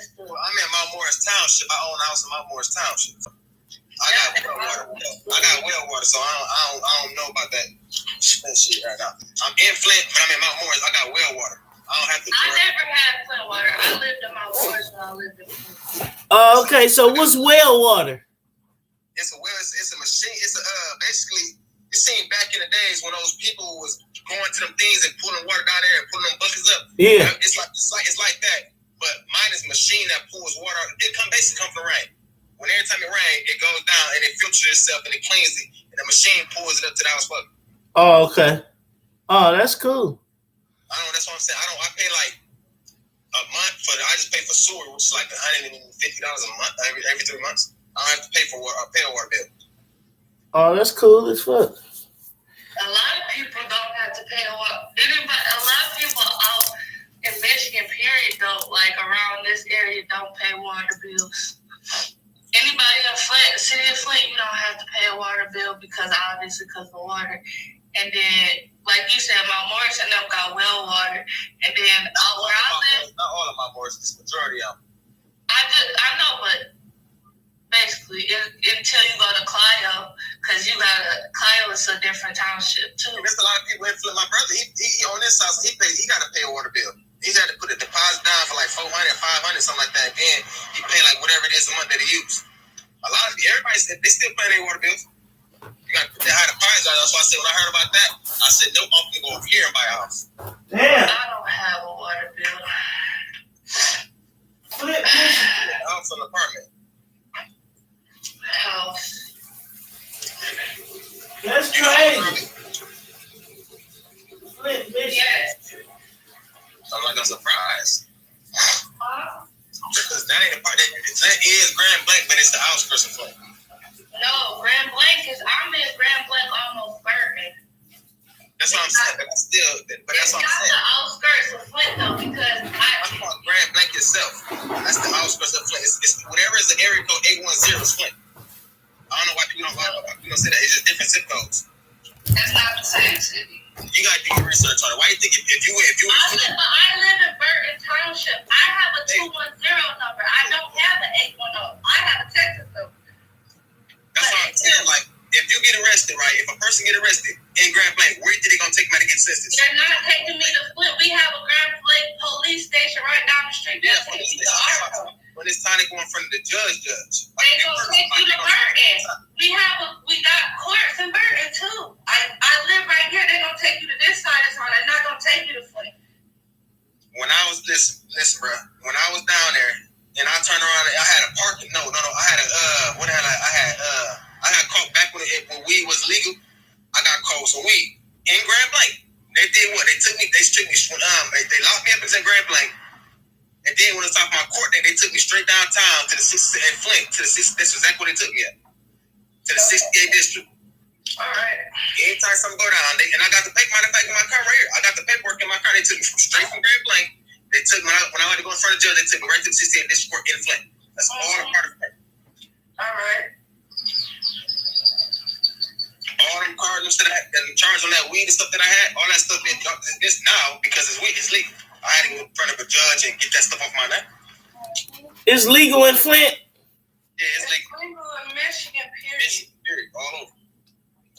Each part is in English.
that's the. Well, I'm in Mount Morris Township. I own a house in Mount Morris Township. I got well water, so I don't know about that shit right now. I'm in Flint, but I'm in Mount Morris. I got well water. I don't have to. I never had Flint water. I lived in Mount Morris when I lived in Flint. Okay, so what's well water? It's a machine. It's basically, you seen back in the days when those people was going to them things and pulling water down there and pulling them buckets up. Yeah. It's like that. But mine is a machine that pulls water. It basically come from the rain. When every time it rains, it goes down and it filters itself and it cleans it, and the machine pulls it up to the house bucket. Oh, okay. Oh, that's cool. That's what I'm saying. I pay like a month I just pay for sewer, which is like $150 a month every 3 months. I don't have to pay for water. I pay a water bill. Oh, that's cool as fuck. A lot of people don't have to pay a water. A lot of people out in Michigan, period, don't like around this area don't pay water bills. Anybody in Flint, city of Flint, you don't have to pay a water bill because of water. And then, like you said, Mount Morris and them got well water. And then where I live, not all of Mount Morris, it's majority of them. I know, but basically, until you go to Clio, because Clio is a different township too. There's a lot of people in Flint. My brother, he on this house, he got to pay a water bill. He's had to put a deposit down for like $400, $500, something like that. Then he pay like whatever it is a month that he use. A lot of everybody, they still pay their water bills. You got to put that high deposit out. That's why I said when I heard about that, I said nope, I'm gonna go over here and buy a house. Damn. I don't have a water bill. House or an apartment. House. That's crazy. Flint, Michigan. Yes. I'm like a surprise. Because that ain't a part. That is Grand Blanc, but it's the outskirts of Flint. No, Grand Blanc I'm in Grand Blanc almost Burton. That's what I'm saying. But that's what I'm saying. It's not the outskirts of Flint though, because I'm talking Grand Blanc itself. That's the outskirts of Flint. It's whatever is the area code 810 is Flint. I don't know why people don't say that. It's just different zip codes. That's not the same city. You gotta do your research on it. Why you think if you I live in Burton Township. I have a 210 number. I don't have an 810. I have a Texas number. That's what I'm saying. Like, if you get arrested, right? If a person get arrested in Grand Blanc, where do you think they're gonna take me to get assistance? They're not taking me to Flint. We have a Grand Blanc police station right down the street. Yeah, police station. When it's time to go in front of the judge. Like, they gonna take you to Burton. We got courts in Burton too. I live right here. They're gonna take you to this side of town. They're not gonna take you to Flint. When I was listen, bro. When I was down there and I turned around, I had a parking. No. I had I got caught back when weed was legal. I got caught with some weed in Grand Blanc. They did what? They took me. They locked me up in Grand Blanc. And then when it was time for my court date, they took me straight downtown to the 60 in Flint. That's exactly what they took me at. To the 68 district. All right. Anytime something go down, and I got the paper. Matter of fact, in my car right here, I got the paperwork in my car. They took me straight from Grand Blanc. They took me when I had to go in front of the judge. They took me right to the 68 district court in Flint. That's all a part of it. All right. All them cards and the charge on that weed and stuff that I had, all that stuff is now because it's weed. It's legal. I had to go in front of a judge and get that stuff off my neck. It's legal in Flint? Yeah, it's legal. It's legal in Michigan, period. Michigan, period, all over.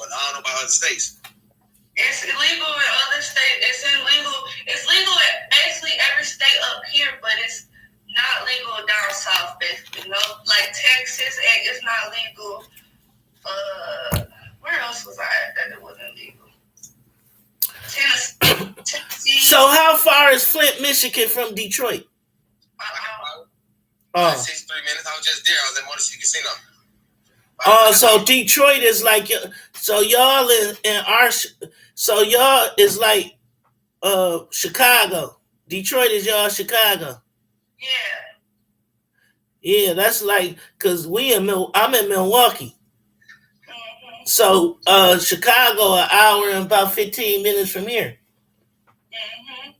But I don't know about other states. It's illegal in other states. It's legal in basically every state up here, but it's not legal down south, basically. No, like Texas, it's not legal. Where else was I at that it wasn't legal? Tennessee. So how far is Flint, Michigan from Detroit? 63 minutes. I was just there. I was at Motor City Casino. So Detroit is like, so y'all y'all is like Chicago. Detroit is y'all Chicago. Yeah. Yeah, that's like, cause I'm in Milwaukee. Mm-hmm. So Chicago, an hour and about 15 minutes from here. Mm-hmm.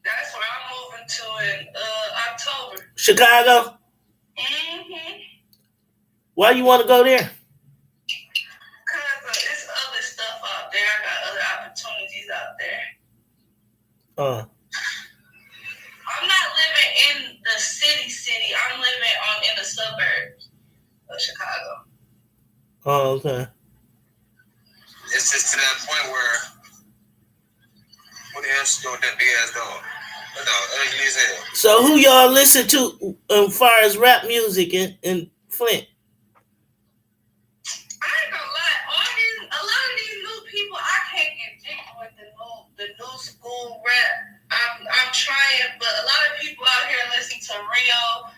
That's where I'm moving to in October. Chicago? Mm-hmm. Why you want to go there? Because there's other stuff out there. I got other opportunities out there. I'm not living in the city Oh, okay. It's just to that point where what the hell she doing with that big ass dog? That dog ugly as hell. So who y'all listen to as far as rap music in Flint? I ain't gonna lie, a lot of these new people, I can't get jiggy with the new school rap. I'm trying, but a lot of people out here listen to Rio,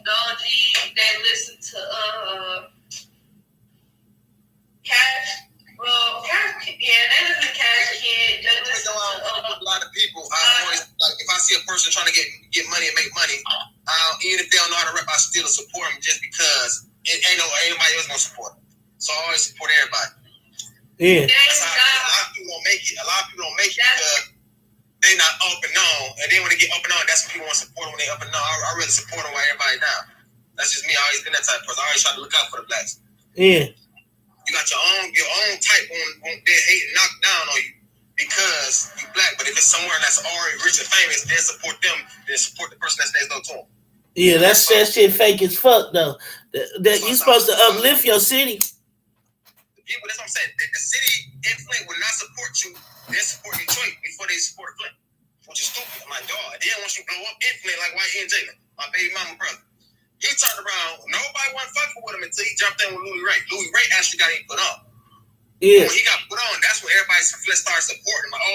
Doji, they listen to Cash. Well, Cash, yeah, they listen to Cash Kid. They listen to a lot of people. I always like if I see a person trying to get money and make money, even if they don't know how to rap, I still support them just because anybody else gonna support them. So I always support everybody. Yeah. A lot of people don't make it. A lot of people don't make it because they not up and known, and then when they get up and known, that's when people want to support them when they up and known. I really support them while everybody down. That's just me. I always been that type of person. I always try to look out for the blacks. Yeah. You got your own type on they hate and knock down on you because you black. But if it's somewhere that's already rich and famous, then support them. Then support the person that's next door to them. Yeah, that shit fake as fuck though. That you supposed to uplift your city. The people, that's what I'm saying. The city in Flint will not support you. They support Detroit before they support Flint, which is stupid. I'm like, dog. Then once you blow up in Flint, like White and Jalen, my baby mama brother, he turned around. Nobody wasn't fucking with him until he jumped in with Louis Ray. Louis Ray actually got him put on. Yeah. When he got put on, that's when everybody started supporting him. Like,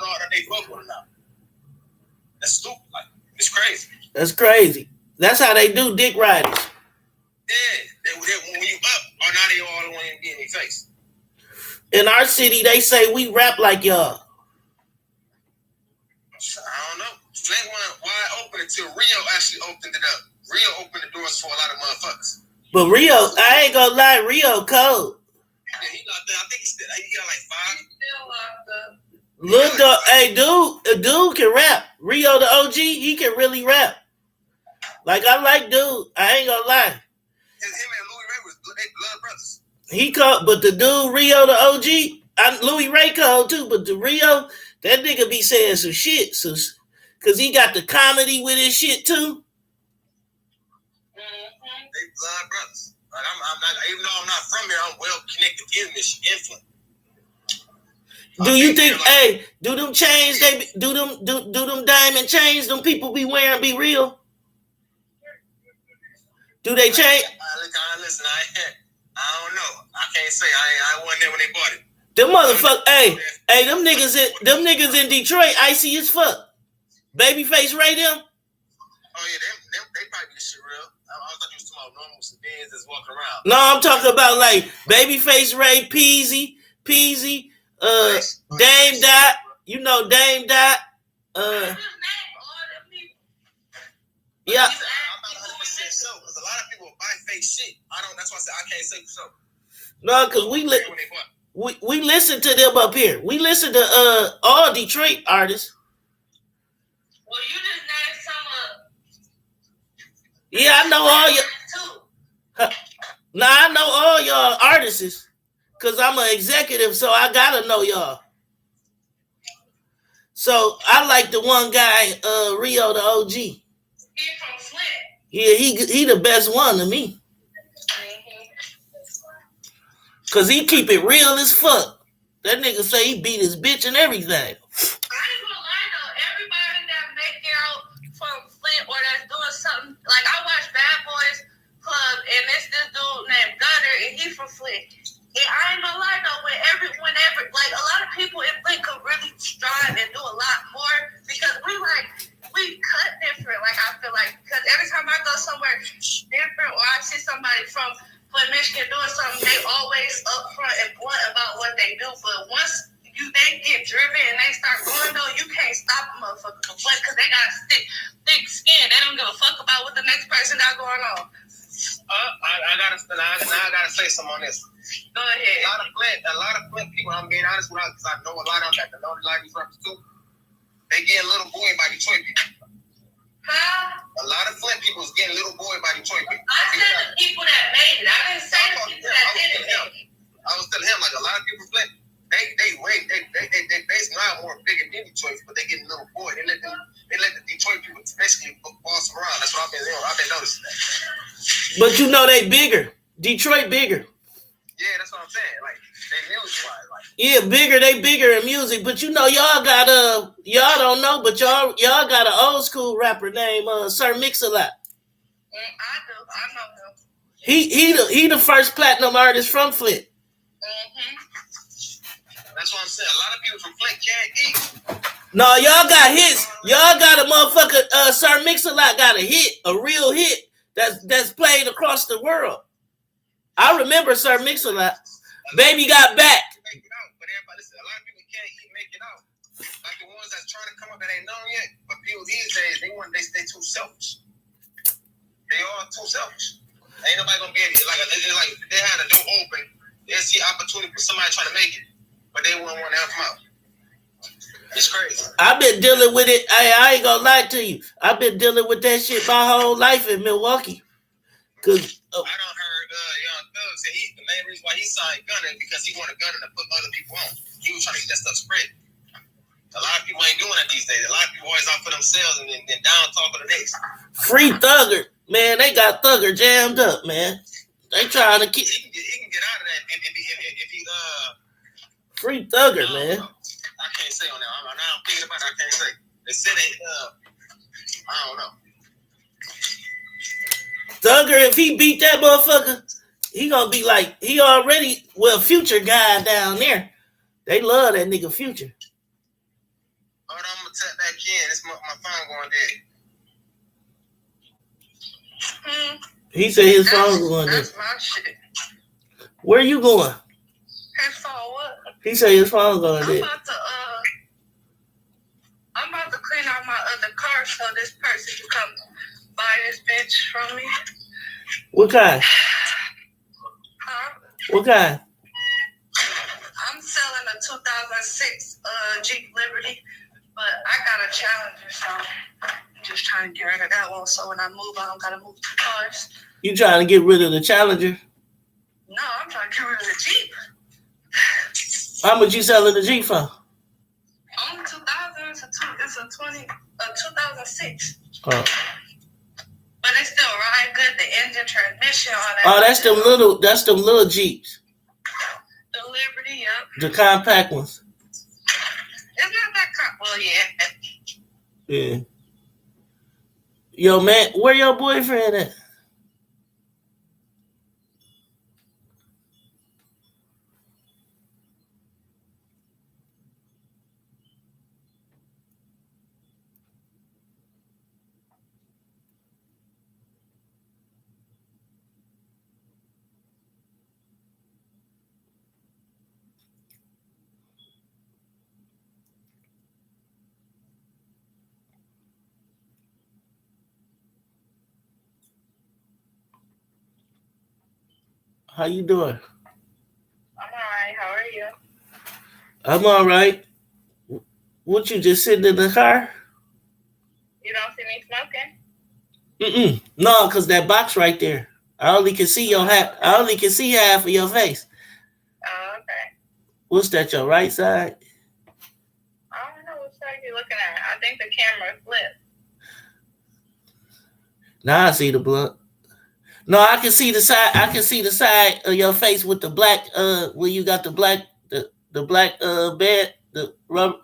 no, they fuck with him now. That's stupid. Like, it's crazy. That's crazy. That's how they do dick riders. Yeah, when you up, or now they all want to be in your face. In our city, they say we rap like y'all. I don't know. Flint went wide open until Rio actually opened it up. Rio opened the doors for a lot of motherfuckers. But Rio, I ain't gonna lie, Rio cold. Yeah, he locked up. I think he got like 5. Still locked up. Look, though, hey, dude can rap. Rio the OG, he can really rap. Like, I like dude. I ain't gonna lie. Him and Louis Ray was they blood brothers. He cold, but the dude Rio the OG, Louis Ray cold too. But the Rio, that nigga be saying some shit, cause he got the comedy with his shit too. They blood brothers. Like I'm not, even though I'm not from here, I'm well connected in this influence. Do you think? Hey, do them chains? Do them diamond chains? Them people be wearing be real? Do they change? Listen, I don't know. I can't say. I wasn't there when they bought it. Them motherfuckers. Hey, them niggas in Detroit, icy as fuck. Babyface Ray them. Oh yeah, they probably this shit real. I thought you was talking about normal civilians that's walking around. No, I'm talking about like Babyface Ray, Peasy, Dame Dot. You know Dame Dot. Yeah. I'm not 100% sure because a lot of people buy fake shit. That's why I said I can't say for sure. No, because we listen to them up here. We listen to all Detroit artists. Well, you just named some Yeah, I know all your. Nah, I know all y'all artists because I'm an executive, so I gotta know y'all. So I like the one guy, Rio the OG. He from Flint. Yeah, he the best one to me. Cause he keep it real as fuck. That nigga say he beat his bitch and everything. I ain't gonna lie though, everybody that make it out from Flint or that's doing something, like I watch Bad Boys Club and it's this dude named Gunner and he from Flint. And I ain't gonna lie though, whenever like a lot of people in Flint could really strive and do a lot more because we cut different, like I feel like, because every time I go somewhere different or I see somebody from Michigan doing something, they always upfront and blunt about what they do. But once they get driven and they start going though, you can't stop a motherfucker from Flint because they got thick skin. They don't give a fuck about what the next person got going on. I gotta say something on this. Go ahead. A lot of Flint people, I'm being honest with you, because I know a lot of them that know a lot of these rappers too. They get a little boy by Detroit people. Huh? A lot of Flint people is getting little boy by Detroit people. I said the people that made it. I didn't say the people that didn't make it. I was telling him like a lot of people from Flint, they basically not more bigger than Detroit, but they getting little boy. They let the Detroit people basically boss around. That's what I've been noticing that. But you know they bigger. Detroit bigger. Yeah, that's what I'm saying. Like they music wise, like Yeah, they bigger in music, but you know y'all got y'all don't know, but y'all got an old school rapper named Sir Mix-a-Lot. I do. I know him. He the first platinum artist from Flint. that's what I'm saying. A lot of people from Flint can't eat. No, y'all got hits. Y'all got a motherfucker. Sir Mix-a-Lot got a hit, a real hit that's played across the world. I remember Sir Mix-a-Lot. Baby Got Back. Make it out, but everybody said a lot of people can't eat, make it out. Like the ones that's trying to come up that ain't known yet. But people these days, they too selfish. They all too selfish. Ain't nobody gonna be able to, it's like they had a door open. They see opportunity for somebody trying to make it, but they wouldn't want to help them out. It's crazy. I've been dealing with it. I ain't gonna lie to you. I've been dealing with that shit my whole life in Milwaukee. Cause I done heard Young Thug say the main reason why he signed Gunna because he wanted Gunna to put other people on. He was trying to get that stuff spread. A lot of people ain't doing that these days. A lot of people always out for themselves and then down talking the next. Free Thugger, man. They got Thugger jammed up, man. They trying to keep. He can get out of that if he Free Thugger, man. I can't say on that. Now I'm thinking about it. I can't say. They said they I don't know. Thugger, if he beat that motherfucker, he gonna be like he already Future guy down there. They love that nigga Future. Hold on, I'm gonna tap back in. It's my phone going dead. He said his phone going dead. That's my shit. Where you going? His phone what? He said his phone going dead. I'm about to clean out my other car so this person can come buy this bitch from me. What kind? Huh? What kind? I'm selling a 2006 Jeep Liberty, but I got a Challenger, so I'm just trying to get rid of that one. So when I move, I don't gotta move two cars. You trying to get rid of the Challenger? No, I'm trying to get rid of the Jeep. How much you selling the Jeep for? Only 2,000. It's a 2006. Oh. But it's still ride good. The engine, transmission, all that. Oh, that's them little Jeeps. The Liberty, yep. The compact ones. It's not that well, yeah. Yeah. Yo, man, where your boyfriend at? How you doing? I'm alright. How are you? I'm all right. What, you just sitting in the car? You don't see me smoking? No, because that box right there. I only can see half of your face. Oh, okay. What's that, your right side? I don't know what side you're looking at. I think the camera flipped. Now I see the blunt. No, I can see the side. I can see the side of your face with the black. Where you got the black bed, the rubber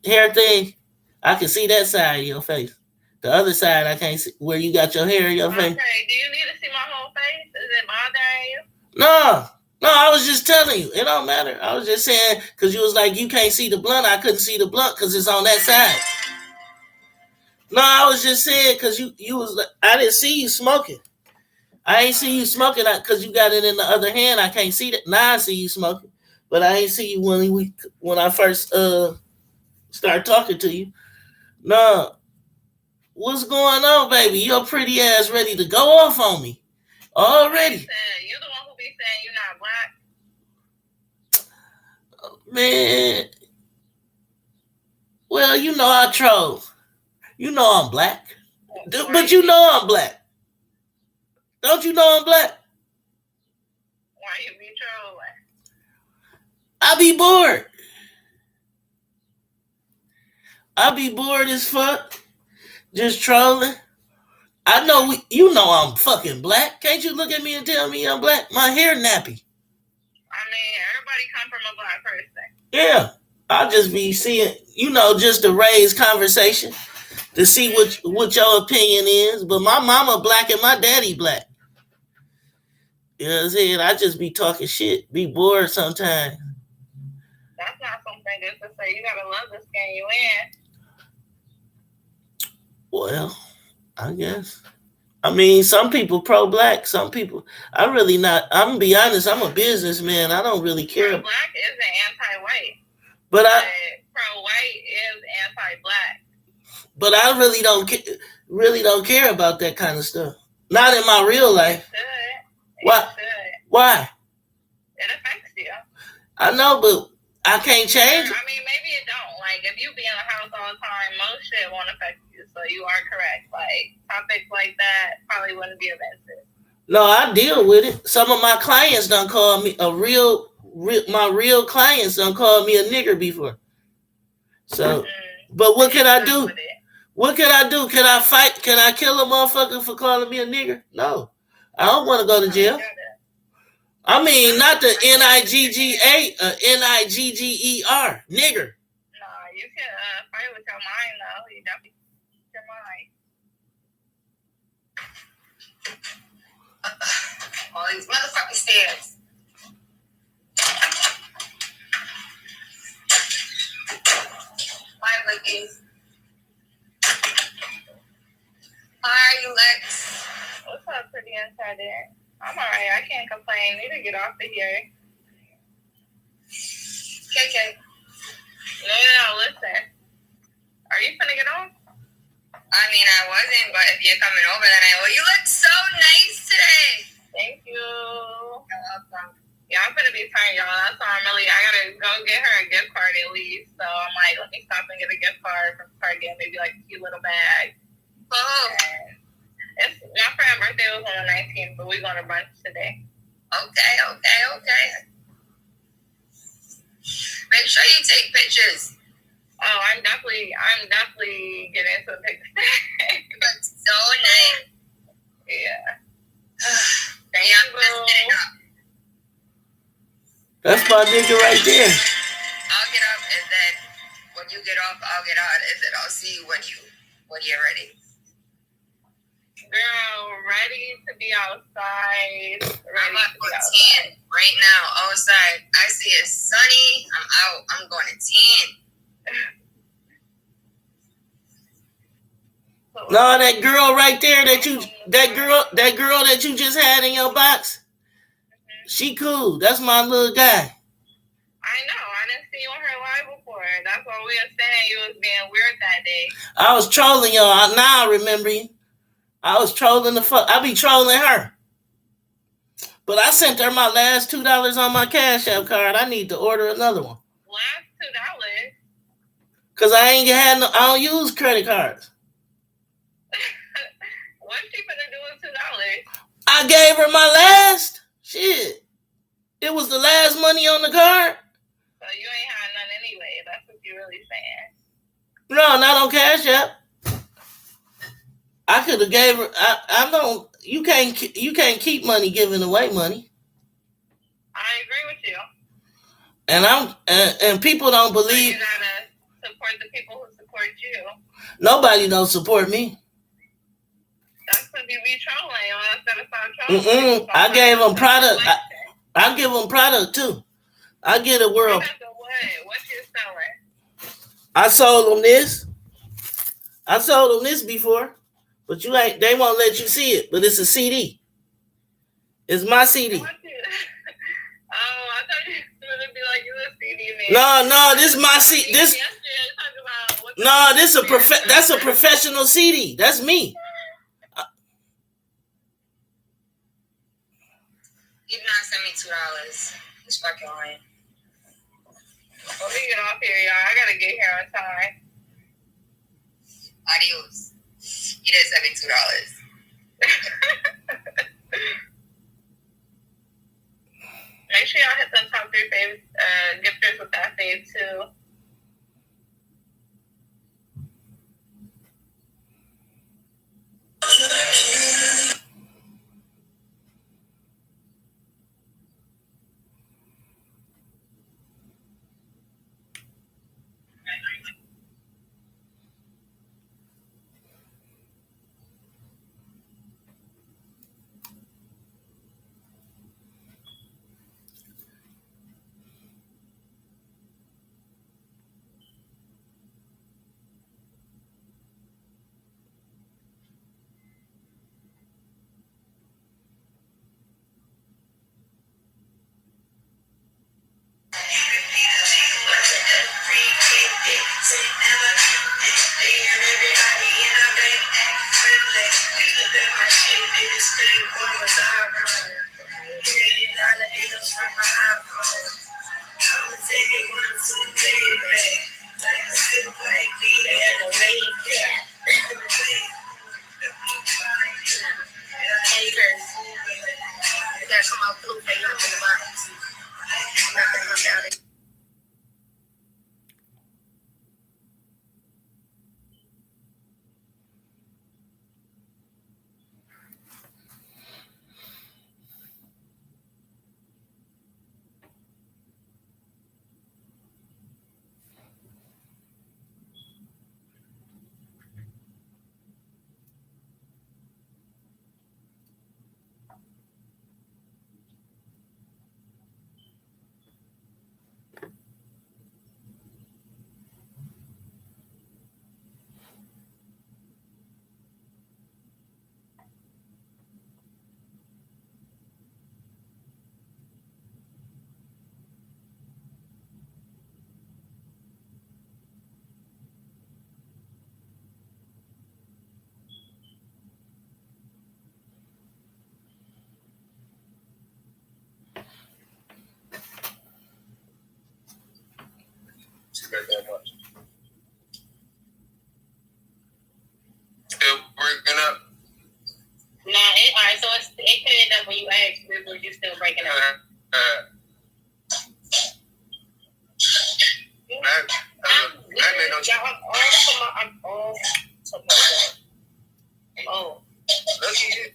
hair thing. I can see that side of your face. The other side, I can't see where you got your hair in your face. Okay. Do you need to see my whole face? Is it bothering you? No, I was just telling you. It don't matter. I was just saying because you was like you can't see the blunt. I couldn't see the blunt because it's on that side. No, I was just saying because you was like, I didn't see you smoking. I ain't see you smoking because you got it in the other hand. I can't see that. Now I see you smoking, but I ain't see you when I first started talking to you. No, what's going on, baby? Your pretty ass ready to go off on me already? You're the one who be saying you're not black. Man, well, you know I troll. You know I'm black, but you know I'm black. Don't you know I'm black? Why you be trolling? I be bored. I be bored as fuck. Just trolling. I know you know I'm fucking black. Can't you look at me and tell me I'm black? My hair nappy. I mean, everybody come from a black person. Yeah. I'll just be seeing, just to raise conversation, to see what your opinion is. But my mama black and my daddy black. You know what I'm saying? I just be talking shit, be bored sometimes. That's not something good to say. You gotta love the skin you in. Well, I guess. I mean, some people pro-black, some people. I'm gonna be honest, I'm a businessman. I don't really care. Pro-black isn't anti-white. But pro-white is anti-black. But I really don't care about that kind of stuff. Not in my real life. Why? Why? It affects you. I know, but I can't change it. I mean, maybe it don't. Like, if you be in the house all the time, most shit won't affect you. So you are correct. Like, topics like that probably wouldn't be offensive. No, I deal with it. Some of my clients done call me my real clients done called me a nigger before. So, but what can I do? What can I do? Can I fight? Can I kill a motherfucker for calling me a nigger? No. I don't want to go to jail. I mean, not the Nigga, Nigger. No, you can fight with your mind, though. You definitely your mind. All these motherfucking stairs. Hi, Lickies. Hi, Lex. What's up, pretty inside there? I'm alright. I can't complain. Need to get off of here. KK. No, listen. Are you finna get on? I mean, I wasn't, but if you're coming over, then I will. You look so nice today. Thank you. You're welcome. Yeah, I'm gonna be tired, y'all. That's why I gotta go get her a gift card at least. So I'm like, let me stop and get a gift card from Target, maybe like a cute little bag. Oh. It's my friend's birthday was on the 19th, but we're going to brunch today. Okay. Make sure you take pictures. Oh, I'm definitely getting some pictures. That's so nice. Yeah. Thank you. That's my nigga right there. I'll get up, and then when you get off, I'll get on, and then I'll see you when you're ready. Girl, ready to be outside. I'm up for 10 right now outside. I see it's sunny. I'm out. I'm going to 10. No, that girl right there that girl that you just had in your box, she cool. That's my little guy. I know. I didn't see you on her live before. That's what we were saying. You was being weird that day. I was trolling y'all. Now I remember you. I was trolling I be trolling her. But I sent her my last $2 on my Cash App card. I need to order another one. Last $2? Cause I don't use credit cards. What's she gonna do with $2? I gave her my last. Shit. It was the last money on the card. So you ain't had none anyway. That's what you're really saying. No, not on Cash App. I could have gave her. I don't. You can't keep money giving away money. I agree with you. And people don't believe. So you gotta support the people who support you. Nobody don't support me. That's because you be trolling. You want us to stop trolling. I gave them product. I give them product too. I get a world. What you selling? I sold them this. I sold them this before. But they won't let you see it. But it's a CD. It's my CD. Oh, I thought you were going to be like, you're a CD man. No, this is my CD. That's a professional CD. That's me. You did not send me $2. It's fucking lying. Let me get off here, y'all. I gotta get here on time. Adios. You did send me $2. Make sure y'all hit the top 3 faves, gifters with that fave too. She bet that much. Still breaking up. Nah, alright, so it cleared up when you asked, were you still breaking up? That made no sense. I'm off tomorrow. Oh. Lucky you.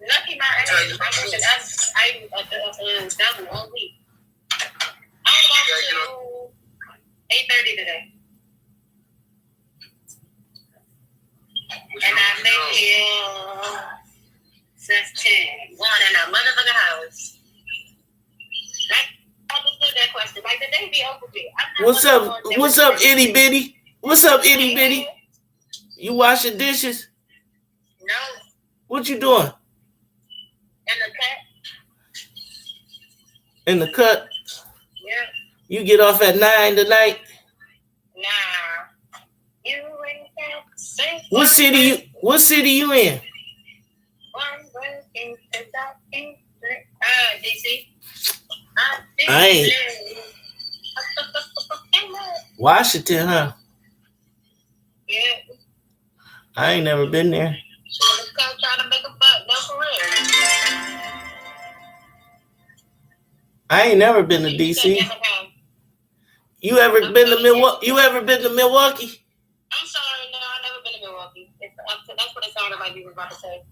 Lucky my ass. I'm working double all week. I'm off to 8:30 today. And I stay here since 10. One in a motherfucking house. Like, I understood that question. Like, the day be over with. What's up, itty bitty? What's up, itty bitty? You washing dishes? No. What you doing? In the cut. In the cut? Yeah. You get off at 9 tonight? Nah. You ain't got to say. What city you in? DC. I ain't. Washington, huh? Yeah. I ain't never been there. So let's go try to make a buck. No, for real. I ain't never been to DC. You ever been to Milwaukee? I'm sorry, no, I've never been to Milwaukee. That's what it sounded like you were about to say.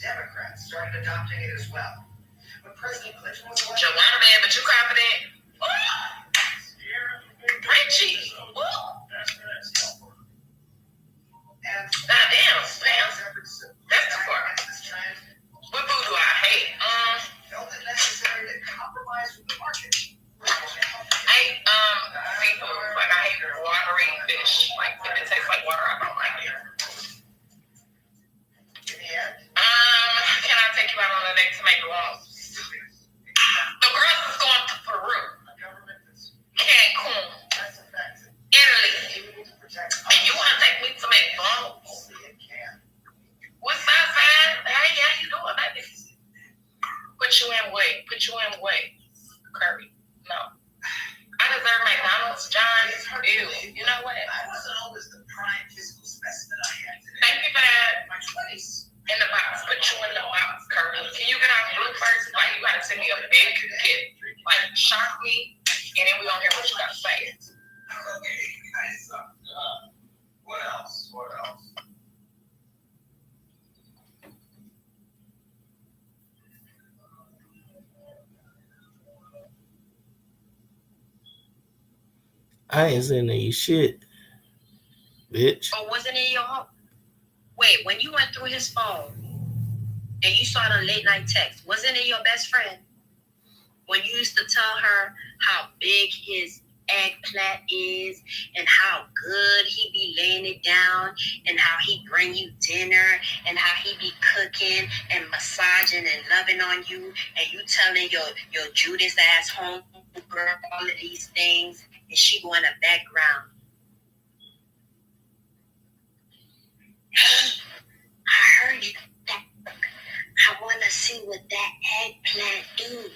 Democrats started adopting it as well. But President Clinton was elected. Joanna, man, but you confident? Richie. Goddamn, Pam. That's too far. What food do I hate? Felt it necessary to compromise with the market. I hate seafood. Like I hate watery fish. Like if it tastes like water, I don't like it. In the end, can I take you out on a date to make the walls? The girls is going to Peru, Cancun, Italy, and you want to take me to make balls? What's that, man? Hey, how you doing, baby? Put you in weight. Curry. No. I deserve McDonald's, John's. Ew. You know what? I wasn't always the prime physical specimen I had today. Thank you, Dad. In my 20s. In the box. Put you in the box, Curry. Can you get out blue first? Like, you gotta send me a big gift. Like, shock me, and then we gonna hear what you gotta say. Okay, nice. What else? I ain't sending you shit, bitch. Or wasn't it in your home? Wait, when you went through his phone and you saw the late night text, wasn't it your best friend? When you used to tell her how big his eggplant is and how good he be laying it down and how he bring you dinner and how he be cooking and massaging and loving on you, and you telling your Judas ass home girl all of these things, and she go in the background. Hey, I heard you. I want to see what that eggplant do.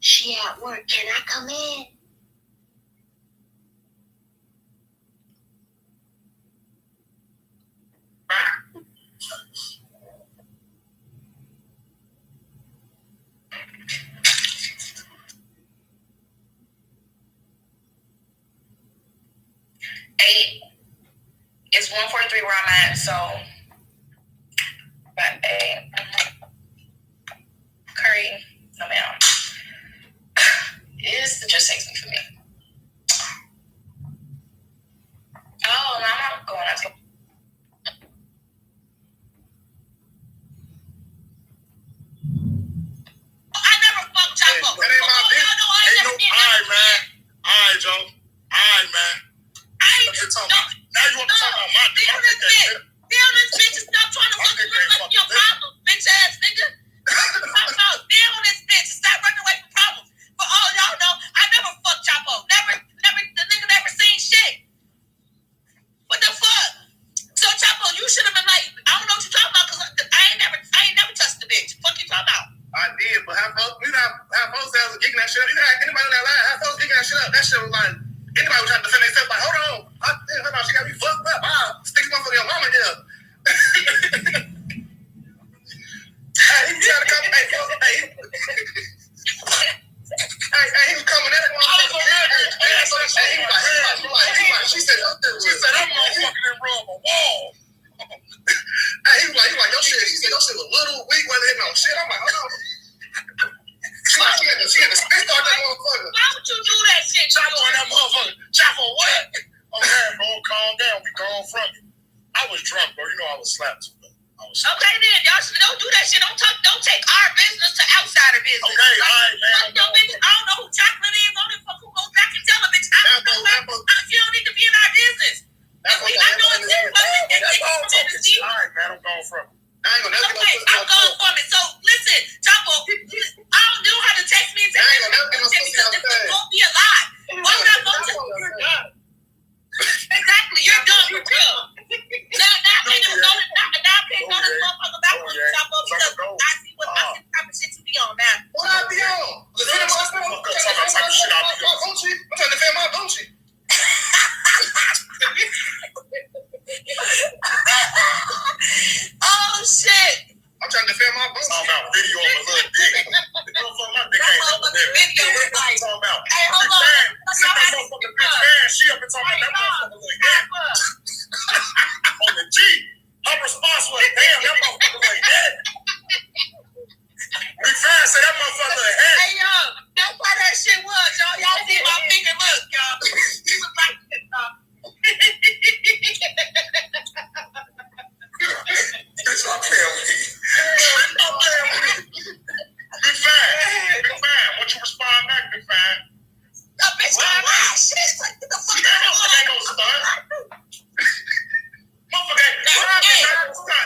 She at work. Can I come in? It's 1:43 where I'm at, so but Curry, no ma'am. It just takes me for me. Oh, no, I'm not going out to. I never fucked Chapo. That ain't my business. Alright, man. Alright, Joe. Alright, man. Now you want to talk about my dick? Damn this bitch, stop trying to look your problem, bitch ass nigga. Talk about damn this bitch, stop running away from problems. For all y'all know, I never fucked Chapo. Never, the nigga never seen shit. What the fuck? So Chapo, you should have been like, I don't know what you're talking about, because I ain't never touched the bitch. Fuck you talking about? I did, but how folks was geeking that shit up. You know, anybody on that line, how folks geeking that shit up? That shit was like, anybody was trying to defend themselves, like, hold on, she got me fucked up. Wow, stick your motherfucker your mama here. Hey, he was trying to come, he was coming at me. She said, I'm motherfucking in room a wall. Hey, he was like, your shit, she said, your shit was little, weak, wasn't hitting on shit. I'm like, hold on. She had to spit on that motherfucker. Why would you do that shit? Chop on that motherfucker. Chop on what? Oh, man, bro, calm down. We gone from you. I was drunk, bro. You know I was slapped. Okay, then. Y'all don't do that shit. Don't take our business to outsider business. Okay, all right, man. Your bitch, I don't know who chocolate is. I don't give a fuck who goes back and tell a bitch. You don't need to be in our business. I know it's this. All right, man. I'm gone from you. Okay, I'm going from it. So listen, Chapo, I don't know how to text me and say because this won't be a lie. Why would I go to? Exactly, you're done. You're real. Now I can't go this motherfucker back on you, Chapo, because I see what type of shit you be on now. What I be on? Defend my Gucci. I'm trying to defend my Gucci. Oh shit! I'm trying to defend my Gucci. I'm about video of a little dick. My dick ain't no video. Hey, hold on. Sit that motherfucking bitch man. She up and talking about that motherfucker like that. On the G. Her response was, damn, that motherfucker like that. We fast say that motherfucker like that. Hey, yo, that's why that shit was, y'all. Y'all see my finger, look, y'all. He was like this, Bitch, I'm playing with you. Big fine. Once you respond back, big fine. Bitch, shit. Like, get the fuck out of here. Ain't no stunt. Motherfucker,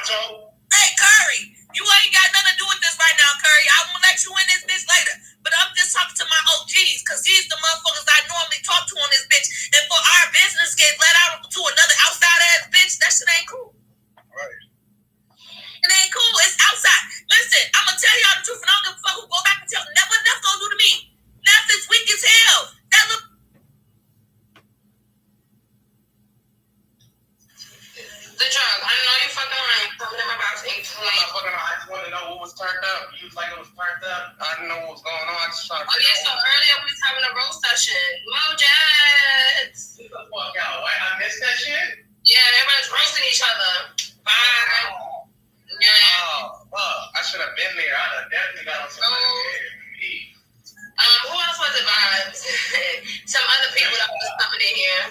Joe. Hey, Curry, you ain't got nothing to do with this right now, Curry. I'm gonna let you in this bitch later. But I'm just talking to my OGs, because these the motherfuckers I normally talk to on this bitch. And for our business get let out to another outside ass bitch, that shit ain't cool. Right. It ain't cool. It's outside. Listen, I'm gonna tell y'all the truth, and I don't give a fuck who go back and tell. What that's gonna do to me? Nothing's weak as hell. That look. The drug. I know you fucking around. I'm never about to eat tonight. I just want to know what was turned up. You was like it was turned up. I didn't know what was going on. I just trying to figure So out. earlier we was having a roast session. Mojets. Get the fuck out. I missed that shit. Yeah, everybody's roasting each other. Bye. Yeah. Oh, fuck. I should have been there. I'd have definitely got on some. Who else was it, Vibes? Some other people that was in here.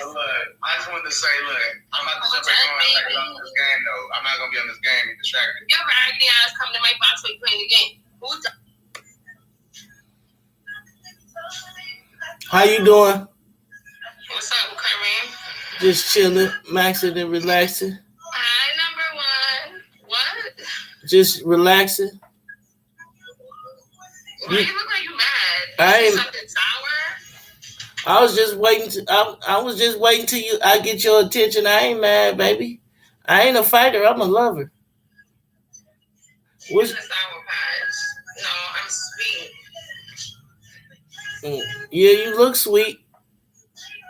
Look, I just wanted to say, look, I'm about to jump back on this game, though. I'm not going to be on this game and distracted. Your raggedy ass come to my box so you play the game. Who's the How you doing? What's up, Kareem? Just chilling, maxing and relaxing. Hi, number one. What? Just relaxing. Why you look like you mad? I Is ain't- something sour? I was just waiting to. I was just waiting till I get your attention. I ain't mad, baby. I ain't a fighter. I'm a lover. What's the sour patch? No, I'm sweet. Yeah, you look sweet.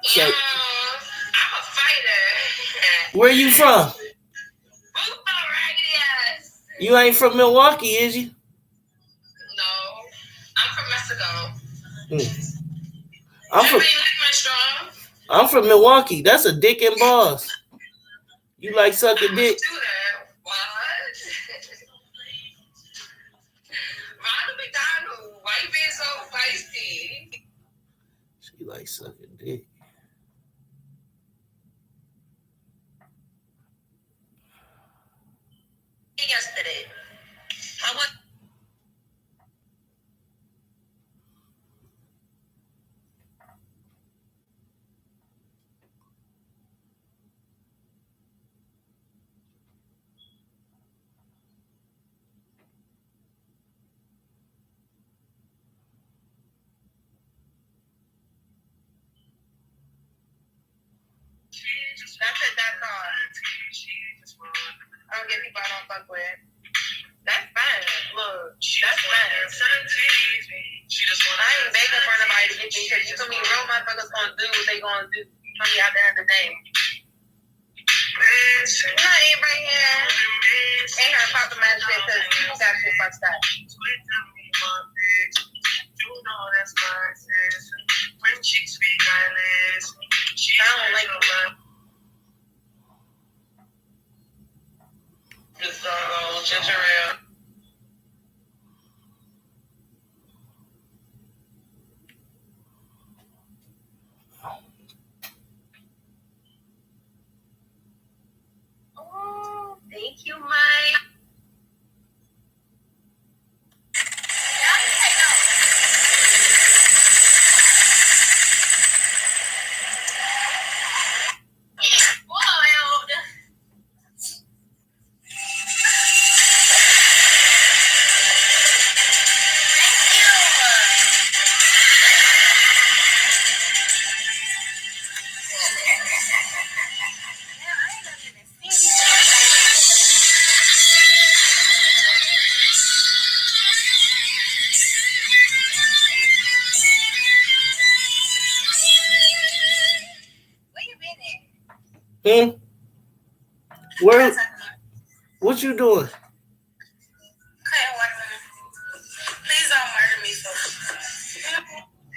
So- Yeah, I'm a fighter. Where you from? Who's my raggedy ass? You ain't from Milwaukee, is you? No, I'm from Mexico. I'm from. Everybody like my strong? I'm from Milwaukee. That's a dick and balls. You like sucking dick? Do that. What? Ronald McDonald, why you being so feisty? She like sucking dick. yesterday? I went. That's it, that's all. I don't get people I don't fuck with. That's fine. Look, that's fine. I ain't begging for nobody to get me because you told me real motherfuckers gonna do what they gonna do. You know me out there in the day. You know, right here ain't her popping my shit because people got shit fucked up. I don't like it. Just ginger ale. Oh, thank you, Mike. Where? What you doing? Please don't murder me, so.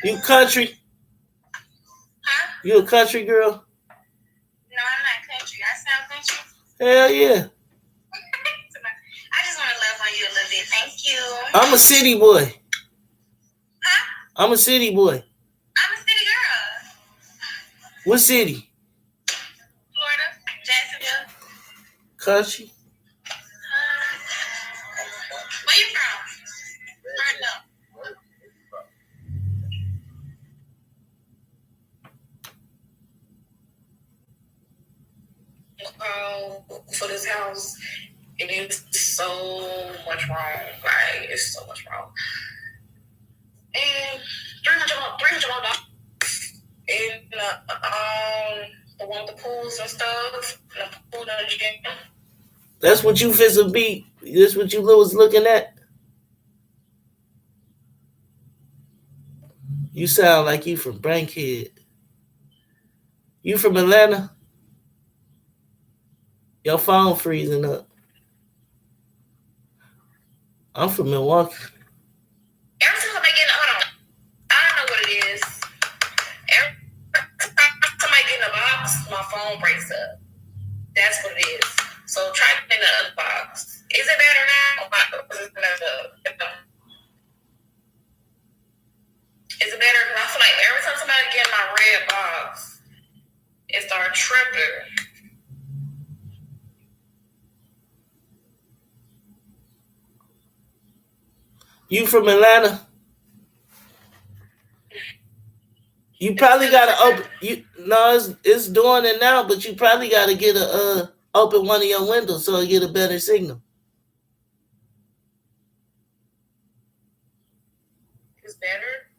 You country? Huh? You a country girl? No, I'm not country. I sound country. Hell yeah. I just want to love on you a little bit. Thank you. I'm a city boy. Huh? I'm a city boy. I'm a city girl. What city? Florida, Jacksonville. Country. Where you from? Right now. For this house, it is so much wrong. Like, it's so much wrong. And $300. And the one with the pools and stuff, and the pool and the gym. That's what you finna be. That's what you was looking at. You sound like you from Bankhead. You from Atlanta? Your phone freezing up. I'm from Milwaukee. Every time I get hold on, I don't know what it is. Every time I get in a box, my phone breaks up. That's what it is. So try to get in the other box. Is it better now? Is it better? Because I feel like every time somebody get in my You from Atlanta? You probably gotta open. It's doing it now, but you probably gotta get open one of your windows so you get a better signal. It's better.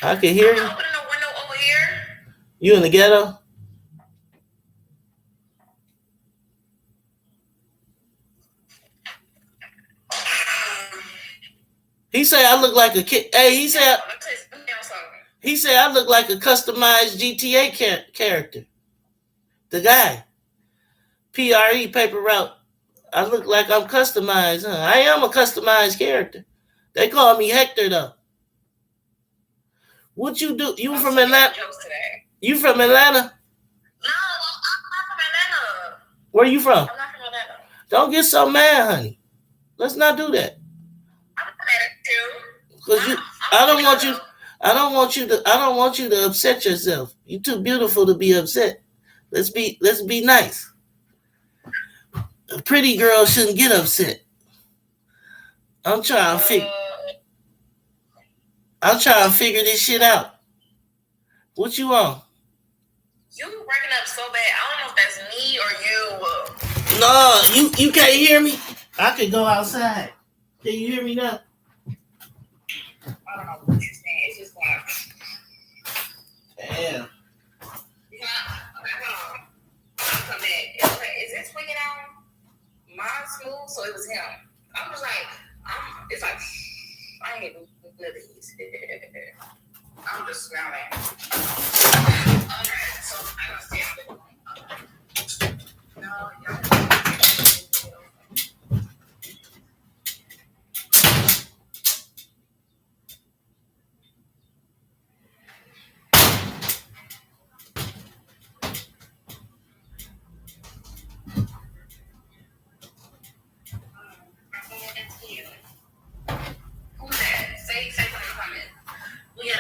I can hear you. I'm opening a window over here. You in the ghetto? He said I look like a kid. Hey, he said I look like a customized GTA character. The guy. PRE paper route. I look like I'm customized, huh? I am a customized character. They call me Hector though. What you do? You from Atlanta? You from Atlanta? No, I'm not from Atlanta. Where you from? I'm not from Atlanta. Don't get so mad, honey. Let's not do that. I'm not mad at you. Cause I don't want you to upset yourself. You're too beautiful to be upset. Let's be nice. A pretty girl shouldn't get upset. I'm trying to figure this shit out. What you want? You breaking up so bad. I don't know if that's me or you. No, you can't hear me. I could go outside. Can you hear me now? I don't know what you're saying. It's just like. Damn. Come back. Is it tweaking out? Mine smooth, so it was him. I'm just like, it's like, I ain't even nothing. I'm just smelling. Okay, so I don't see it. No, y'all. Who's that? Say something in the comment. Well, yeah,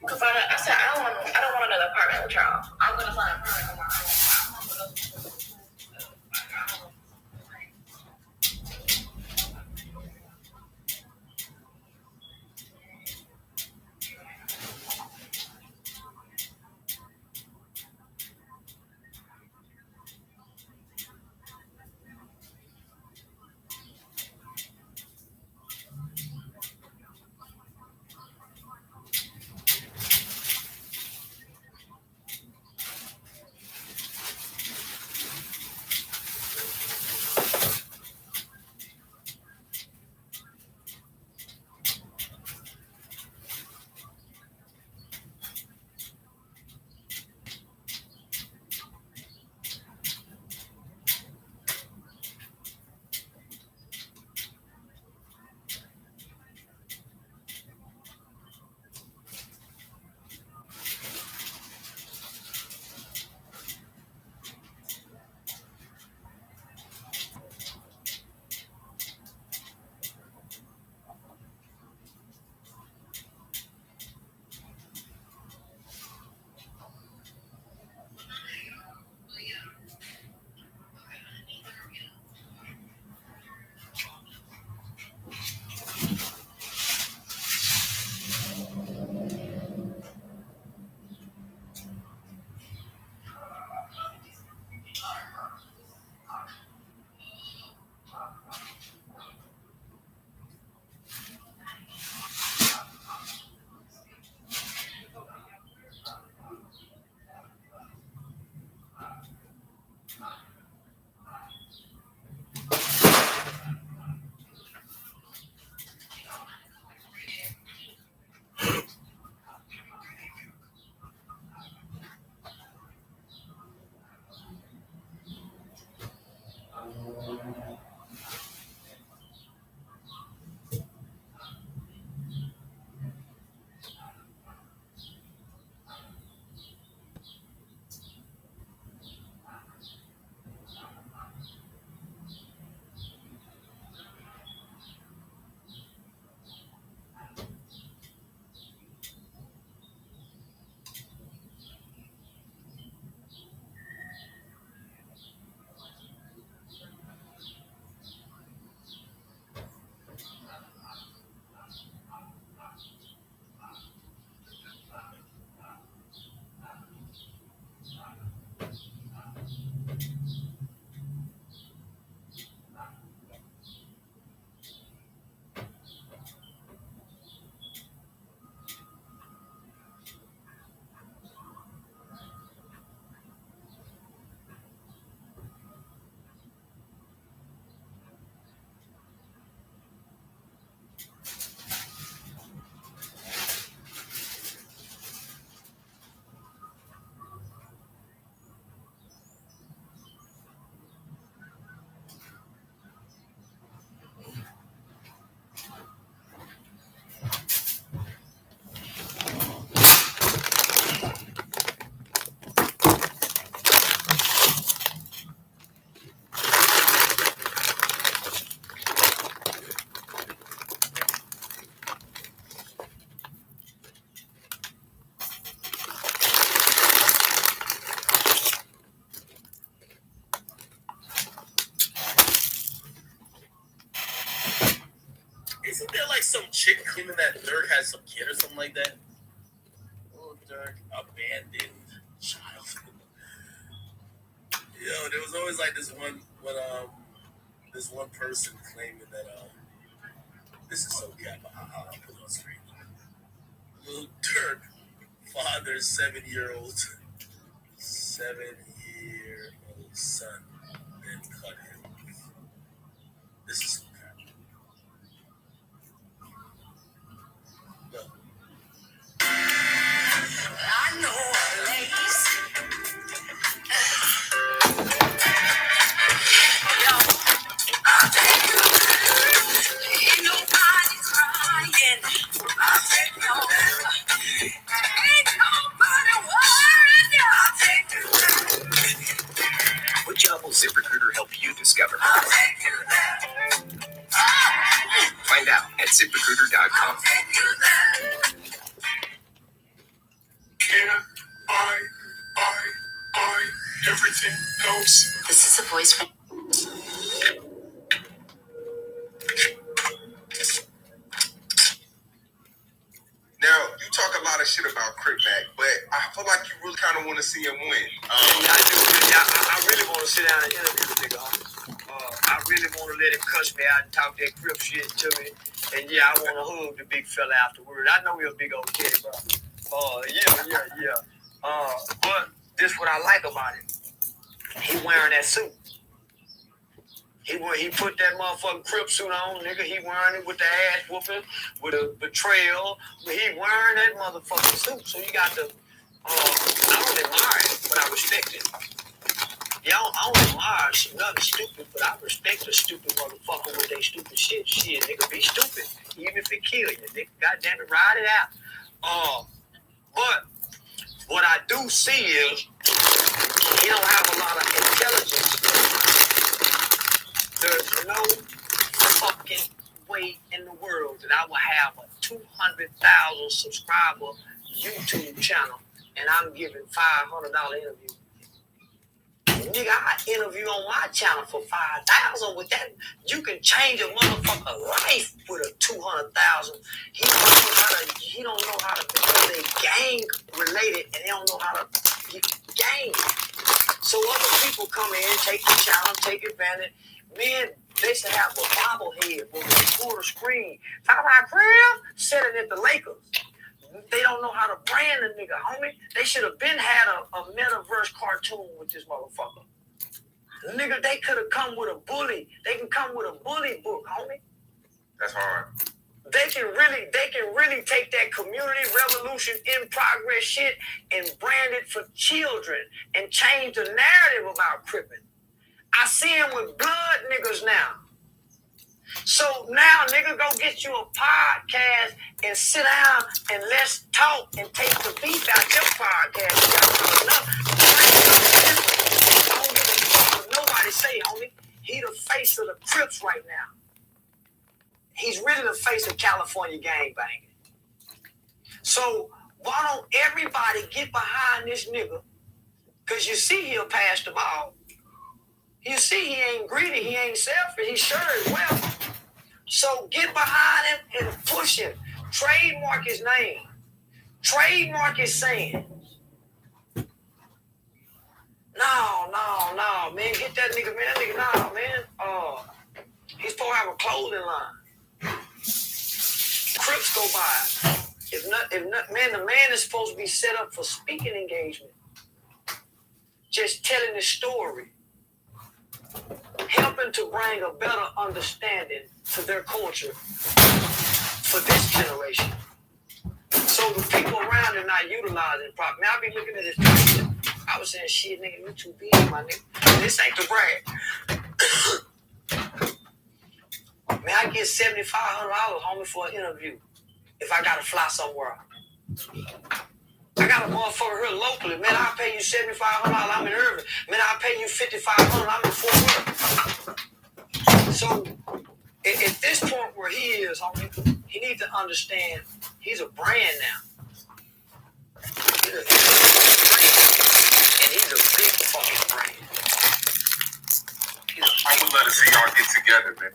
you can find out. I said I don't want another apartment with y'all. I'm gonna find a apartment on my own. Isn't there like some chick claiming that Dirk has some kid or something like that? Oh, Dirk, abandoned child. Yo, there was always like this one person claiming that this is so cap. I'll put it on screen. Little Dirk, father, 7-year-old son, then cut him. This is so cap. No. I know ladies. Ain't nobody crying. I'll take you home. Ain't nobody worried. I'll take you there. What job will ZipRecruiter help you discover? I'll take you there. Find out at ZipRecruiter.com. I'll take you there. I, everything goes. This is a voice from. Now, you talk a lot of shit about Crip Mac, but I feel like you really kind of want to see him win. I really want to sit down and interview the nigga. I really want to let him cuss me out and talk that Crip shit to me. And yeah, I want to hug the big fella afterward. I know he's a big old kid, bro. Yeah. But this what I like about him. He wearing that suit. He put that motherfucking Crip suit on, nigga. He wearing it with the ass whooping, with a betrayal. But he wearing that motherfucking suit. So you got to, I don't admire it, but I respect it. Yeah, I don't admire nothing stupid, but I respect a stupid motherfucker with their stupid shit. Shit, nigga, be stupid. Even if it kill you, nigga. Goddamn it, ride it out. But what I do see is he don't have a lot of intelligence. There's no fucking way in the world that I will have a 200,000 subscriber YouTube channel and I'm giving $500 interview. Nigga, I interview on my channel for $5,000. With that, you can change a motherfucker life with a 200,000. He don't know how to because they gang related and they don't know how to get gang. So other people come in, take the channel, take advantage. Man, they should have a bobblehead with a quarter screen. Talk about Crib selling at the Lakers. They don't know how to brand a nigga, homie. They should have been had a metaverse cartoon with this motherfucker. Nigga, they could have come with a bully. They can come with a bully book, homie. That's hard. They can really take that community revolution in progress shit and brand it for children and change the narrative about cripping. I see him with blood niggas now. So now, nigga, go get you a podcast and sit down and let's talk and take the beef out your podcast. You got enough. I don't give a fuck what nobody say, homie. He the face of the Crips right now. He's really the face of California gangbanging. So why don't everybody get behind this nigga? Because you see he'll pass the ball. You see he ain't greedy, he ain't selfish, he sure is well. So get behind him and push him. Trademark his name. Trademark his saying. No, man. Get that nigga, man. That nigga, man. He's supposed to have a clothing line. Crips go by. If not, man, the man is supposed to be set up for speaking engagement. Just telling the story. Helping to bring a better understanding for their culture for this generation. So the people around are not utilizing it properly. Now I be looking at this picture. I was saying, shit, nigga, you too big, my nigga. This ain't the brag. Man, I get $7,500, homie, for an interview if I gotta fly somewhere. I got a motherfucker here locally. Man, I'll pay you $7,500. I'm in Irving. Man, I'll pay you $5,500. I'm in Fort Worth. So at this point where he is, homie, he needs to understand he's a brand now. He's a brand. And he's a big fucking brand. I would love to see y'all get together, man.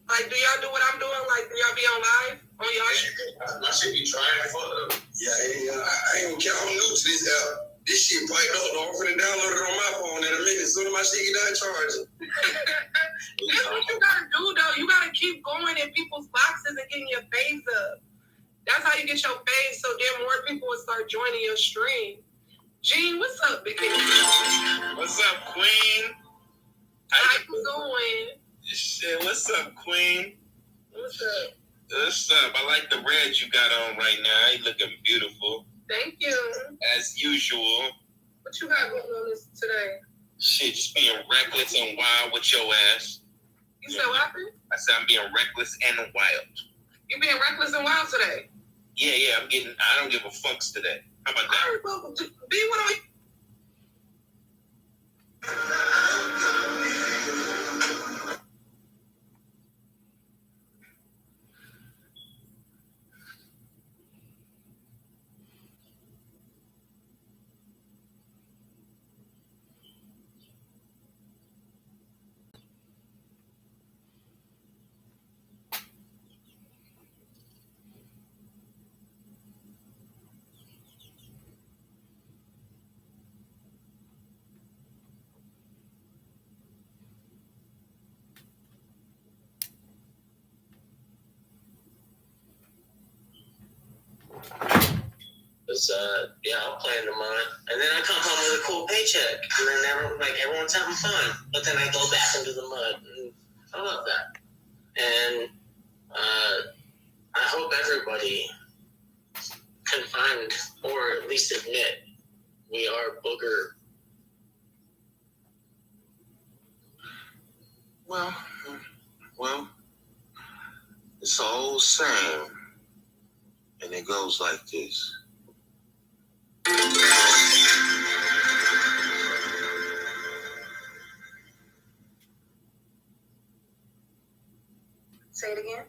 Like, do y'all do what I'm doing? Like, do y'all be on live on y'all shit? I should be trying for them. Yeah, I ain't count. I'm new to this app. This shit piped up. I'm finna download it on my phone in a minute. As soon as my shit get done charging. That's what you gotta do, though. You gotta keep going in people's boxes and getting your face up. That's how you get your face, so then more people will start joining your stream. Gene, what's up, big baby? What's up, Queen? How you doing? Shit, what's up, Queen? What's up? What's up? I like the red you got on right now. You looking beautiful. Thank you. As usual. What you got going on this today? Shit, just being reckless and wild with your ass. You said what happened? I said I'm being reckless and wild. You being reckless and wild today? Yeah, I don't give a fucks today. How about that? All right, well, be what I I'm playing the mine. And then I come home with a cool paycheck. And then everyone's having fun. But then I go back into the mud. And I love that. And I hope everybody can find, or at least admit, we are booger. Well, it's all the same. And it goes like this. Say it again.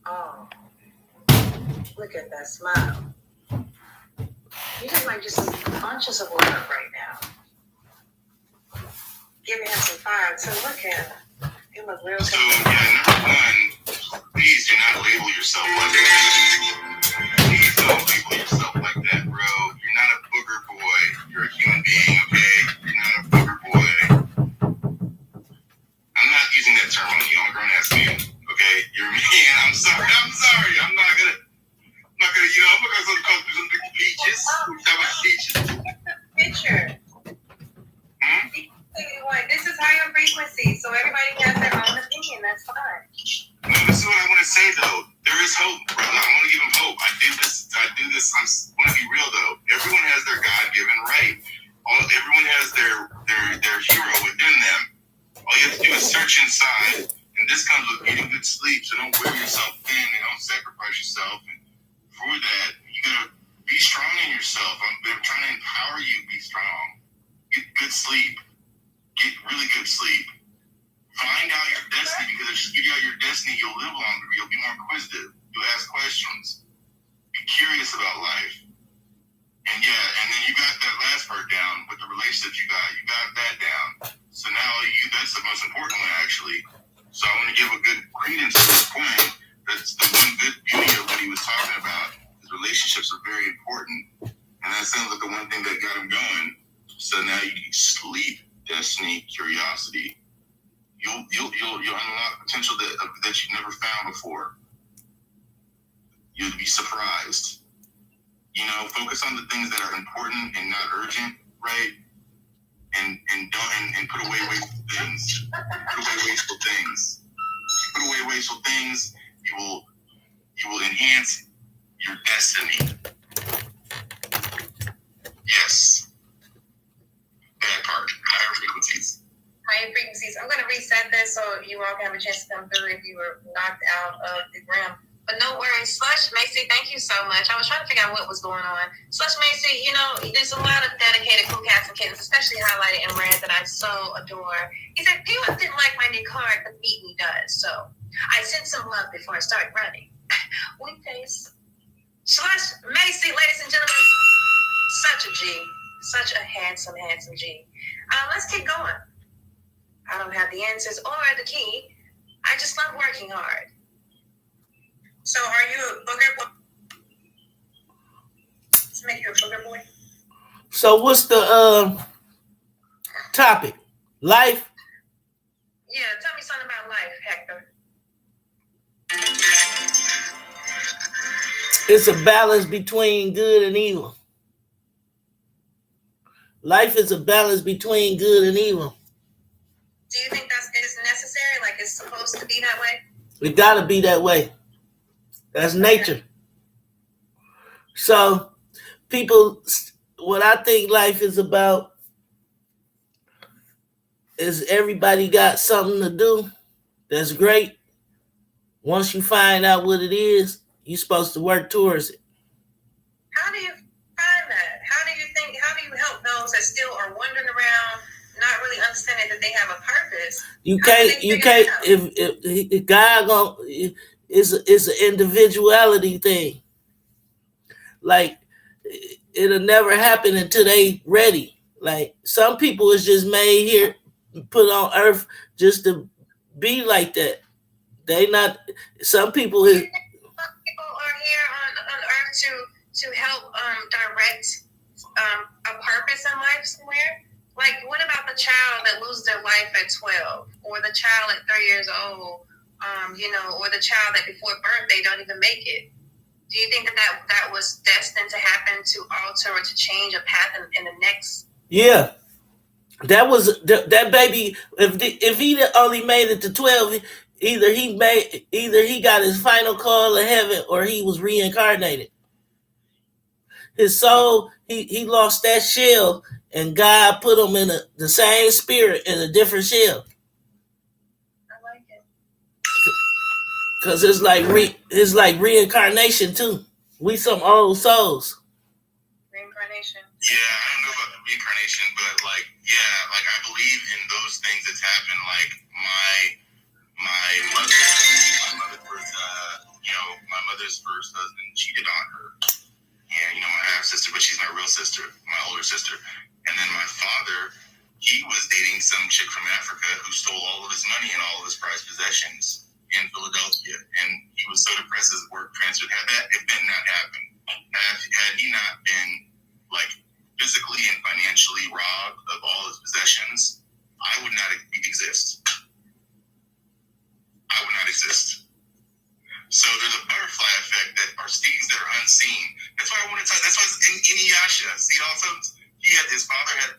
Oh, look at that smile. You just like just conscious of what up right now. Giving him some fire too. Look at him. He look real. So number one, please do not label yourself like that. Please don't label yourself like that, bro. You're not a booger boy. You're a human being, okay? You're not a booger boy. I'm not using that term on you. I'm a grown ass man, okay? You're a man. I'm sorry. I'm not gonna. I'm not gonna call you some big peaches. Talk about peaches. Picture. This is higher frequency, so everybody has their own opinion. That's fine. No, this is what I want to say though. There is hope, brother. I want to give them hope. I do this. I want to be real though. Everyone has their God-given right. Everyone has their hero within them. All you have to do is search inside, and this comes with getting good sleep. So don't wear yourself thin and don't sacrifice yourself. And for that, you gotta be strong in yourself. I'm trying to empower you. Be strong. Get good sleep. Get really good sleep. Find actually. So I want to give a good credence to his point. That's the one good beauty of what he was talking about. His relationships are very important, and that sounds like the one thing that got him going. So now you need sleep, destiny, curiosity. You'll unlock potential that you never found before. You'll be surprised. Focus on the things that are important and not urgent, right? And put away wasteful things. Put away wasteful things. If you put away wasteful things, you will enhance your destiny. Yes. That part. Higher frequencies. Higher frequencies. I'm going to reset this so you all can have a chance to come through if you were knocked out of the realm. But no worries. Slush Macy, thank you so much. I was trying to figure out what was going on. Slush Macy, there's a lot of dedicated cool cats and kittens, especially highlighted in red, that I so adore. He said, people didn't like my new card, but Meet Me does. So I sent some love before I start running. Wink face. Slush Macy, ladies and gentlemen, such a G. Such a handsome, handsome G. Let's keep going. I don't have the answers or the key. I just love working hard. So are you a booger boy? Let's make you a booger boy. So what's the topic? Life? Yeah, tell me something about life, Hector. It's a balance between good and evil. Life is a balance between good and evil. Do you think it's necessary? Like it's supposed to be that way? It gotta be that way. That's nature. So, people, what I think life is about is everybody got something to do. That's great. Once you find out what it is, you're supposed to work towards it. How do you find that? How do you help those that still are wandering around, not really understanding that they have a purpose? You can't, if God it's an individuality thing. Like, it'll never happen until they ready. Like, some people is just made here, put on earth just to be like that. Some people is... People are here on earth to help direct a purpose in life somewhere. Like, what about the child that loses their life at 12, or the child at 3 years old, or the child that before birth they don't even make it? Do you think that was destined to happen, to alter or to change a path in the next? Yeah, that was that baby. If he only made it to 12, either he got his final call to heaven, or he was reincarnated. His soul, he lost that shell, and God put him in the same spirit in a different shell. I like it. Cause it's like reincarnation too. We some old souls. Reincarnation. Yeah, I don't know about the reincarnation, but I believe in those things that's happened. Like my mother's first husband cheated on her, and my half sister, but she's my real sister, my older sister. And then my father, he was dating some chick from Africa who stole all of his money and all of his prized possessions in Philadelphia, and he was so depressed his work transferred. Had that event not happened, had he not been physically and financially robbed of all his possessions, I would not exist. I would not exist. So there's a butterfly effect that are things that are unseen. That's why I want to talk. That's why it's in Inuyasha. See, also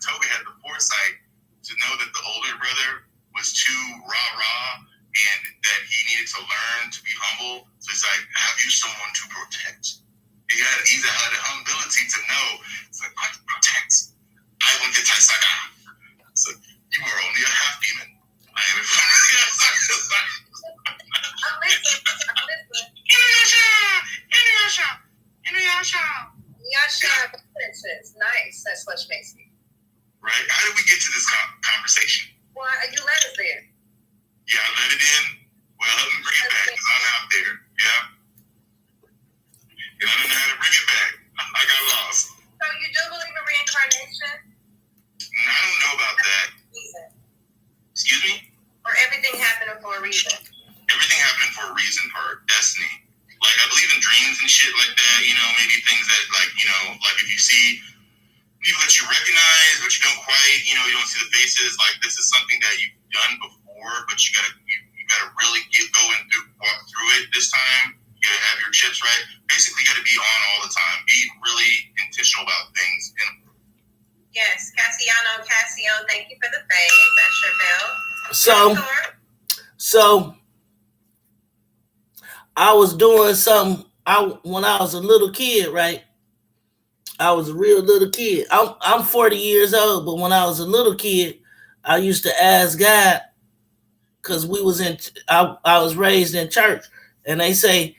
Toby had the foresight to know that the older brother was too rah-rah, and that he needed to learn to be humble. So he's like, have you someone to protect? He had the humility to know. It's like, I protect. I want to Taisaka. So you are only a half demon. I am a I'm listening. Inuyasha, princess. Nice. That's Slush Macy. Right? How did we get to this conversation? Well, you led us there. Yeah, for a reason. Everything happened for a reason, for destiny. Like, I believe in dreams and shit like that, you know, maybe things that, like, you know, like if you see people that you recognize, but you don't quite, you know, you don't see the faces, like, this is something that you've done before, but you gotta really go and walk through it this time. You gotta have your chips right. Basically, you gotta be on all the time. Be really intentional about things. And Yes, Cassio, thank you for the fave. That's your bell. So I was doing something when I was a little kid, right? I was a real little kid. I'm 40 years old, but when I was a little kid, I used to ask God, because I was raised in church, and they say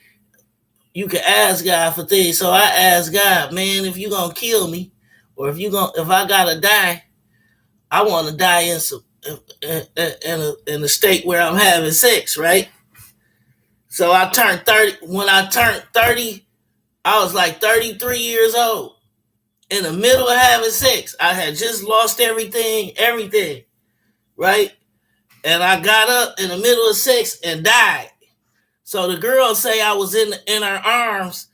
you can ask God for things. So I asked God, man, if you're gonna kill me, or if I gotta die, I want to die in a state where I'm having sex, right? So I turned 30. When I turned 30, I was like 33 years old. In the middle of having sex, I had just lost everything, right? And I got up in the middle of sex and died. So the girl say I was in her arms.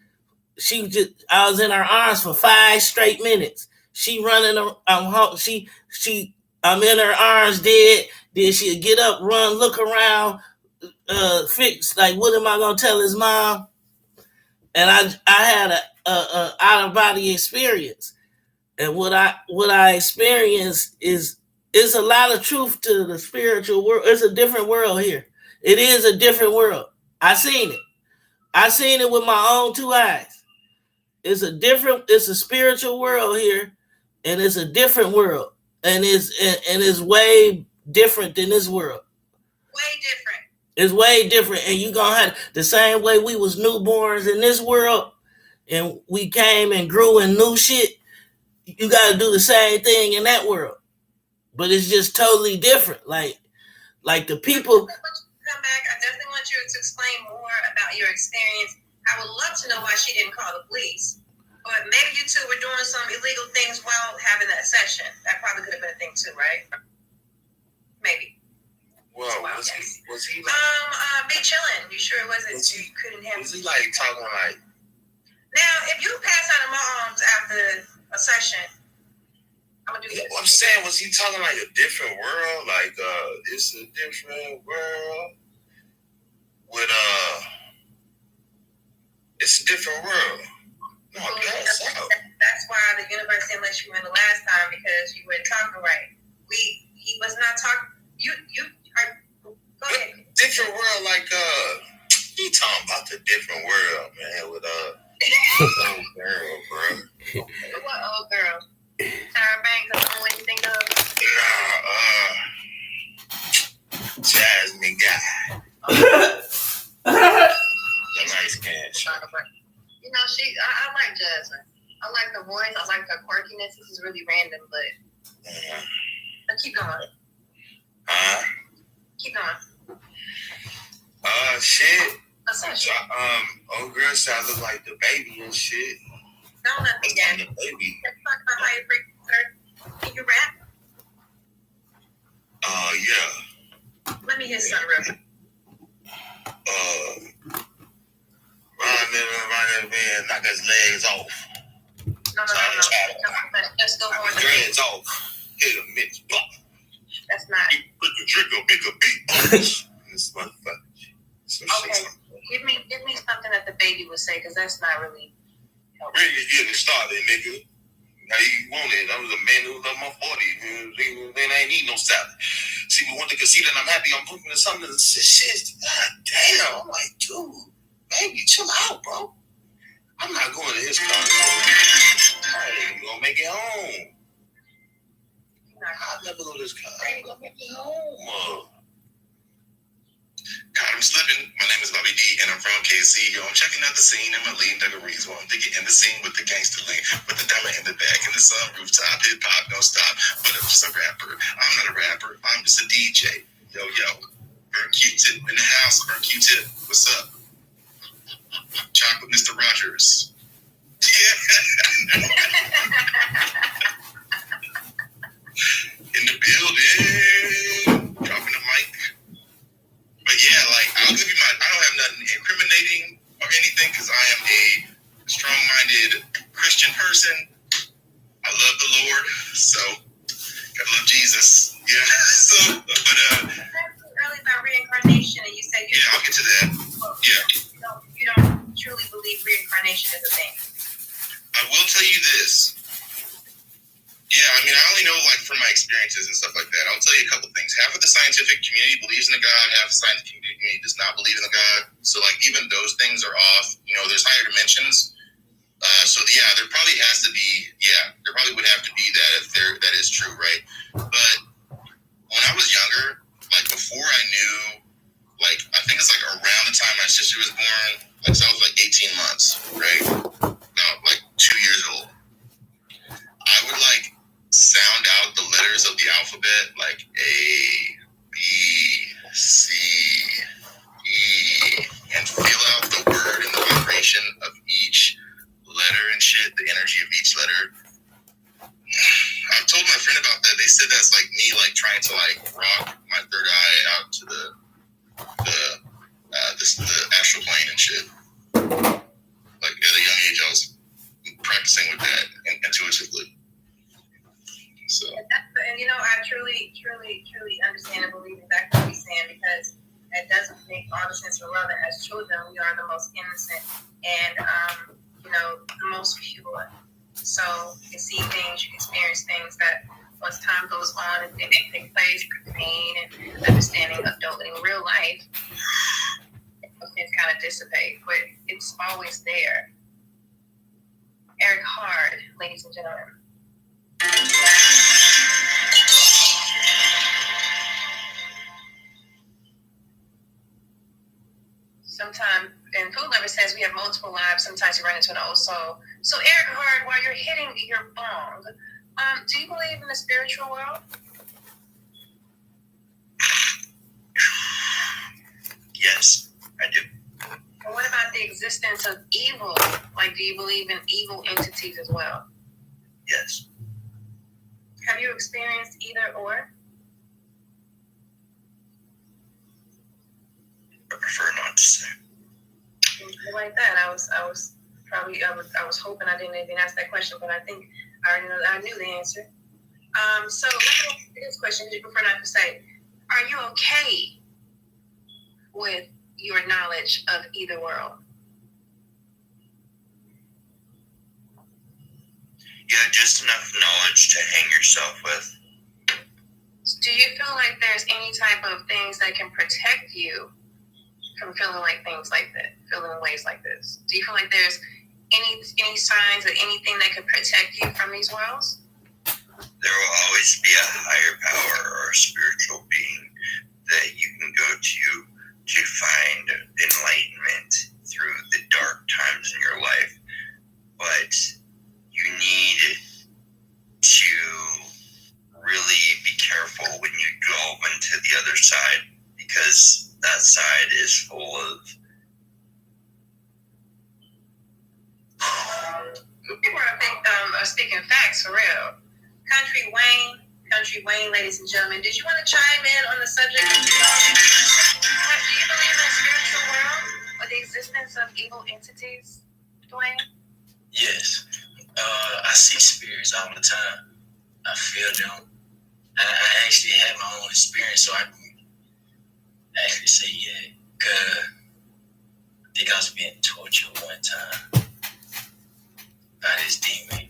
I was in her arms for 5 straight minutes. She running. I'm in her arms dead. Then she'd get up, run, look around, fix like, what am I gonna tell his mom? And I had a out of body experience, and what I experienced is a lot of truth to the spiritual world. It's a different world here. It is a different world. I seen it with my own 2 eyes. It's a spiritual world here, and it's a different world, and it's way different than this world. Way different. It's way different, and you gonna have the same way we was newborns in this world, and we came and grew and knew shit. You got to do the same thing in that world, but it's just totally different. Like the people. Come back. I definitely want you to explain more about your experience. I would love to know why she didn't call the police. But maybe you two were doing some illegal things while having that session. That probably could have been a thing too, right? Maybe. well, was he like? Be chilling. You sure it wasn't? You couldn't have. Was he like talking like? Now, if you pass out of my arms after a session, I'm gonna do this. I'm saying, was he talking like a different world? Like, it's a different world with it's a different world. No, that's why the universe didn't let you in the last time, because you weren't talking right. He was not talking. You are. Go ahead. Different world, like he talking about the different world, man. With old girl, bro. What old girl? Tyra Banks. That's the only one you think of. Jasmine guy. The nice guy. You know, I like Jasmine. I like her voice. I like her quirkiness. This is really random, but keep going. Keep going. Shit. Essential. Old girl said I look like the baby and shit. Don't let me down. The baby. Let's talk about how you freak her. Can you rap? Yeah. Let me hear something real quick. Running man, knock his legs off. No. Let's go on. Dreads off. Hit a mitch. That's not. Put the trigger, make a beat. This motherfucker. Okay. Give me something that the baby would say, because that's not really. Really getting started, nigga. How you want it? I was a man who loved my 40. Then I ain't need no salad. See, we want to concede that I'm happy. I'm looking at something that shit. God damn. I'm like, dude, baby, chill out, bro. I'm not going to his car. I ain't gonna make it home. I'll never go to his car. I ain't gonna make it home. God, I'm slipping. My name is Bobby D, and I'm from KC. Yo, I'm checking out the scene in my lean dungarees while I'm thinking in the scene with the gangster lean, with the diamond in the back and the sun rooftop. Hip hop don't stop, but I'm just a rapper. I'm not a rapper. I'm just a DJ. Yo, Burn Q-Tip in the house. Burn Q-Tip, what's up? Chocolate Mr. Rogers. Yeah. In the building. Dropping the mic. I'll give you I don't have nothing incriminating or anything because I am a strong-minded Christian person. I love the Lord, so gotta love Jesus. Yeah. So, but earlier about reincarnation, and you said yeah, I'll get to that. Yeah. You don't truly believe reincarnation is a thing. I will tell you this. Yeah, I mean, I only know like from my experiences and stuff like that. I'll tell you a couple things. Half of the scientific community believes in a God, half the scientific community does not believe in a God. So like even those things are off. You know, there's higher dimensions. So yeah, there probably would have to be that if that is true, right? But when I was younger, like before I knew, like I think it's like around the time my sister was born, like so I was like 18 months, right? No, like 2 years old. I would like sound out the letters of the alphabet, like A, B, C, E, and feel out the word and the vibration of each letter and shit, the energy of each letter. I told my friend about that. They said that's like me, like trying to like rock my third eye out to the astral plane and shit. Like at a young age, I was practicing with that intuitively. So. And you know, I truly understand and believe exactly what you're saying, because it doesn't make all the sense in the world that as children we are the most innocent and you know, the most pure. So you can see things, you can experience things that once time goes on and they take place, pain and understanding adulting in real life, those things kind of dissipate, but it's always there. Eric Hard, ladies and gentlemen. Sometimes, and Food Lover says we have multiple lives. Sometimes you run into an old soul. So, Eric Hard, while you're hitting your bong, do you believe in the spiritual world? Yes, I do. And what about the existence of evil? Like, do you believe in evil entities as well? Yes. Have you experienced either or? I prefer not to say. Like that, I was hoping I didn't even ask that question, but I think I knew the answer. So let me ask you this question: you prefer not to say? Are you okay with your knowledge of either world? Yeah, just enough knowledge to hang yourself with. Do you feel like there's any type of things that can protect you from feeling like things like that, feeling in ways like this? Do you feel like there's any signs or anything that could protect you from these worlds? There will always be a higher power or a spiritual being that you can go to find enlightenment through the dark times in your life. But you need to really be careful when you go into the other side, because that side is full of people are speaking facts for real. Country Wayne, ladies and gentlemen, did you want to chime in on the subject? Do you believe in the spiritual world or the existence of evil entities, Dwayne? Yes. I see spirits all the time. I feel them. I actually had my own experience, so I can actually say yeah. Cause I think I was being tortured one time by this demon.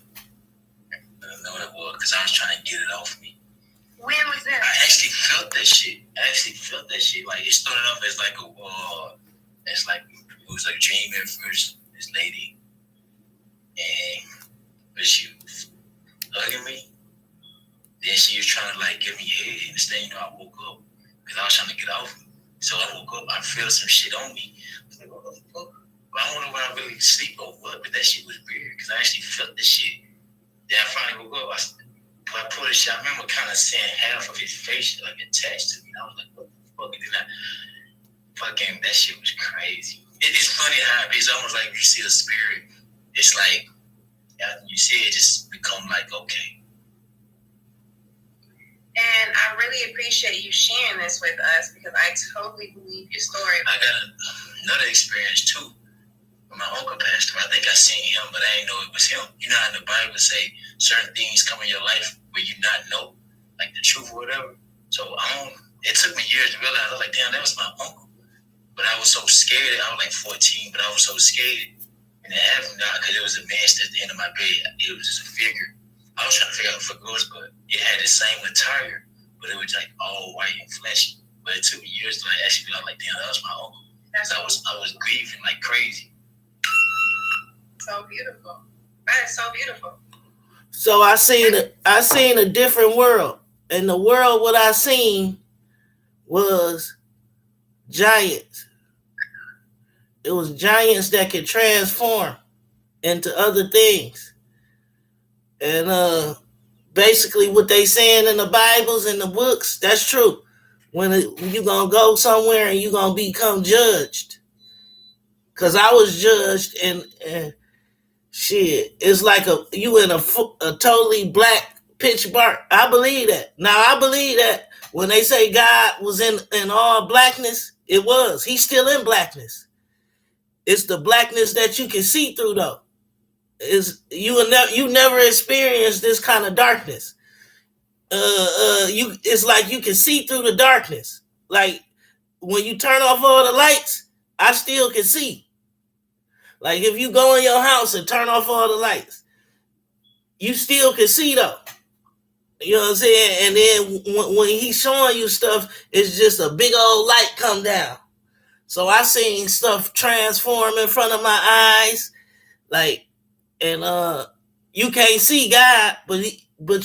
I don't know what it was, because I was trying to get it off me. When was that? I actually felt that shit. Like, it started off as like it was like a dream at first. This lady, but she was hugging me. Then she was trying to like give me head. And this thing, I woke up because I was trying to get off me. So I woke up. I felt some shit on me. I was like, what the fuck? But I don't know when I really sleep or what. But that shit was weird because I actually felt the shit. Then I finally woke up. I pulled the shit. I remember kind of seeing half of his face like attached to me. And I was like, what the fuck? And then that shit was crazy. It's funny how it's almost like you see a spirit. It's like after you see it, just become like okay. And I really appreciate you sharing this with us because I totally believe your story. I got another experience too. My uncle passed away. I think I seen him, but I didn't know it was him. You know how in the Bible say certain things come in your life where you not know, like the truth or whatever. So it took me years to realize. I was like, damn, that was my uncle. But I was so scared. I was like 14, but I was so scared. And it happened because it was a man at the end of my bed. It was just a figure. I was trying to figure out what it was, but it had the same attire, but it was like all white and fleshy. But it took me years to like actually realize, like, damn, that was my uncle. So I was grieving like crazy. So beautiful. That is so beautiful. So I seen a different world. And the world what I seen was giants. It was giants that could transform into other things. And basically what they saying in the Bibles and the books, that's true. When you going to go somewhere and you going to become judged. Because I was judged and shit, it's like you in a totally black pitch dark. I believe that. Now, I believe that when they say God was in all blackness, it was. He's still in blackness. It's the blackness that you can see through, though. You never experienced this kind of darkness. It's like you can see through the darkness. Like when you turn off all the lights, I still can see. Like if you go in your house and turn off all the lights, you still can see though. You know what I'm saying? And then when he's showing you stuff, it's just a big old light come down. So I seen stuff transform in front of my eyes, like, and you can't see God, but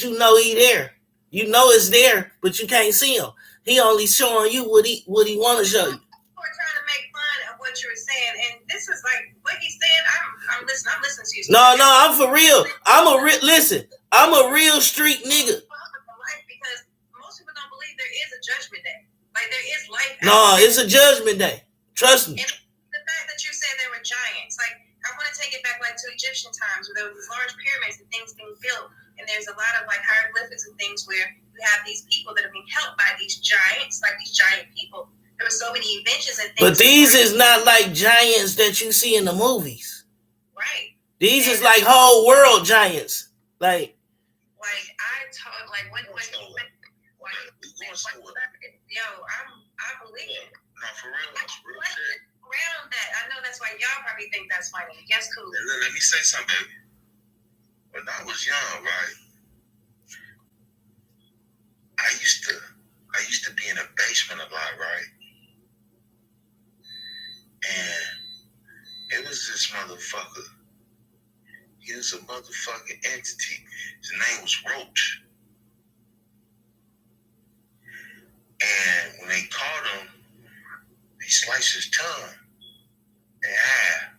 you know he there. You know it's there, but you can't see him. He only showing you what he want to show you. We're trying to make fun of what you were saying, and this is like what he's saying. I'm listening. I'm listening to you. No, I'm for real. Listen. I'm a real street nigga. Because most people don't believe there is a judgment day. Like there is life. No, it's a judgment day. Trust me. And the fact that you said there were giants, like I want to take it back like to Egyptian times where there were these large pyramids and things being built, and there's a lot of like hieroglyphics and things where you have these people that are being helped by these giants, like these giant people. There were so many inventions and things. But these is not like giants that you see in the movies. Right. These is like whole world giants. Like I told like when yo, I believe it. No, for real, that's real shit. Around that, I know that's why y'all probably think that's funny. Guess cool. Let me say something, baby. When I was young, right, I used to be in a basement a lot, right? And it was this motherfucker. He was a motherfucking entity. His name was Roach. And when they caught him, they sliced his tongue in half.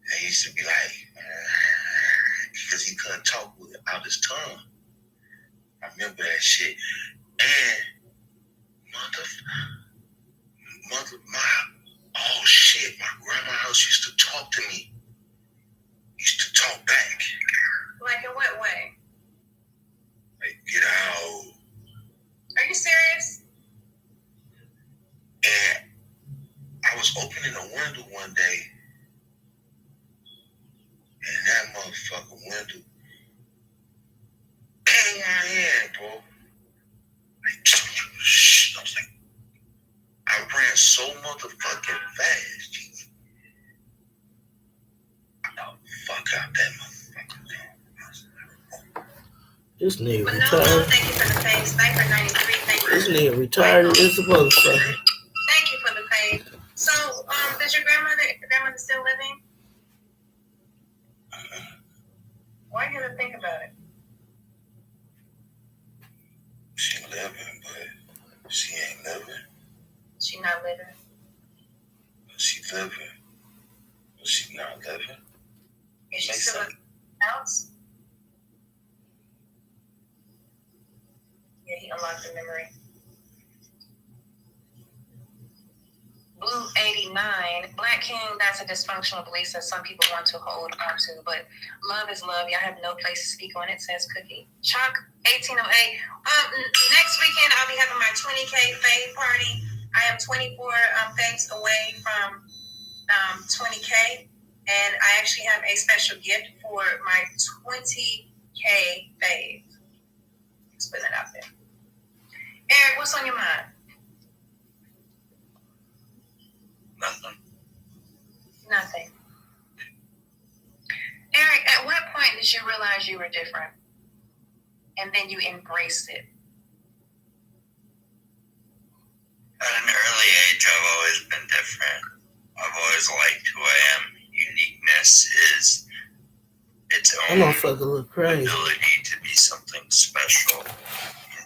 They used to be like, because he couldn't talk without his tongue. I remember that shit. And my grandma house used to talk to me. Used to talk back. Like in what way? Like, get out. Are you serious? And I was opening a window one day, and that motherfucking window came my hand, bro. Like, shh. I was like, I ran so motherfucking fast, G. I got fuck out that motherfucker. this nigga But retired. thank you for the fame. Sniper 93, thank you. This nigga retired as a motherfucker. Thank you for the fame. So, is your grandmother still living? Why you gotta think about it? She living, but she ain't living. She not living. She living, but she not living. Is she still in the house? Yeah, he unlocked the memory. Blue 89, Black King, that's a dysfunctional belief that some people want to hold on to, but love is love. Y'all have no place to speak on it, says Cookie. Chalk 1808. Next weekend I'll be having my 20K fave party. I am 24 faves away from 20K, and I actually have a special gift for my 20K fave. Let's put that out there. Eric, what's on your mind? Nothing. Eric, at what point did you realize you were different? And then you embraced it? At an early age, I've always been different. I've always liked who I am. Uniqueness is its That own motherfucker look crazy. ability to be something special.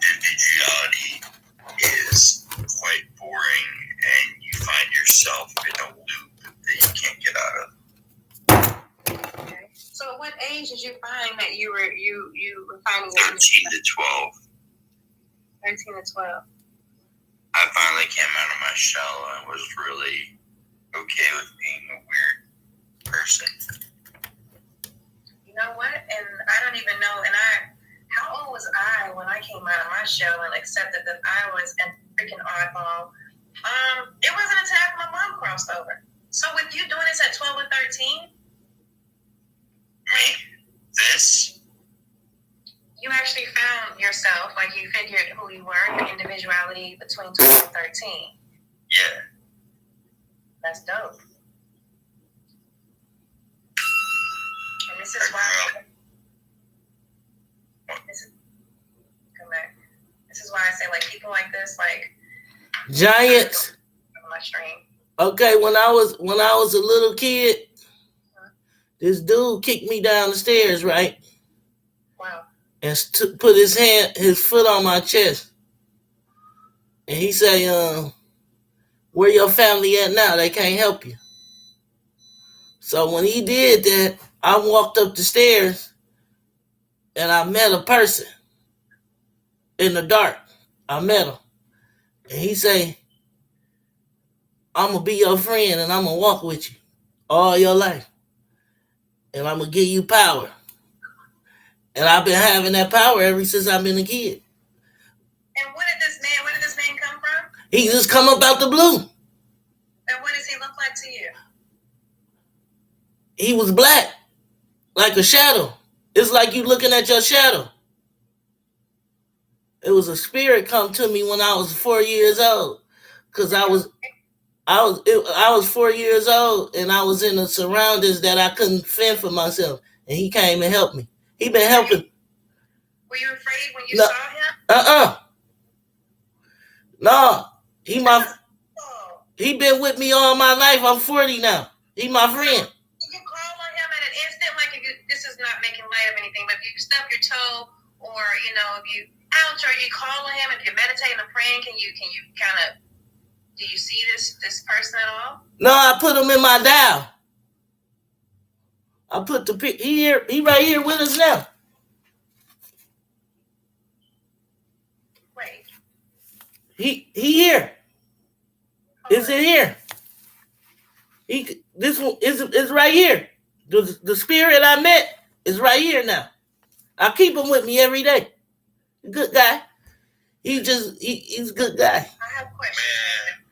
Individuality is quite boring, and you find yourself in a loop that you can't get out of. Okay. So at what age did you find that you were finding 13 to 12. 13 to 12? I finally came out of my shell and was really okay with being a weird person. You know what? And I don't even know. How old was I when I came out of my shell and accepted that I was a freaking oddball? It wasn't until after my mom crossed over. So with you doing this at 12 or 13? Me? This? You actually found yourself, like you figured who you were, your individuality between 12 and 13. Yeah. That's dope. And this is why. Come back. This is why I say, like, people like this, like Giants. on my stream. Okay, when I was a little kid, this dude kicked me down the stairs, right? Wow. And put his foot on my chest. And he say, where your family at now? They can't help you. So when he did that, I walked up the stairs and I met a person in the dark. I met him. And he say, I'm going to be your friend and I'm going to walk with you all your life. And I'm going to give you power. And I've been having that power ever since I've been a kid. And where did this man come from? He just come up out the blue. And what does he look like to you? He was black, like a shadow. It's like you looking at your shadow. It was a spirit come to me when I was 4 years old. Because I was 4 years old and I was in the surroundings that I couldn't fend for myself. And he came and helped me. He been helping. Were you afraid when you saw him? No. He been with me all my life. I'm 40 now. He my friend. You can call on him at an instant, like this is not making light of anything, but if you stub your toe or, if you ouch, or you call on him, if you're meditating or praying, can you kind of, do you see this person at all? No, I put him in my dial. I put he right here with us now. Wait. He here. Is it here? This one is right here. The spirit I met is right here now. I keep him with me every day. Good guy. He's a good guy. I have questions.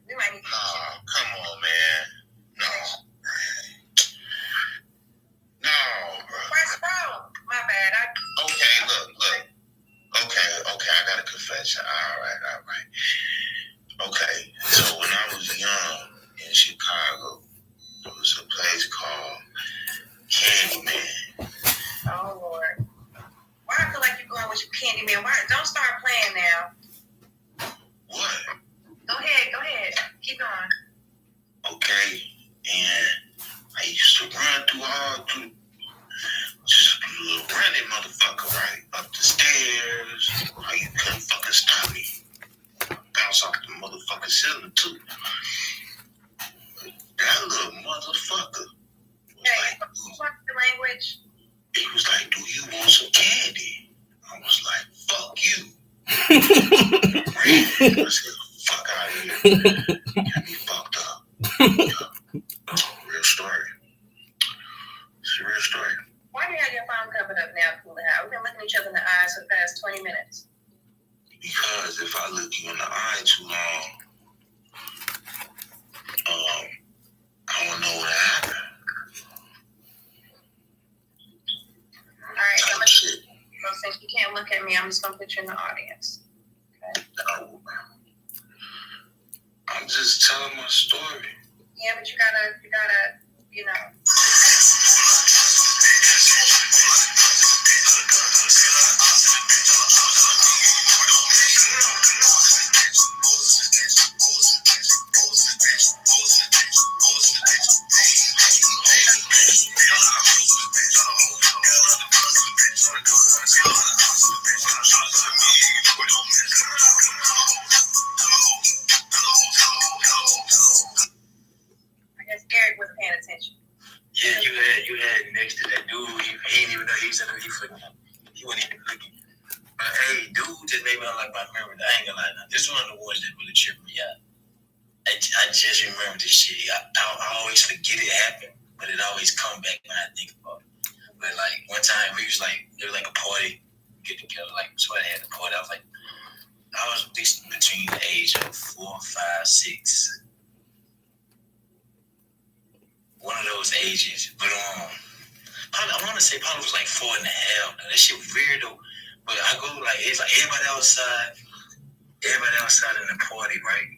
Man, come on, man. No, bro. What's wrong? My bad. Okay, look. Okay, I got a confession. All right. Okay, so when I was young in Chicago, there was a place called Candyman. Oh, Lord. Why I feel like you're going with your Candyman? Why? Don't start playing now. What? Go ahead. Keep going. Okay, and I used to run just a little running motherfucker, right? Up the stairs. You couldn't fucking stop me. Bounce off the motherfucking ceiling, too. That little motherfucker. Hey, what's the language? He was like, do you want some candy? I was like, fuck you. I said, fuck out of here. Got me fucked up. Real story. It's a real story. Why do you have your phone covered up now, Cooler High? We've been looking each other in the eye eyes for the past 20 minutes? Because if I look you in the eye too long, I won't know what happened. All right, Type shit. so since you can't look at me, I'm just gonna put you in the audience. No. I'm just telling my story. Yeah, but you gotta, you know. I guess Eric wasn't paying attention. Yeah, you had next to that dude. He didn't even know he was in the he wasn't even looking. But hey, dude just made me unlike my memory. I ain't gonna lie. Now. This is one of the ones that really tripped me out. I just remember this shit. I always forget it happened, but it always come back when I think about it. But like one time it was like a party, get together. Like somebody had a party. I was between the age of 4, 5, 6. One of those ages, but probably, I want to say probably was like 4 and a half. That shit was weird though. But I go like it's like everybody outside in the party, right?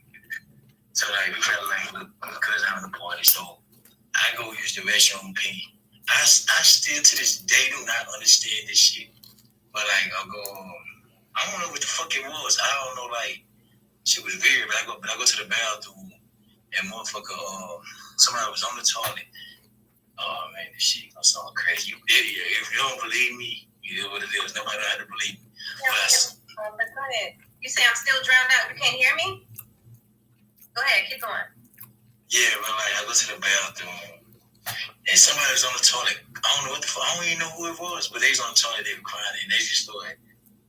So like we felt like because I'm in the party, so I go use the restroom pee. I still to this day do not understand this shit. But like I go, I don't know what the fuck it was. I don't know, like shit was weird. But I go to the bathroom and motherfucker, somebody was on the toilet. Oh man, this shit gonna sound crazy. You idiot. If you don't believe me, you know what it is. Nobody had to believe me. But go ahead. You say I'm still drowned out. You can't hear me? Go ahead, keep going. Yeah, but like I go to the bathroom and somebody was on the toilet. I don't know what the fuck. I don't even know who it was, but they was on the toilet. They were crying and they just started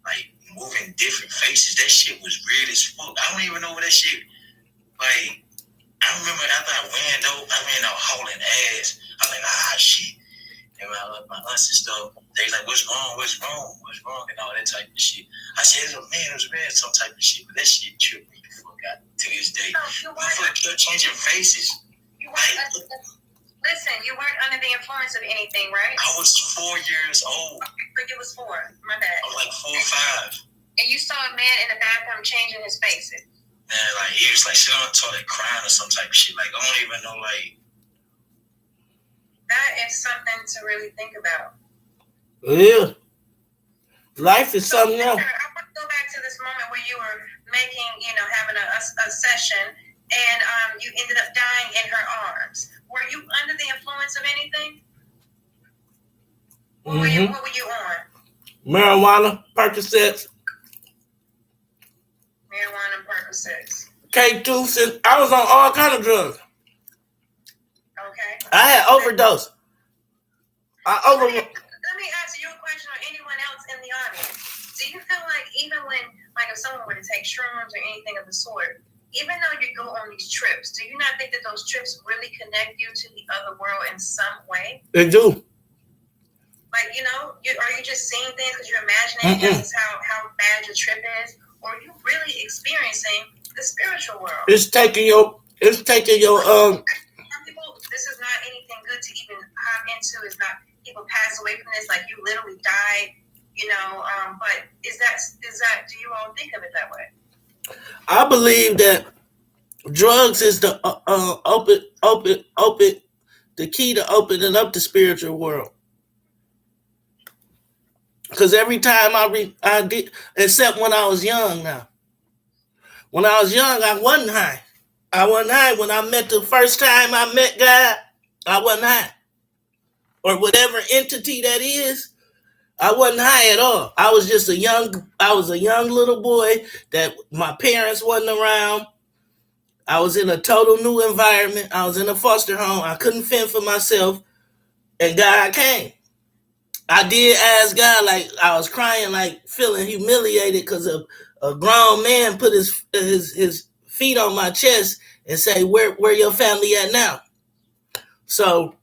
like moving different faces. That shit was weird as fuck. I don't even know what that shit. Like I remember after I ran out hauling ass. I'm like, shit. And my aunts and stuff, they was like, what's wrong, and all that type of shit. I said, it was man, some type of shit. But that shit tripped me the fuck out to this day. Motherfucker kept changing faces. Listen, you weren't under the influence of anything, right? I was 4 years old. I think it was 4. My bad. I was like 4 or 5. And you saw a man in the bathroom changing his faces. Man, like he was like sitting on the toilet crying or some type of shit. Like I don't even know, like. That is something to really think about. Yeah. Life is something else. I want to go back to this moment where you were having a session and you ended up dying in her arms. Were you under the influence of anything? What were you on? Marijuana, Percocets. Marijuana and Percocets. K2, I was on all kind of drugs. Okay. I had overdose. Let me ask you a question, or anyone else in the audience. Do you feel like even when, like if someone were to take shrooms or anything of the sort, even though you go on these trips, do you not think that those trips really connect you to the other world in some way? They do. Like, are you just seeing things because you're imagining things, how bad your trip is? Or are you really experiencing the spiritual world? It's taking your Some people, this is not anything good to even hop into. It's not, people pass away from this, like you literally died, but is that, do you all think of it that way? I believe that drugs is the the key to opening up the spiritual world. Because every time I did, except when I was young now. When I was young, I wasn't high. When I met the first time I met God, I wasn't high. Or whatever entity that is, I wasn't high at all. I was a young little boy that my parents wasn't around. I was in a total new environment. I was in a foster home. I couldn't fend for myself. And God came. I did ask God, like I was crying, like feeling humiliated because a grown man put his feet on my chest and say, where your family at now? So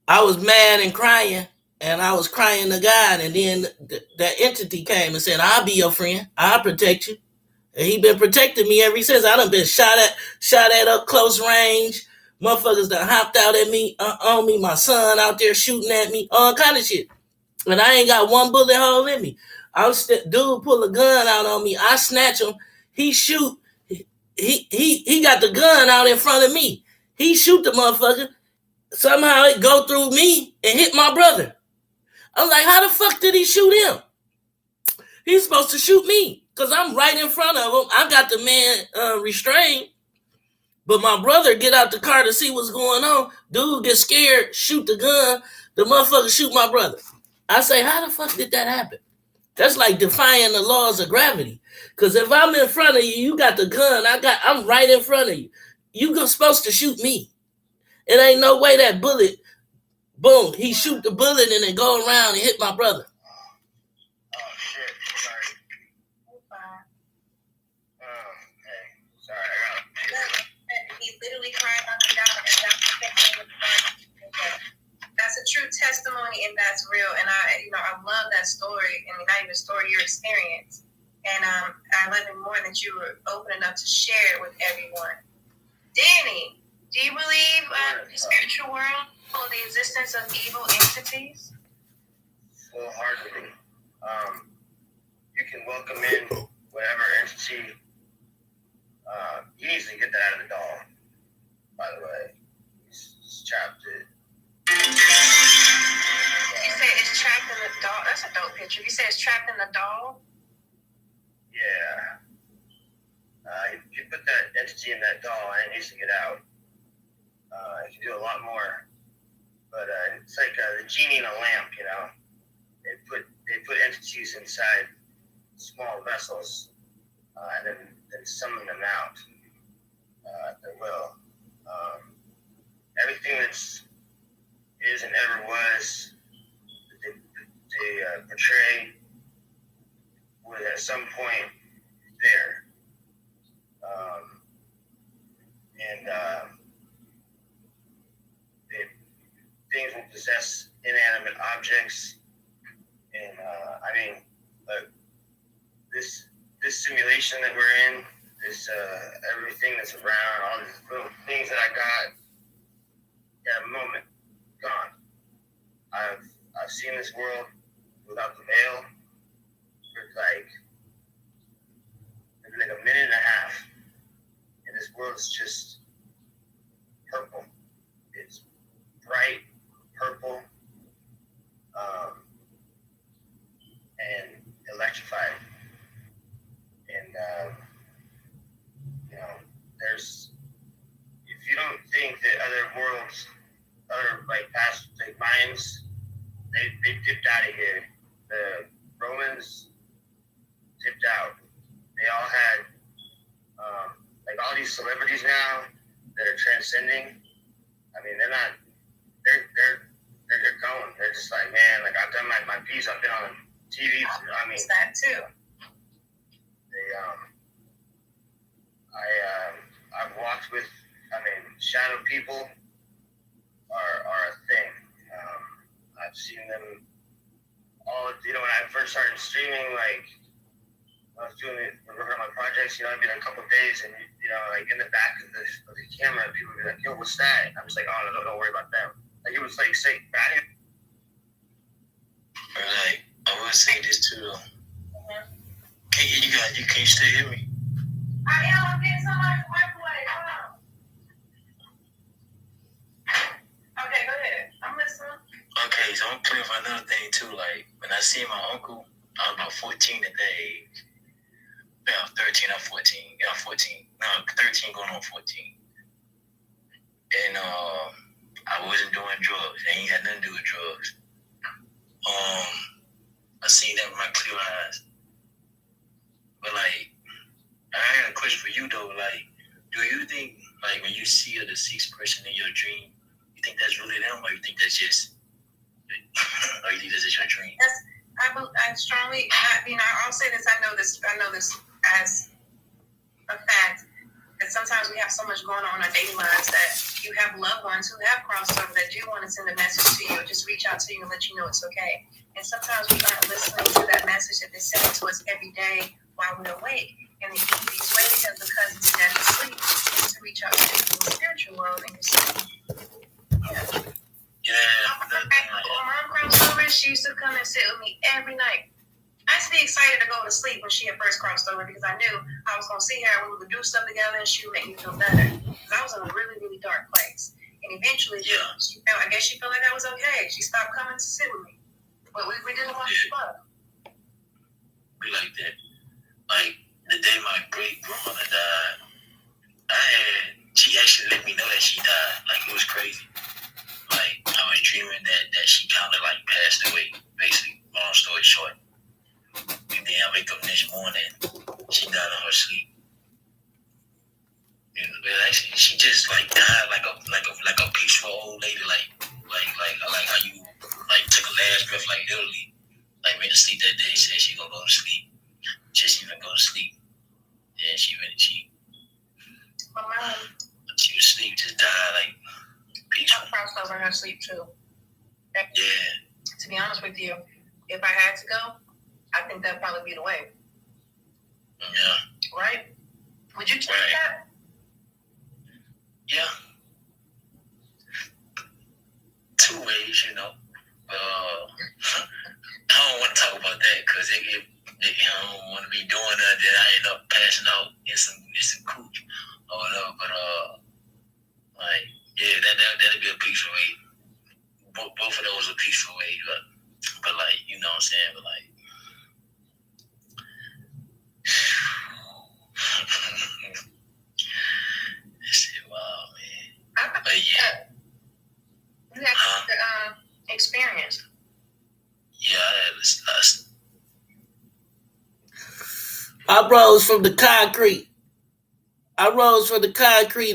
I was mad and crying. and I was crying to God, and then that entity came and said, "I'll be your friend. I'll protect you." And he been protecting me ever since. I done been shot at up close range. Motherfuckers done hopped out at me, on me. My son out there shooting at me, all kind of shit. And I ain't got one bullet hole in me. Dude pull a gun out on me. I snatch him. He shoot. He got the gun out in front of me. He shoot the motherfucker. Somehow it go through me and hit my brother. I'm like, how the fuck did he shoot him? He's supposed to shoot me because I'm right in front of him. I got the man restrained. But my brother get out the car to see what's going on. Dude get scared, shoot the gun. The motherfucker shoot my brother. I say, how the fuck did that happen? That's like defying the laws of gravity. Because if I'm in front of you, you got the gun. I'm right in front of you. You supposed to shoot me. It ain't no way that bullet, boom, he shoot the bullet and then go around and hit my brother. Oh shit! Sorry. Hey, sorry. He literally cried on the down, and that's a true testimony, and that's real. And I love that story, and not even story, your experience. And I love it more that you were open enough to share it with everyone. Danny, do you believe the spiritual world or the existence of evil entities? Wholeheartedly. You can welcome in whatever entity. You easily get that out of the doll. By the way, he's trapped it. You say it's trapped in the doll. That's a dope picture. You say it's trapped in the doll. Yeah. You put that entity in that doll and it needs to get out. You can do a lot more. But it's like the genie in a lamp, you know. They put entities inside small vessels and then summon them out at their will. Everything is and ever was that they portray was at some point there. Things will possess inanimate objects. And this simulation that we're in, this everything that's around, all these little things that I got, at a moment, gone. I've seen this world without the veil for like a minute and a half, and this world's just purple. It's bright purple and electrified. And there's, if you don't think that other worlds, other like past like minds, they dipped out of here. The Romans dipped out. They all had like all these celebrities now that are transcending. I mean, they're going. They're just like, man, like I've done my piece. I've been on TV. I mean, that too. I've walked with. I mean, shadow people are a thing. I've seen them all. You know, when I first started streaming, like I was working on my projects. You know, I'd be like a couple of days, and like in the back of the camera, people would be like, "Yo, what's that?" I'm just like, "Oh, no, don't worry about them." Like it was like say bad. Like I will say this too though. You can't still hear me. I am. I'm getting somebody's microwave. Hold on. Okay, go ahead. I'm listening. Okay, so I'm clear for another thing too. Like when I see my uncle, I was about 14 at that age. Yeah, 13 or 14. Yeah, 14. No, 13 going on 14. And I wasn't doing drugs. I ain't had nothing to do with drugs. I seen that with my clear eyes. But like, I had a question for you though. Like, do you think like when you see a deceased person in your dream, you think that's really them, or you think that's just, or you think that's just your dream? I strongly, I'll say this. I know this as a fact, because sometimes we have so much going on in our daily lives that you have loved ones who have crossed over that do want to send a message to you or just reach out to you and let you know it's okay. And sometimes we aren't listening to that message that they're sending to us every day while we're awake. And the easiest way is because it's natural sleep is to reach out to people in the spiritual world and just sleep. When Mom crossed over, she used to come and sit with me every night. I used to be excited to go to sleep when she had first crossed over because I knew I was going to see her and we would do stuff together and she would make me feel better. Because I was in a really, really dark place. And eventually, I guess she felt like that was okay. She stopped coming to sit with me. But we didn't want to fuck. Be like that. Like, the day my great grandmother died, she actually let me know that she died. Like, it was crazy. Like, I was dreaming that she kind of, like, passed away, basically. Long story short. And then I wake up next morning, she died in her sleep. And actually, she just like died like a peaceful old lady, like how you like took a last breath, like literally, like went to sleep that day. Said she gonna go to sleep, just even go to sleep. And she was asleep, just died like peaceful. I crossed over in her sleep too. Yeah. To be honest with you, if I had to go, I think that'd probably be the way. Yeah. Right? Would you take that? Yeah. 2 ways, you know. I don't want to talk about that because I don't want to be doing that. Then I end up passing out in some cooch or whatever. But that'd be a peaceful way. Both of those are peaceful ways, but like, you know what I'm saying? But like. Wow, man. But yeah. You had experience. Yeah, I had this. I rose from the concrete.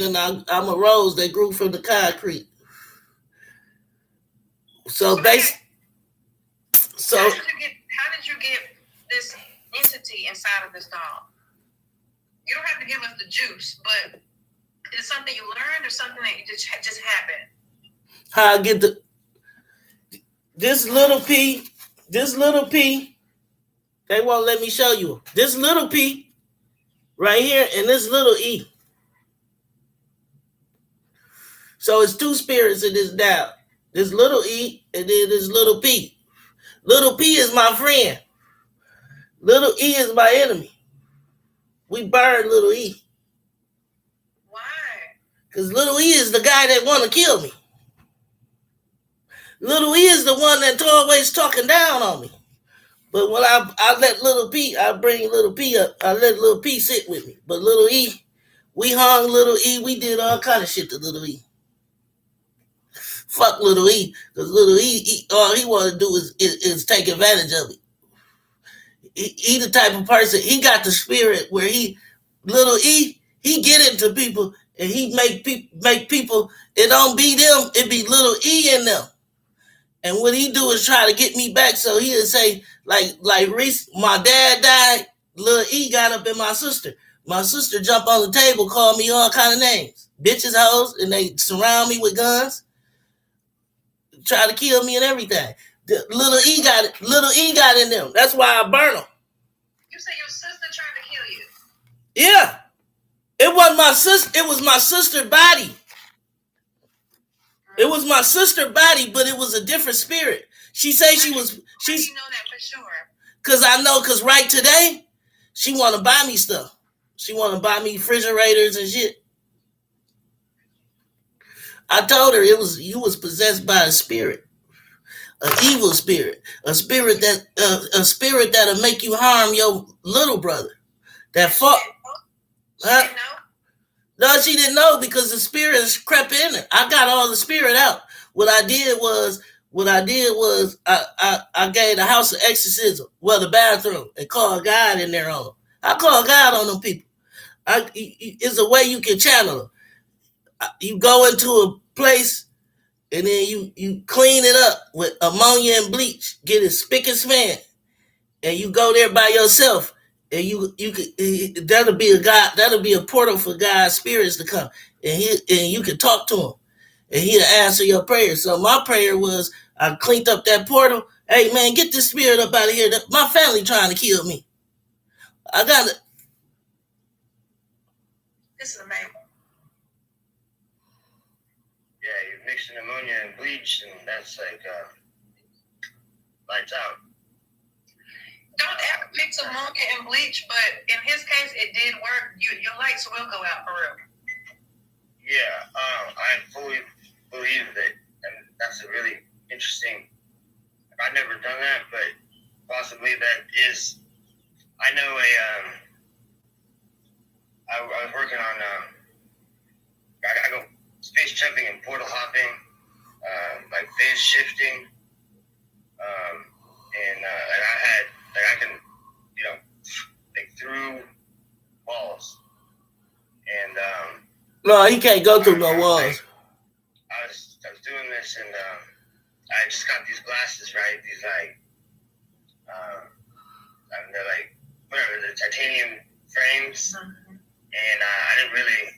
And I'm a rose that grew from the concrete. So basically, how did you get this entity inside of this doll? You don't have to give us the juice, but is it something you learned or something that just happened? How I get this little P, they won't let me show you. This little P right here and this little E. So it's 2 spirits in this down. This little E and then this little P. Little P is my friend. Little E is my enemy. We burn little E. Why? Because little E is the guy that want to kill me. Little E is the one that's always talking down on me. But when I let little P, I bring little P up. I let little P sit with me. But little E, we hung little E. We did all kind of shit to little E. Fuck little E. Because little E, all he want to do is take advantage of it. He the type of person, he got the spirit where little E, he get into people and he make people, it don't be them, it be little E in them. And what he do is try to get me back. So he'll say, like Reese, my dad died, little E got up in my sister. My sister jumped on the table, called me all kind of names. Bitches, hoes, and they surround me with guns. Try to kill me and everything. Little E got in them. That's why I burn them. You say your sister tried to kill you? Yeah. It wasn't my sister. It was my sister's body. It was my sister's body, but it was a different spirit. She say she was. How do you know that for sure? Cause right today, she want to buy me stuff. She want to buy me refrigerators and shit. I told her you was possessed by a spirit, an evil spirit, a spirit that'll make you harm your little brother. That fought. Huh? No, she didn't know because the spirit crept in her. I got all the spirit out. What I did was I gave the house of exorcism, the bathroom, and called God in there on them. I call God on them people. It's a way you can channel them. You go into a place and then you clean it up with ammonia and bleach, get it spick and span, and you go there by yourself and you could that'll be a portal for God's spirits to come, and you can talk to him, and he'll answer your prayer. So my prayer was, I cleaned up that portal. Hey man, get this spirit up out of here. My family trying to kill me. I got it. This is amazing. Yeah, you're mixing ammonia and bleach, and that's like lights out. Don't ever mix ammonia and bleach, but in his case, it did work. Your lights will go out for real. Yeah, I fully believe that, and that's a really interesting. I've never done that, but possibly that is. I know I was working on. I go space jumping and portal hopping, like phase shifting, and I had I can, like through walls, and No, he can't go through no walls. I was doing this, and I just got these glasses, right? These and they're like whatever, the titanium frames, and I didn't really,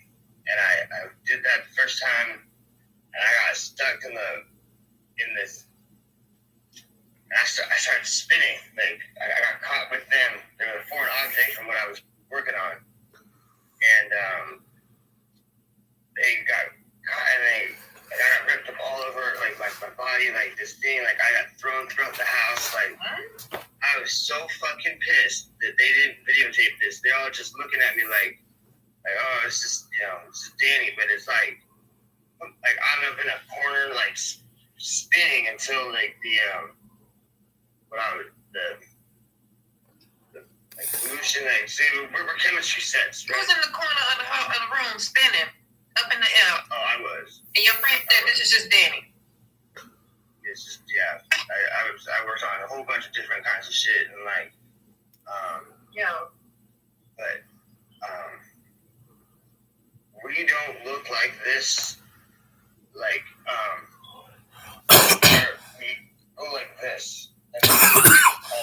and I did that the first time, and I got stuck in this. And I started spinning. Like I got caught with them. They were a foreign object from what I was working on, and they got caught, and I got ripped up all over, like my body, like this thing. Like I got thrown throughout the house. Like I was so fucking pissed that they didn't videotape this. They're all just looking at me like oh, it's just it's Danny, but it's like I'm up in a corner, like spinning until like the pollution, like, see, we're chemistry sets, right? Who's in the corner of the room spinning up in the air? Oh, I was. And your friend said this is just Danny. It's just, yeah. I worked on a whole bunch of different kinds of shit, and like, but we don't look like this, like, we go like this. And all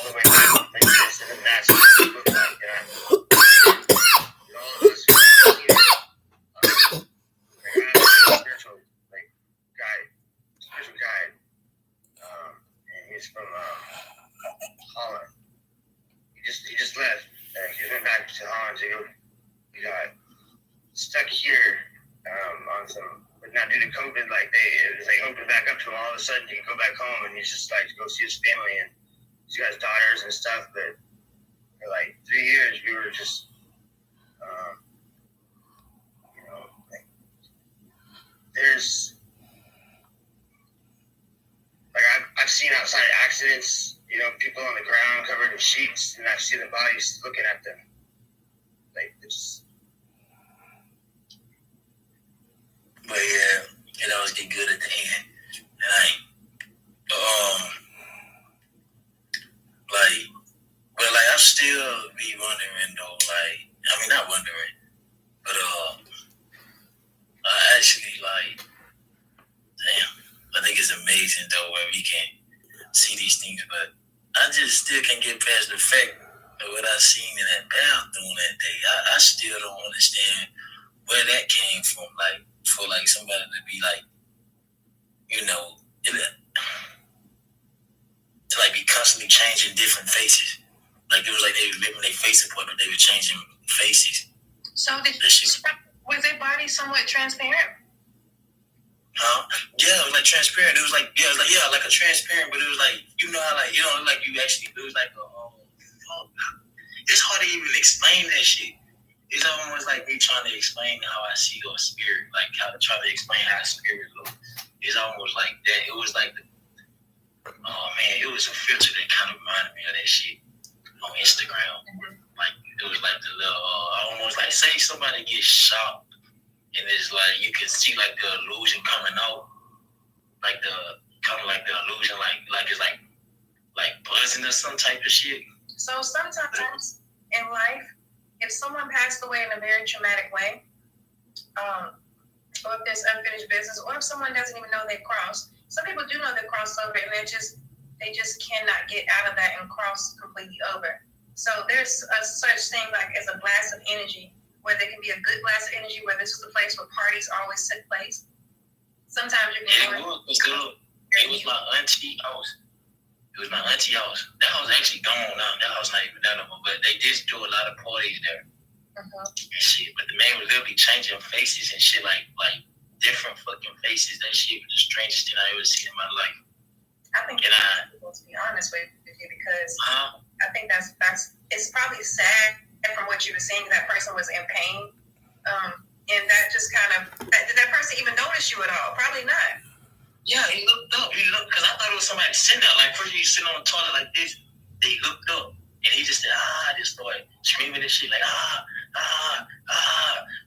the way down like this, and then that's what it looks like. And all of us are a spiritual guide, and he's from Holland. He just left. He went back to Holland to go. He got stuck here on some. But now due to COVID, like it was like opened back up to him. All of a sudden, he can go back home, and he's just like to go see his family and he's got his daughters and stuff. But for like 3 years, we were just, like, there's like I've seen outside accidents, people on the ground covered in sheets, and I've seen the bodies looking at them, like it's. But yeah, it always get good at the end. And I still be wondering though, not wondering, but I actually I think it's amazing though where we can see these things, but I just still can't get past the fact of what I seen in that bathroom that day. I still don't understand where that came from, for somebody to be to be constantly changing different faces. It was like they were living their face apart, but they were changing faces. So was their body somewhat transparent? Huh? Yeah, it was like transparent. It was like like a transparent, but it was like how like you actually. It was like it's hard to even explain that shit. It's almost like me trying to explain how I see your spirit, how to try to explain how a spirit looks. It's almost like that. It was like it was a filter that kind of reminded me of that shit on Instagram. It was like the little, almost like say somebody gets shot, and it's like you can see the illusion coming out, the illusion, it's like buzzing or some type of shit. So sometimes in life, if someone passed away in a very traumatic way, or if there's unfinished business, or if someone doesn't even know they crossed, some people do know they crossed over, and they just cannot get out of that and cross completely over. So there's a such thing like as a blast of energy, where there can be a good blast of energy, where this is a place where parties always take place. Sometimes you can. It was my auntie house. It was my auntie house. That house actually gone now. That house not even there no more. But they did do a lot of parties there. And shit. But the man was literally changing faces and shit, like different fucking faces. That shit was the strangest thing I ever seen in my life. I think to be honest with you, because I think that's it's probably sad from what you were saying. That person was in pain, and that just kind of did that person even notice you at all? Probably not. Yeah, he looked up. Because I thought it was somebody sitting there. Like, first he sitting on the toilet like this. They looked up. And he just said, just started screaming and shit. Like,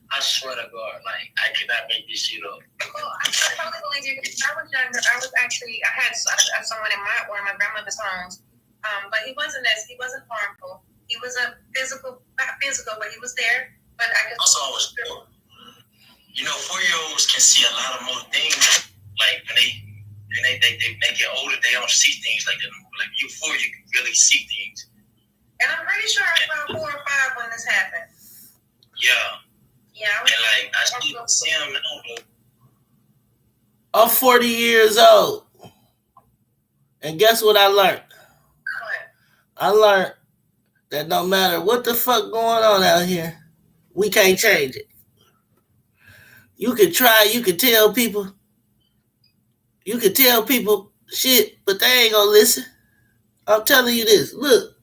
I swear to God. Like, I could not make this shit up. Well, I totally believe you. I was younger. I had someone in one of my grandmother's homes. But he wasn't harmful. He was not physical, but he was there. But I could also, I was 4. 4-year-olds can see a lot of more things. Like when they get older, they don't see things like that. Like you're 4, you can really see things. And I'm pretty sure I was around 4 or 5 when this happened. Yeah. Yeah. And I still see him now. I'm 40 years old. And guess what I learned? I learned that no matter what the fuck going on out here, we can't change it. You can try, you can tell people shit, but they ain't gonna listen. I'm telling you this. Look,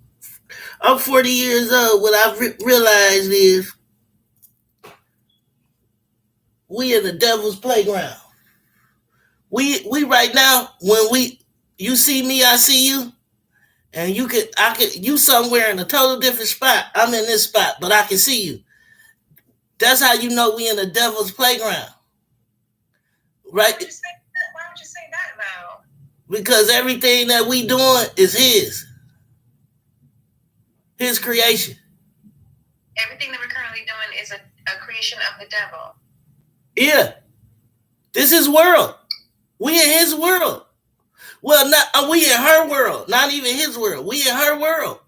I'm 40 years old. What I've realized is we in the devil's playground. We right now, when you see me, I see you, and you somewhere in a total different spot. I'm in this spot, but I can see you. That's how you know we in the devil's playground. Right? Why would you say that now? Because everything that we doing is his creation. Everything that we're currently doing is a creation of the devil. Yeah. This is world. We in his world. Well, we in her world. Not even his world. We in her world.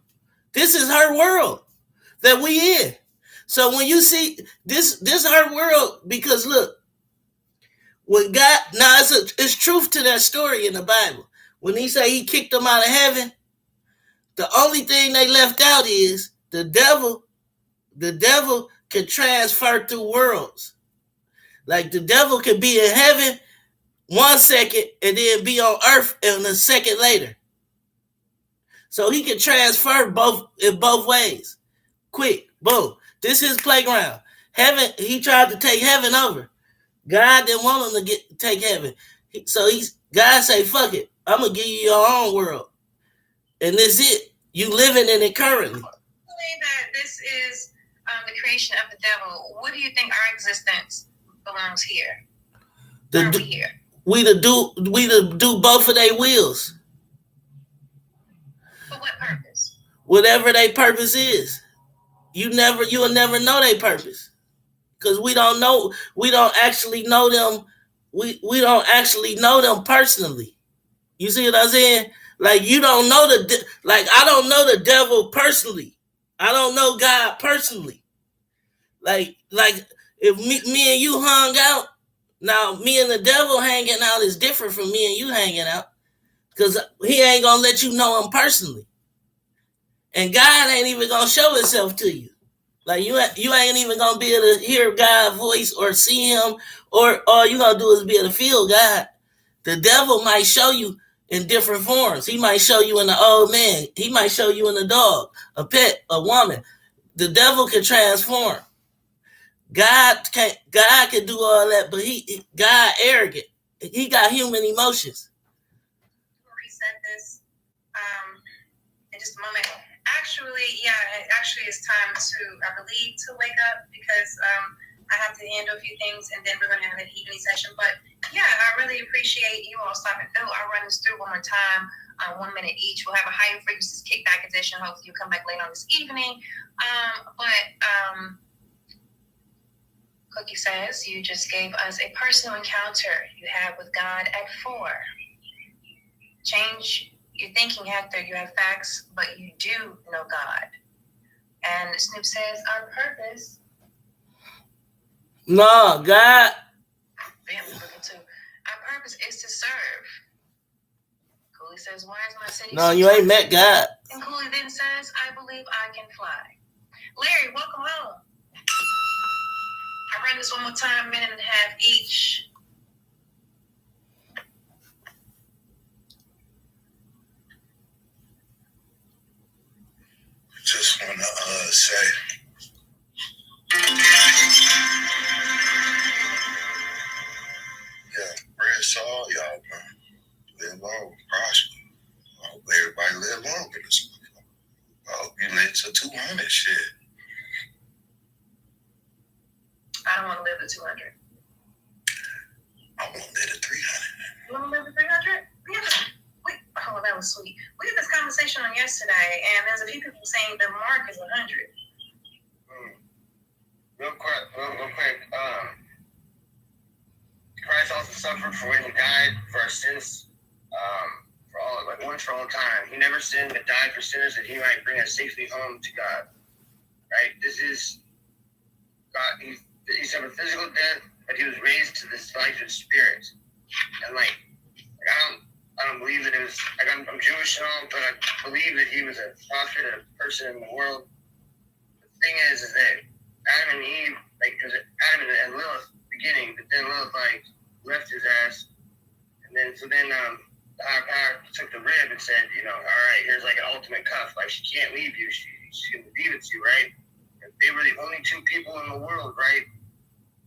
This is her world that we in. So when you see this her world, because look, when God, now it's truth to that story in the Bible. When he say he kicked them out of heaven, the only thing they left out is the devil can transfer through worlds. Like the devil can be in heaven 1 second and then be on earth in a second later. So he can transfer in both ways. Quick, boom. This is his playground. Heaven, he tried to take heaven over. God didn't want him to take heaven. So God say, fuck it. I'm going to give you your own world. And this is it. You living in it currently. I believe that this is the creation of the devil. What do you think our existence belongs here? Why are we here? We to do both of their wills. For what purpose? Whatever their purpose is. You'll never know their purpose. Because we don't actually know them. We don't actually know them personally. You see what I'm saying? Like you don't know I don't know the devil personally. I don't know God personally. Like if me and you hung out, now me and the devil hanging out is different from me and you hanging out. Because he ain't gonna let you know him personally. And God ain't even gonna show himself to you. Like you ain't even gonna be able to hear God's voice or see him, or all you gonna do is be able to feel God. The devil might show you in different forms. He might show you in an old man. He might show you in a dog, a pet, a woman. The devil can transform. God can do all that, but God arrogant. He got human emotions. Reset this in just a moment. Actually, it's time I believe, to wake up because I have to handle a few things and then we're going to have an evening session. But yeah, I really appreciate you all stopping through. I'll run this through one more time, 1 minute each. We'll have a higher frequencies kickback edition. Hopefully you'll come back later on this evening. Cookie says you just gave us a personal encounter you have with God at 4. Change your thinking, Hector. You have facts, but you do know God. And Snoop says, our purpose. No, God. Ben was looking too. Our purpose is to serve. Cooley says, why is my city No, so you ain't toxic? met God. And Cooley then says, I believe I can fly. Larry, welcome home. I run this one more time, minute and a half each. Just want to say, yeah, prayers to all y'all, man. Live long, prosper. I hope everybody live long in this motherfucker. I hope you live to 200 shit. I don't want to live to 200. I want to live to 300. You want to live to 300? Oh, that was sweet. We had this conversation on yesterday, and there's a few people saying the mark is 100. Real quick. Christ also suffered for when he died for our sins, for all, like once for all time. He never sinned, but died for sinners that he might bring us safely home to God. Right? This is God. He suffered physical death, but he was raised to this life in spirit. And I don't believe that it was, like, I'm Jewish and all, but I believe that he was a prophet, a person in the world. The thing is that Adam and Eve, like, because Adam and Lilith beginning, but then Lilith, like, left his ass. And then, the higher power took the rib and said, you know, all right, here's like an ultimate cuff. Like, she can't leave you. She's going to leave it to you, right? And they were the only two people in the world, right?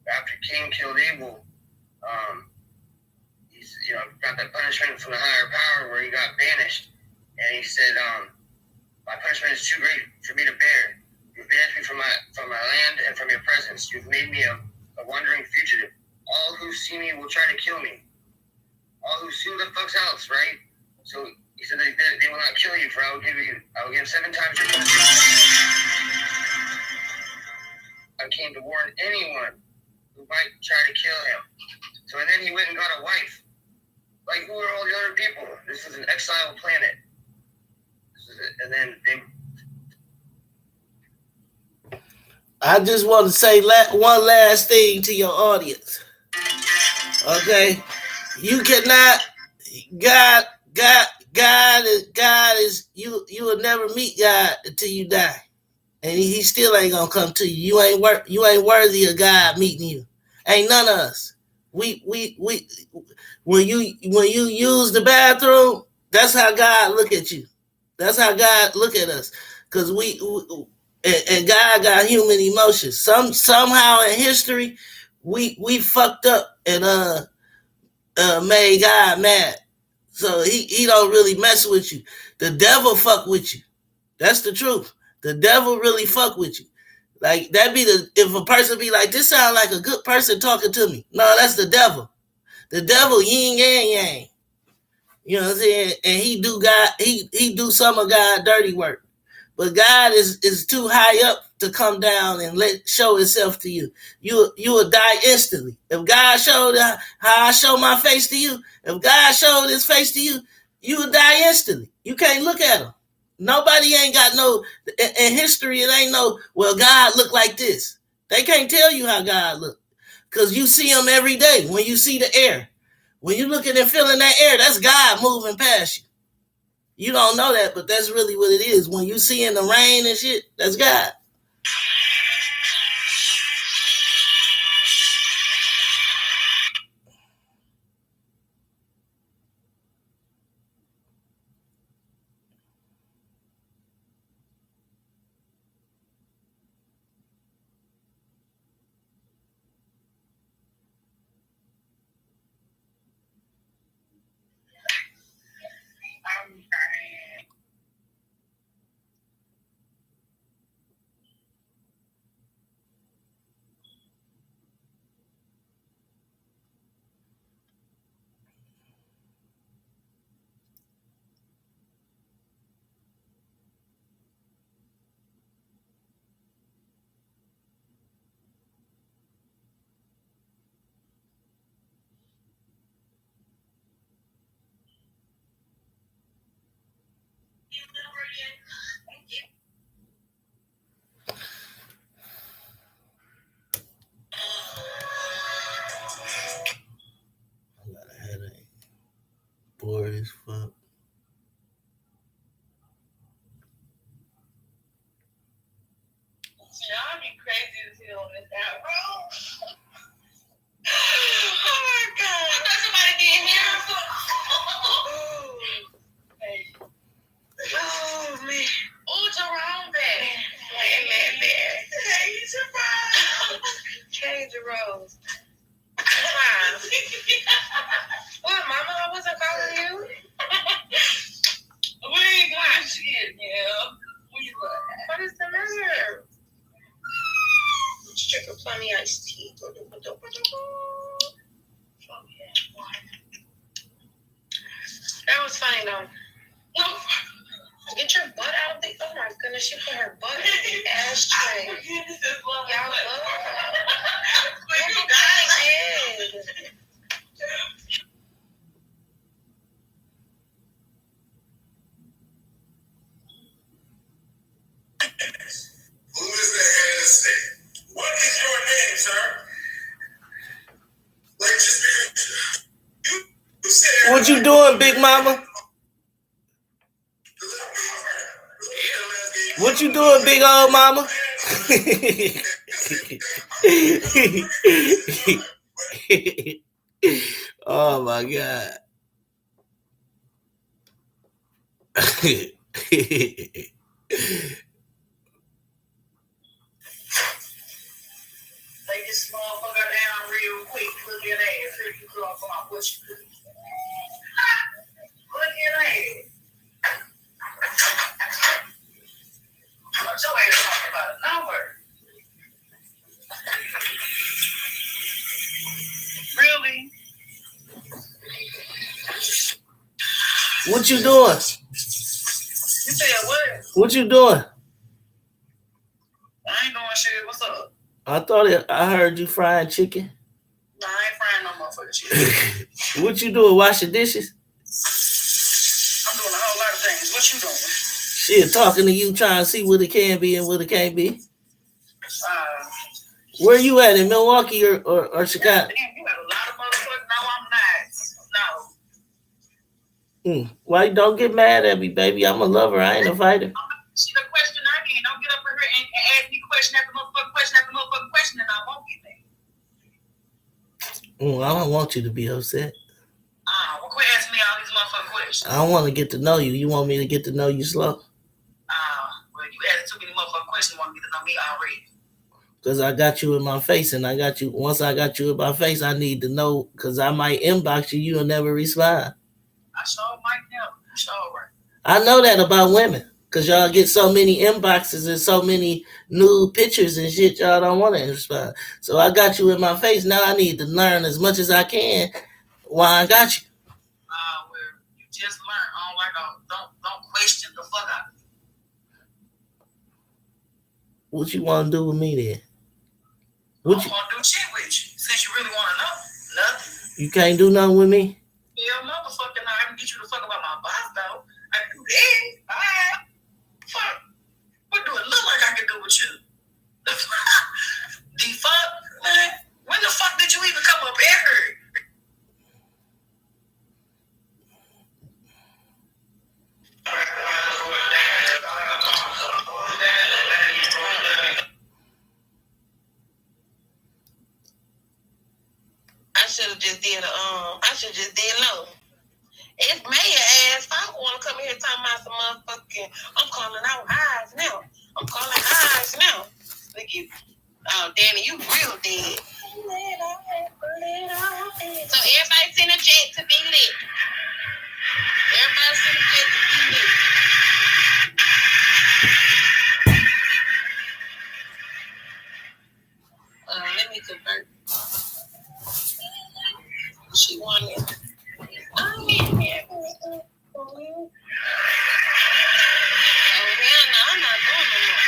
After Cain killed Abel, he's, you know, got that punishment from the higher power where he got banished. And he said, my punishment is too great for me to bear. You've banished me from my land and from your presence. You've made me a wandering fugitive. All who see me will try to kill me. All who see the fuck's else, right? So he said they will not kill you, for I will give 7 times your punishment. I came to warn anyone who might try to kill him. So and then he went and got a wife. Like, who are all the other people? This is an exile planet. And then I just want to say one last thing to your audience. Okay? You cannot, God is, you will never meet God until you die. And he still ain't gonna come to you. You ain't worthy of God meeting you. Ain't none of us. We when you use the bathroom, that's how God look at you. That's how God look at us. Cause and God got human emotions. Somehow in history, we fucked up and made God mad. So he don't really mess with you. The devil fuck with you. That's the truth. The devil really fuck with you. Like, that be if a person be like, this sound like a good person talking to me. No, that's the devil. The devil yin and yang. You know what I'm saying? And he do some of God's dirty work. But God is too high up to come down and show himself to you. You will die instantly. If God showed how I show my face to you, if God showed his face to you, you will die instantly. You can't look at him. Nobody ain't got no, in history, it ain't no, well, God look like this. They can't tell you how God look. Because you see him every day when you see the air. When you looking and feeling that air, that's God moving past you. You don't know that, but that's really what it is. When you see in the rain and shit, that's God. Bored as fuck. Y'all be crazy as hell on this app, bro. Oh my god. I thought somebody did here. Oh man. Oh, Jerome back. Man. Hey, Jerome. Hey, Jerome. What, mama? I wasn't calling you. We ain't got shit, yeah. What is the matter? Drink a plenty iced tea. That was funny though. No. Get your butt out of the. Oh my goodness, she put her butt in the ashtray. Y'all look. You guys. Who is the head of state? What is your name, sir? Like, just because you said. What you doing, Big Mama? What you doing, big old mama? Oh my god. Take this motherfucker down real quick. Look at that. If you go off on what you do. Look at that. Your ass talking about a number. Really? What you doing? You said what? What you doing? I ain't doing shit. What's up? I heard you frying chicken. Nah, I ain't frying no motherfucking shit. What you doing? Washing dishes? I'm doing a whole lot of things. What you doing? Shit, talking to you, trying to see what it can be and what it can't be. Where you at, in Milwaukee or Chicago? Damn, you got a lot of motherfuckers. No, I'm not. No. Why you don't get mad at me, baby? I'm a lover. I ain't a fighter. See the question I can. Don't get up in here and ask me question after motherfucking question, and I won't get mad. I don't want you to be upset. Well, quit asking me all these motherfucking questions. I don't want to get to know you. You want me to get to know you slow? Well, you asked too many motherfucking questions. You want to get to know me already. Because I got you in my face, and once I got you in my face, I need to know, because I might inbox you, you'll never respond. I sure might never. Sure right. I know that about women, because y'all get so many inboxes and so many nude pictures and shit, y'all don't want to respond. So I got you in my face. Now I need to learn as much as I can why I got you. Well, you just learned. I don't like don't question the fuck out of me. What you want to do with me then? I want to do shit with you, since you really want to know. Nothing. You can't do nothing with me? Yeah, motherfucking, I can get you to fuck about my boss, though. I can do that. Alright. Fuck. What do it look like I can do with you? The fuck, man? When the fuck did you even come up here? I should just did low. It's Maya ass. I don't want to come here talking about some motherfucking. I'm calling out eyes now. Look at you. Oh, Danny, you real dead. So everybody send a jet to be lit. Let me convert. She wanted. Oh, hell no, I'm not doing no more.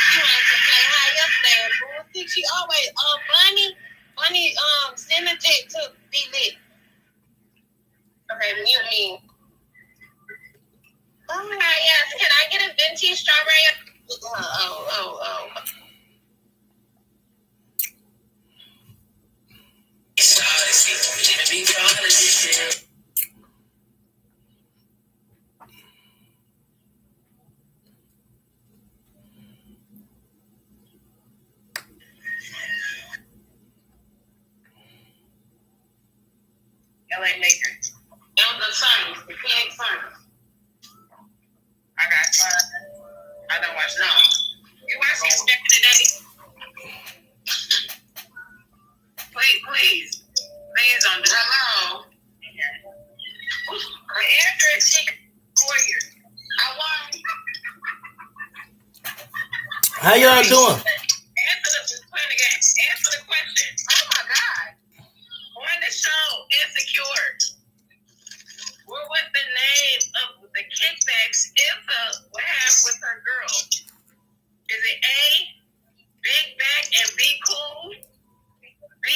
She wanted to play high yesterday. Boo. She always, Bunny, send a jet to be lit. Okay, you mean. Oh, yes. Can I get a venti strawberry? Oh. LA Lakers. And the Suns, the Phoenix Suns. I got you. I don't watch no. You watch these back in the day? Please don't do that. Hello. The answer is Warriors. I won. How y'all doing? Answer the question. Oh my God. On the show, Insecure. What was the name of the kickbacks Ilsa would have with her girl? Is it A, Big Back and Be Cool? B,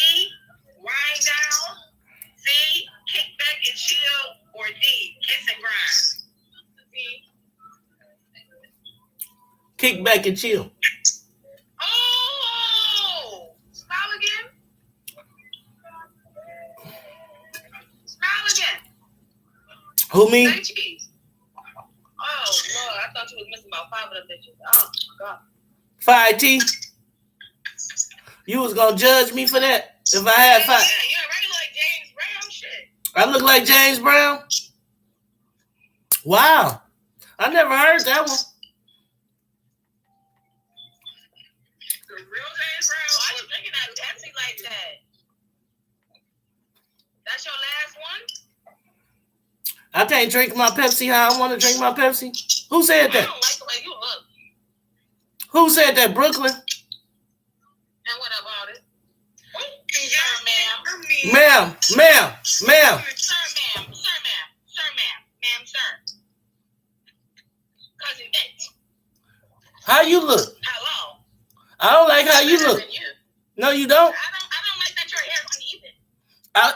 Wind Down? C, Kick Back and Chill? Or D, Kiss and Grind? Kick back and chill. Oh! Smile again. Smile again. Who, me? Say cheese. Oh, Lord. I thought you was missing about 5 of them bitches. Oh, my God. 5T? You was gonna judge me for that? If I had 5? Yeah, right like James Brown shit. I look like James Brown? Wow. I never heard that one. The real James Brown. Why you drinking that Pepsi like that? That's your last one? I can't drink my Pepsi how I want to drink my Pepsi. Who said I that? don't like the way you look. Who said that? Brooklyn? And what about it? Sir, ma'am. Ma'am. Sir, ma'am. Ma'am, sir. Cousin Bitch. How you look? Hello. I don't like how you Better look. than you. No, you don't. I don't like that your hair uneven.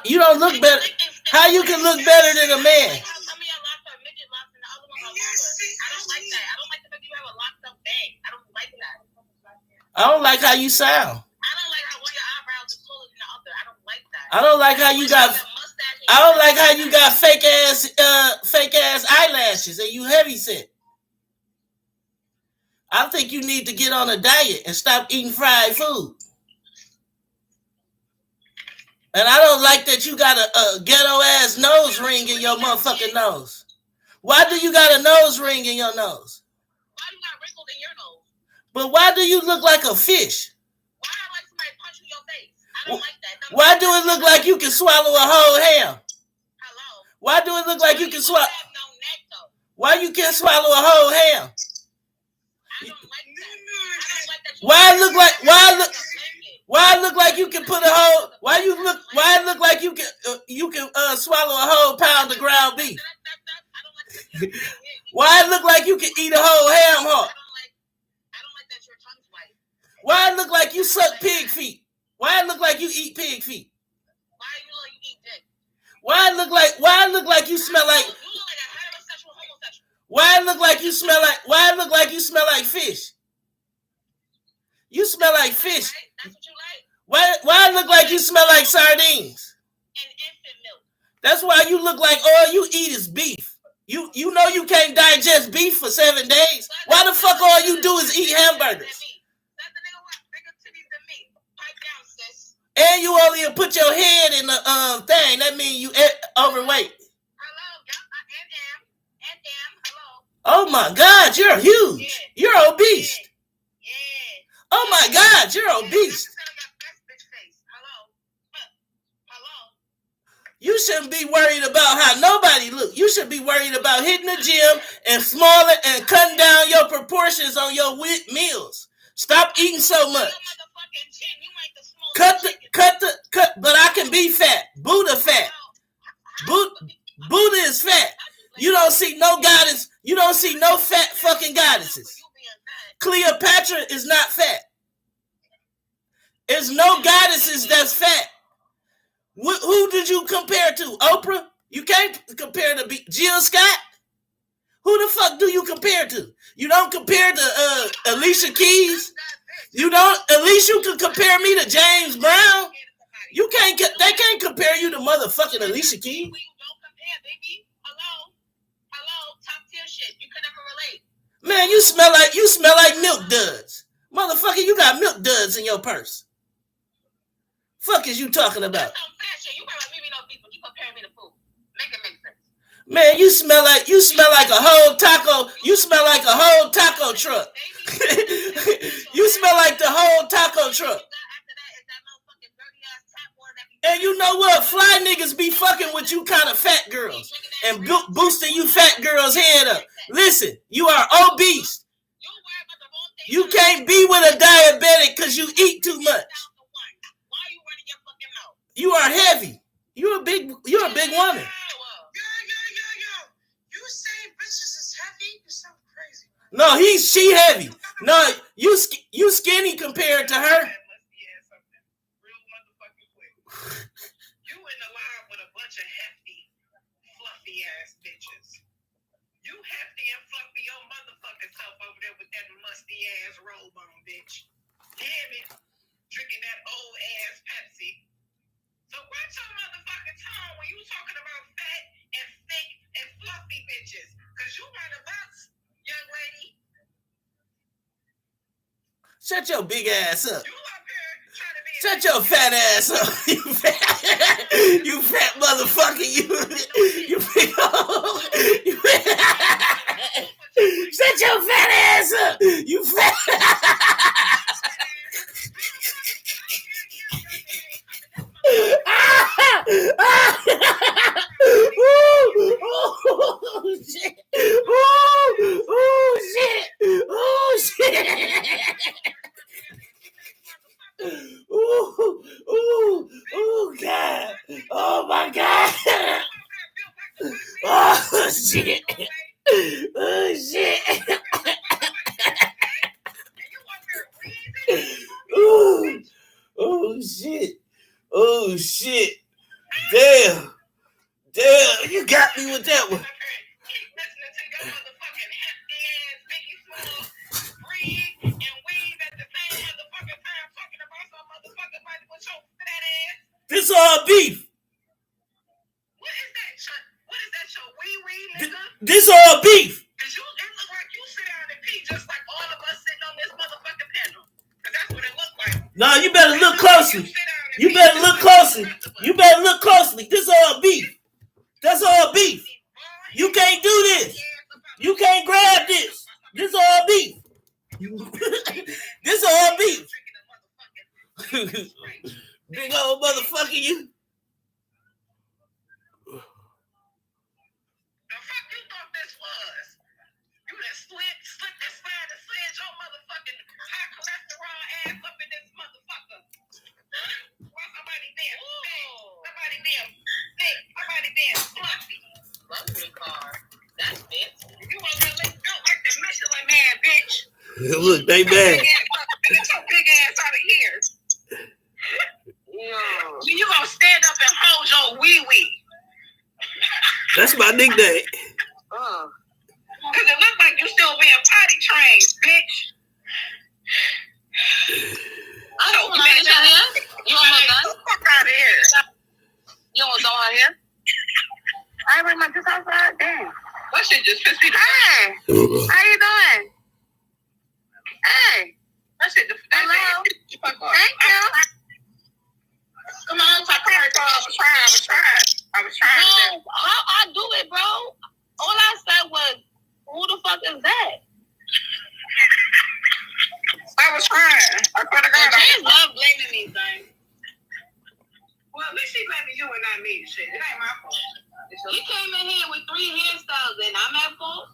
You don't look better. How you can look better than a man? Some of your locks are midget locks and the other ones are longer. I don't like that. I don't like the fact you have a locked up bag. I don't like that. I don't like how you sound. I don't like how one of your eyebrows is taller than the other. I don't like that. I don't like how you got. I don't like how you got fake ass eyelashes and you heavy set. I think you need to get on a diet and stop eating fried food. And I don't like that you got a ghetto ass nose ring in your motherfucking nose. Why do you got a nose ring in your nose? Why you got wrinkles in your nose? But why do you look like a fish? Why like somebody punch you in your face? I don't like that. Why do it look like you can swallow a whole ham? Hello. Why do it look like you can swallow? Have no neck though. Why you can't swallow a whole ham? I don't like that. I don't like that. Why it look like why it look like you can put a whole why it look like you can swallow a whole pound of ground beef? Why it look like you can eat a whole ham heart? I don't like that your tongue's white. Why it look like you suck pig feet? Why it look like you eat pig feet? Why you look you eat dick? Why it look like you smell like You look like a heterosexual homosexual. why it look like you smell like fish? You smell like fish. Right? That's what you like? Why it look like you smell like sardines? And infant milk. That's why you look like all you eat is beef. You know you can't digest beef for 7 days. Why the fuck all you do is eat hamburgers? That's the nigga with bigger titties than me. Pipe down, sis. And you only put your head in the thing. That means you overweight. Hello, and hello. Oh my God, you're huge. Yeah. You're obese. Yeah. Oh my God, you're obese. You shouldn't be worried about how nobody look. You should be worried about hitting the gym and smaller and cutting down your proportions on your meals. Stop eating so much. Cut, but I can be fat. Buddha fat. Buddha is fat. You don't see no goddess. You don't see no fat fucking goddesses. Cleopatra is not fat. There's no goddesses that's fat. Who did you compare to? Oprah? You can't compare to Jill Scott? Who the fuck do you compare to? You don't compare to Alicia Keys? You don't? At least you can compare me to James Brown. You can't. They can't compare you to motherfucking Alicia Keys. Man, you smell like milk duds. Motherfucker, you got milk duds in your purse. Fuck is you talking about? You better leave me no beef when you compare me to food. Man, you smell like a whole taco. You smell like a whole taco truck. You smell like the whole taco truck. And you know what? Fly niggas be fucking with you kind of fat girls and boosting you fat girls' head up. Listen, you are obese. You can't be with a diabetic because you eat too much. You are heavy. You're a big woman. You say bitches is heavy? You sound crazy. No, she heavy. No, you skinny compared to her. You in the line with a bunch of hefty, fluffy ass bitches. You hefty and fluffy your motherfucking self over there with that musty ass robe on, bitch. Damn it. Drinking that old ass Pepsi. So watch your motherfucking tone when you talking about fat and thick and fluffy bitches. Cause you run a box, young lady. Shut your big ass up. You up here trying to be Shut your fat ass up. You fat motherfucker. You big old. Shut your fat ass up. You fat. Oh shit! Oh shit! Oh shit! Oh God! Oh my God! Oh shit! Oh shit! Oh shit! Oh shit! Damn! You got me with that one. This all beef. What is that? Your wee-wee, nigga? This all beef. Cause it look like you sit down and pee just like all of us sitting on this motherfucking panel. Cause that's what it look like. No, you better look closely. You better look closely. You better look closely. This all beef. That's all beef. You can't do this. You can't grab this. This all beef. This all beef. Big old motherfucker, you. The fuck you thought this was? You done slipped and slid your motherfucking high cholesterol ass up in this motherfucker. Why somebody damn thick? Somebody damn thick. Somebody damn fluffy. Luxury car. That's it. You want to look built like the Michelin man, bitch. Look, they bad. Get your big ass out of here. You gonna stand up and hold your wee-wee. That's my nickname. Cause it look like you still being potty trained, bitch. I don't want to finish her hair. You almost done? Get the fuck out of here. You almost done her hair? I bring my just outside. Damn. That shit just pissed me the fuck. How you doing? Hey. That shit just hello. Thank you. Come on, talk to her. I was trying. No, how I do it, bro? All I said was, who the fuck is that? I was trying. I could have got James love blaming me, son. Well, at least she blaming you and not me. Shit, it ain't my fault. He came in here with 3 hairstyles and I'm at fault.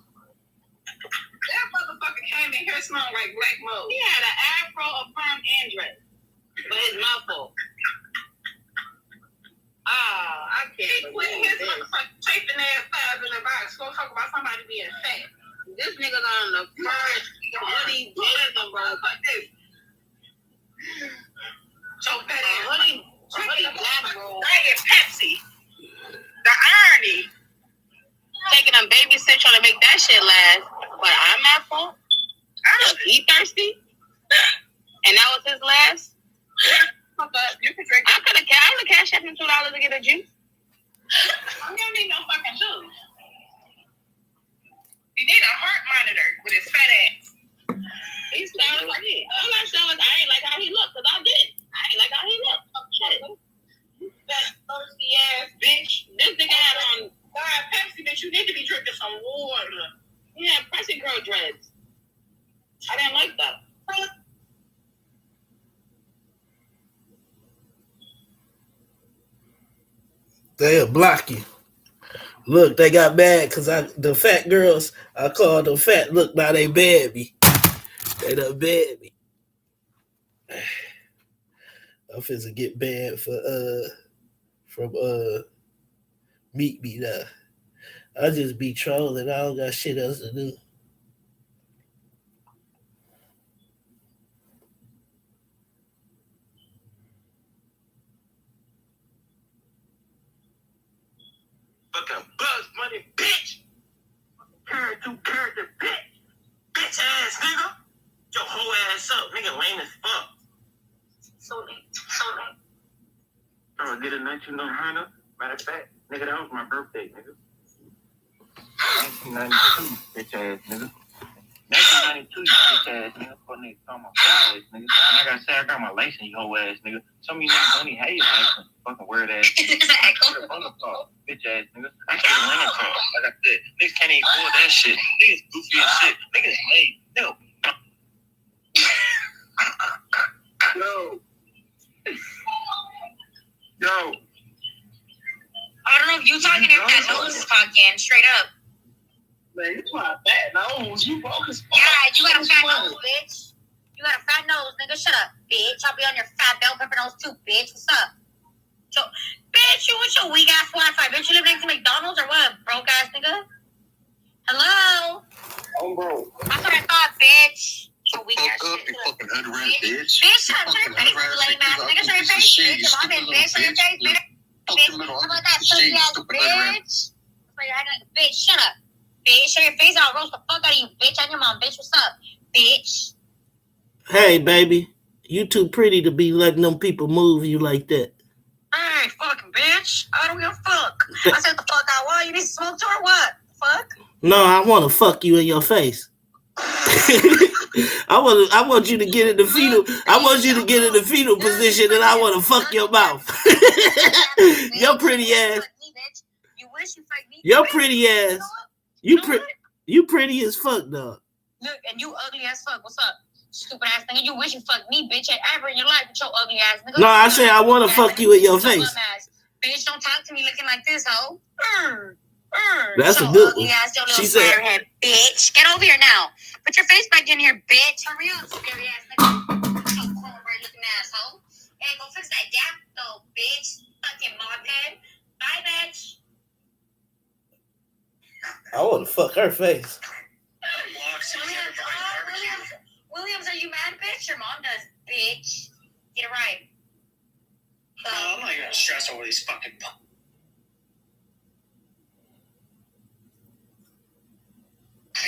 That motherfucker came in here smelling like black mold. He had an afro, a perm, and dress. But it's my fault. I can't. He putting his motherfucking chafing ass thighs in the box. Go talk about somebody being fat. This nigga on the first hoodie, Jason, bro. Like this. So fat ass. Hoodie black, bro. Diet Pepsi. The irony. Taking a babysit trying to make that shit last. But I'm at fault. He thirsty. And that was his last. You can drink. I would have cashed him $2 to get a juice. I don't need no fucking juice. You need a heart monitor with his fat ass. He sounded like it. All I said was I ain't like how he looked, because I did. I ain't like how he looked. Oh, shit. That thirsty ass bitch. This nigga had on Diet Pepsi, bitch. You did Spicy Girl dreads. I didn't like that. They'll block you. Look, they got mad because the fat girls, I called them fat. Look, now they banned me. They done banned me. I'm finna get banned from Meet Me now. I just be trolling. I don't got shit else to do. Fucking Bugs Money, bitch. Character, bitch. Bitch ass nigga. Your whole ass up, nigga. Lame as fuck. So lame. I'm gonna get a 1900. Matter of fact, nigga, that was my birthday, nigga. 1992, bitch ass nigga. 1992, you bitch ass nigga. Fuck nigga, call my whole ass nigga. And I gotta say, I got my license, you whole ass nigga. Some of you niggas don't even have your license. Fucking weird ass nigga. Bitch ass nigga. I can't even run a car. Like I said, niggas can't even afford that shit. Niggas goofy as shit. Niggas lame. Nigga. Yo. I don't know if you talking or if that nose is talking. Straight up. Man, you my fat nose. You broke as fuck. Yeah, you got a fat nose, bitch. You got a fat nose, nigga. Shut up, bitch. I'll be on your fat bell pepper nose too, bitch. What's up? So, bitch, you with your weak ass Wi-Fi. Bitch, you live next to McDonald's or what? Broke ass nigga. Hello? I'm broke. That's what I thought, bitch. Your weak ass Fuck up, shit. you fucking hood rat bitch. Bitch, shut your face, lame ass nigga. Shut your face, bitch. Your mom is bitch. Shut your face, bitch. Bitch, how about that pussy ass bitch? Bitch, shut up. Bitch, shut your face out. Roast the fuck out of you, bitch. And your mom, bitch. What's up, bitch? Hey, baby, you too pretty to be letting them people move you like that. Hey, fucking bitch. I don't give a fuck. I said the fuck I want. You need to smoke to or what? Fuck? No, I want to fuck you in your face. I want you to get in the fetal. I want you to get in the fetal position, and I want to fuck your mouth. Your pretty ass. You wish you fucked me. Your pretty ass. You pretty as fuck, dog. Look, and you ugly as fuck. What's up? Stupid ass nigga. You wish you fucked me, bitch, ever in your life with your ugly ass nigga. No, I said I want to fuck you in your face. Bitch, don't talk to me looking like this, hoe. That's so a good ugly one. ass, your little She said, head, bitch. Get over here now. Put your face back in here, bitch. Hurry up, scary ass nigga. So cornbread looking asshole. Hey, go fix that gap though, bitch. Fucking mophead. Bye, bitch. I want to fuck her face. Williams, are you mad, bitch? Your mom does, bitch. Get it right. No, I'm not gonna stress over these fucking. Okay.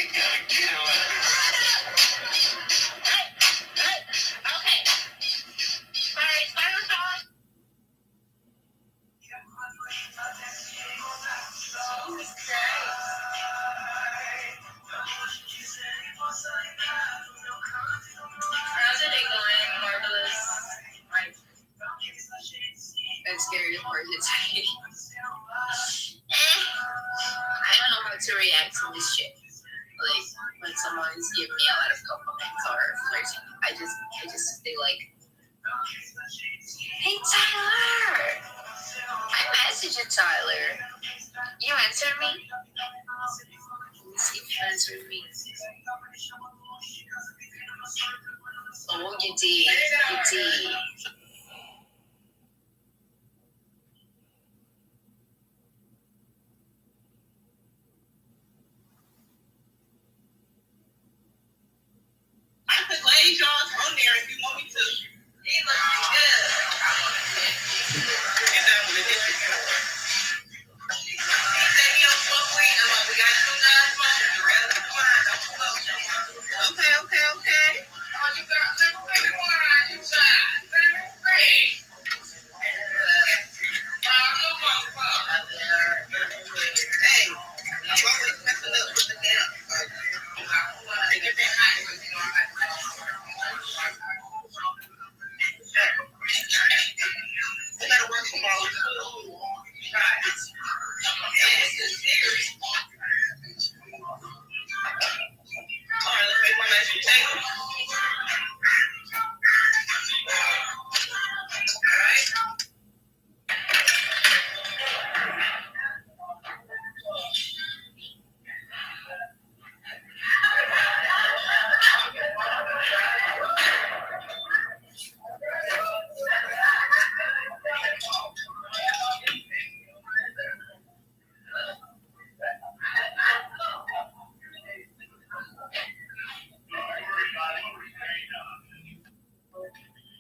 Sorry, silence on. How's your day going? Marvelous. That's scary for you to say. I don't know how to react to this shit. Like when someone's giving me a lot of compliments or flirting, I just feel like, hey Tyler, I messaged Tyler. You answered me? Let me see if you answered me. Oh, you did. You did. I could lay John's on there if you want me to. He looks good. Get down with it. He said he don't smoke weed. I'm like, we got two guys smoking. The rest of the line don't smoke. Okay. Oh, you got this big one. You shine. Great. Hey, I'm always messing up with the damn. Take your damn high. You gotta work tomorrow too. Right.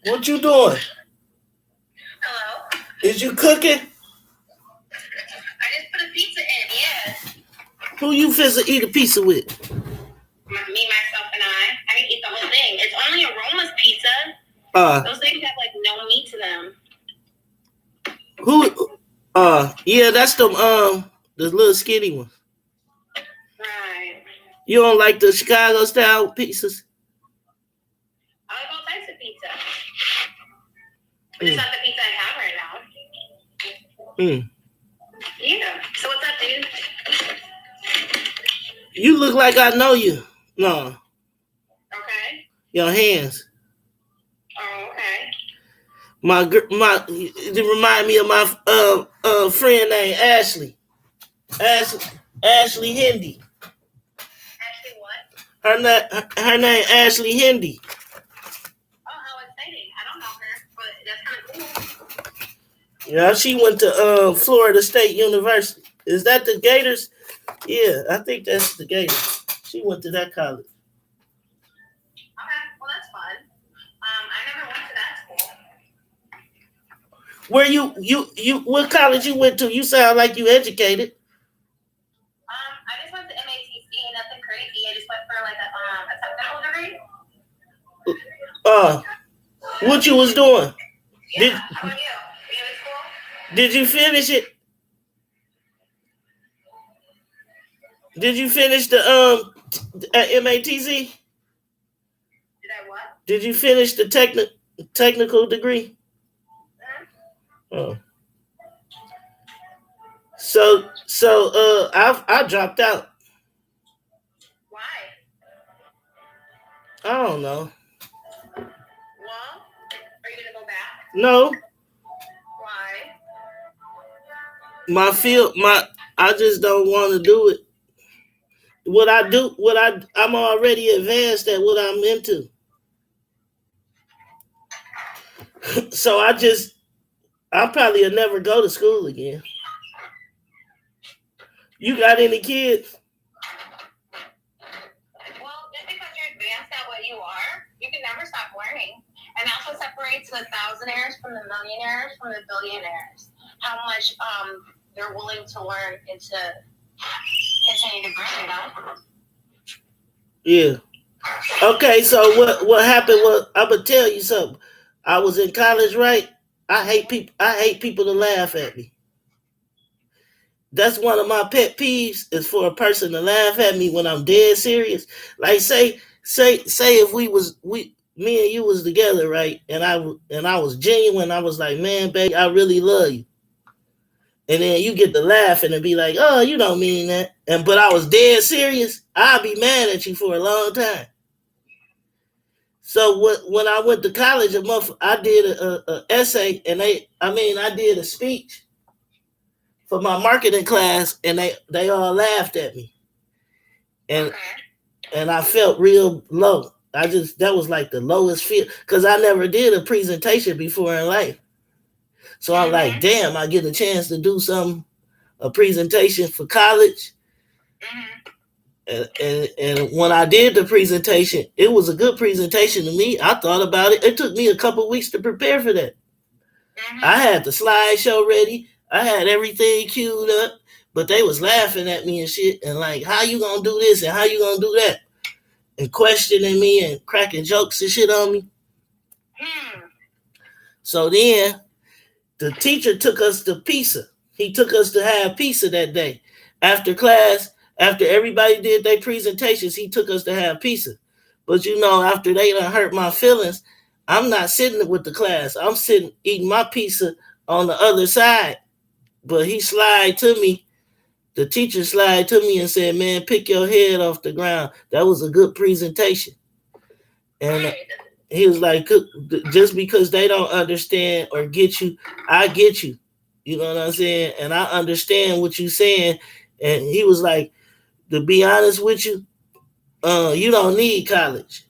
What you doing? Hello? Is you cooking? I just put a pizza in, yeah. Who you finna eat a pizza with? Me, myself, and I. I can eat the whole thing. It's only Aroma's pizza. Those things have, like, no meat to them. Who? Yeah, that's the little skinny one. Right. You don't like the Chicago style pizzas? I like all types of pizza. But it's not the pizza I have right now. Yeah. So what's up, dude? You look like I know you. No. Okay. Your hands. Oh, okay. It remind me of my friend named Ashley. Ashley Hindi. Ashley what? Her name Ashley Hindi. Oh, how exciting. I don't know her, but that's kind of cool. Yeah, she went to Florida State University. Is that the Gators? Yeah, I think that's the Gators. She went to that college. Okay, well that's fun. I never went to that school. Where you what college you went to? You sound like you educated. I just went to MATC, nothing crazy. I just went for like a technical degree. What you was doing? Yeah, how about you? You in school? Did you finish it? Did you finish the at MATC? Did I what? Did you finish the technical degree? Oh. So I dropped out. Why? I don't know. Well, are you gonna go back? No. Why? I just don't want to do it. I'm already advanced at what I'm into. So I probably will never go to school again. You got any kids? Well, just because you're advanced at what you are, you can never stop learning. And that's what separates the thousandaires from the millionaires from the billionaires. How much they're willing to learn and to continue to grow, you know? Yeah. Okay, so what happened was, I'm gonna tell you something. I was in college, right? I hate people to laugh at me. That's one of my pet peeves, is for a person to laugh at me when I'm dead serious. Like say if me and you was together, right? And I was genuine. I was like, man, baby, I really love you. And then you get to laughing and be like, oh, you don't mean that. But I was dead serious. I'll be mad at you for a long time. So when I went to college, I did a essay, and I did a speech for my marketing class, and they all laughed at me, and I felt real low. That was like the lowest feel, because I never did a presentation before in life. So I'm like, damn, I get a chance to do a presentation for college. And when I did the presentation, it was a good presentation to me. I thought about it. It took me a couple weeks to prepare for that. I had the slideshow ready. I had everything queued up, but they was laughing at me and shit, and like, how you gonna do this and how you gonna do that, and questioning me and cracking jokes and shit on me. So then the teacher took us to pizza. He took us to have pizza that day. After class, after everybody did their presentations, he took us to have pizza. But after they done hurt my feelings, I'm not sitting with the class. I'm sitting eating my pizza on the other side. But he slid to me. The teacher slid to me and said, man, pick your head off the ground. That was a good presentation. And he was like, just because they don't understand or get you, I get you. You know what I'm saying? And I understand what you're saying. And he was like, to be honest with you, you don't need college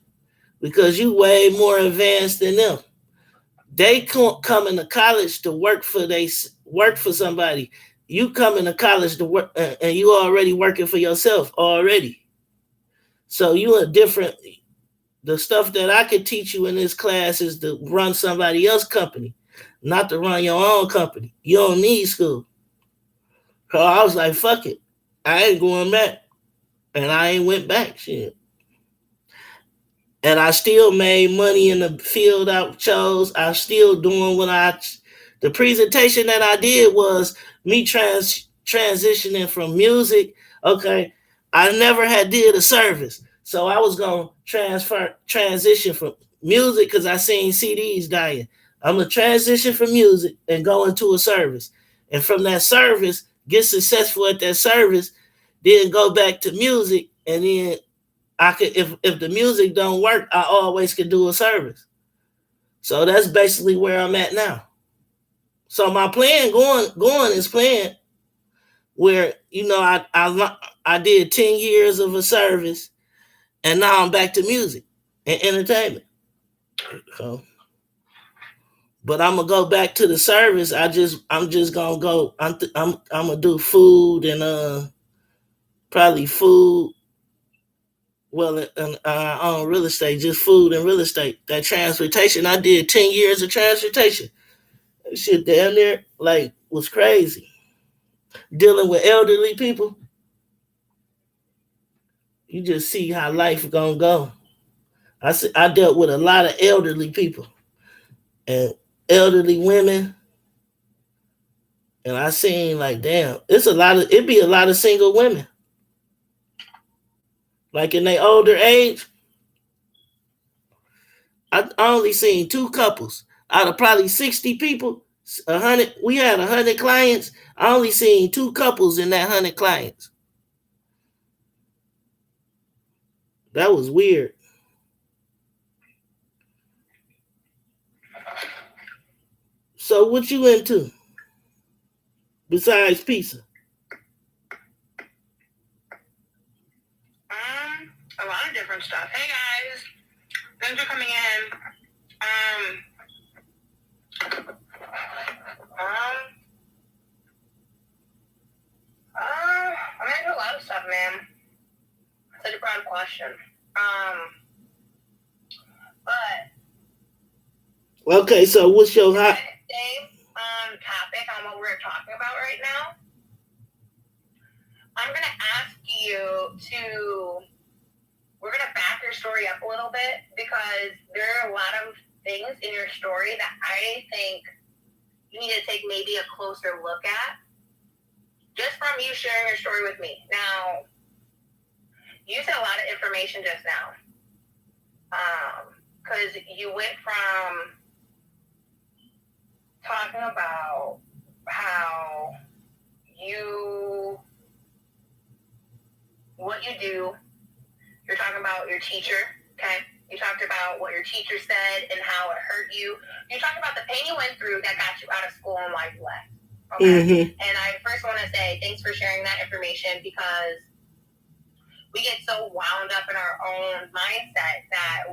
because you way more advanced than them. They come into college to work for somebody. You come into college to work, and you already working for yourself already. So you a different the stuff that I could teach you in this class is to run somebody else's company, not to run your own company. You don't need school. So I was like, fuck it. I ain't going back. And I ain't went back. Shit. And I still made money in the field I chose. I'm still doing the presentation that I did was me transitioning from music. Okay. I never had did a service. So I was going to transition from music because I seen CDs dying. I'm going to transition from music and go into a service. And from that service, get successful at that service, then go back to music. And then I could, if the music don't work, I always could do a service. So that's basically where I'm at now. So my plan going is playing where, you know, I did 10 years of a service and now I'm back to music and entertainment. So, but I'm gonna go back to the service. I'm just gonna go. I'm gonna do food and probably food. Well, on real estate, just food and real estate. That transportation, I did 10 years of transportation. That shit down there like was crazy. Dealing with elderly people. You just see how life gonna go. I dealt with a lot of elderly people and elderly women, and I seen like, damn, it'd be a lot of single women, like in their older age. I only seen 2 couples out of probably 60 people. 100. We had 100 clients. I only seen 2 couples in that 100 clients. That was weird. So what you into besides pizza? A lot of different stuff. Hey guys, thanks for coming in. I'm into a lot of stuff, man. Such a broad question. But okay, so what's your hot topic on what we're talking about right now? I'm gonna ask you we're gonna back your story up a little bit because there are a lot of things in your story that I think you need to take maybe a closer look at. Just from you sharing your story with me. Now, you said a lot of information just now. Because you went from talking about how what you do. You're talking about your teacher, okay? You talked about what your teacher said and how it hurt you. You talked about the pain you went through that got you out of school and why you left. Okay? Mm-hmm. And I first want to say thanks for sharing that information because we get so wound up in our own mindset that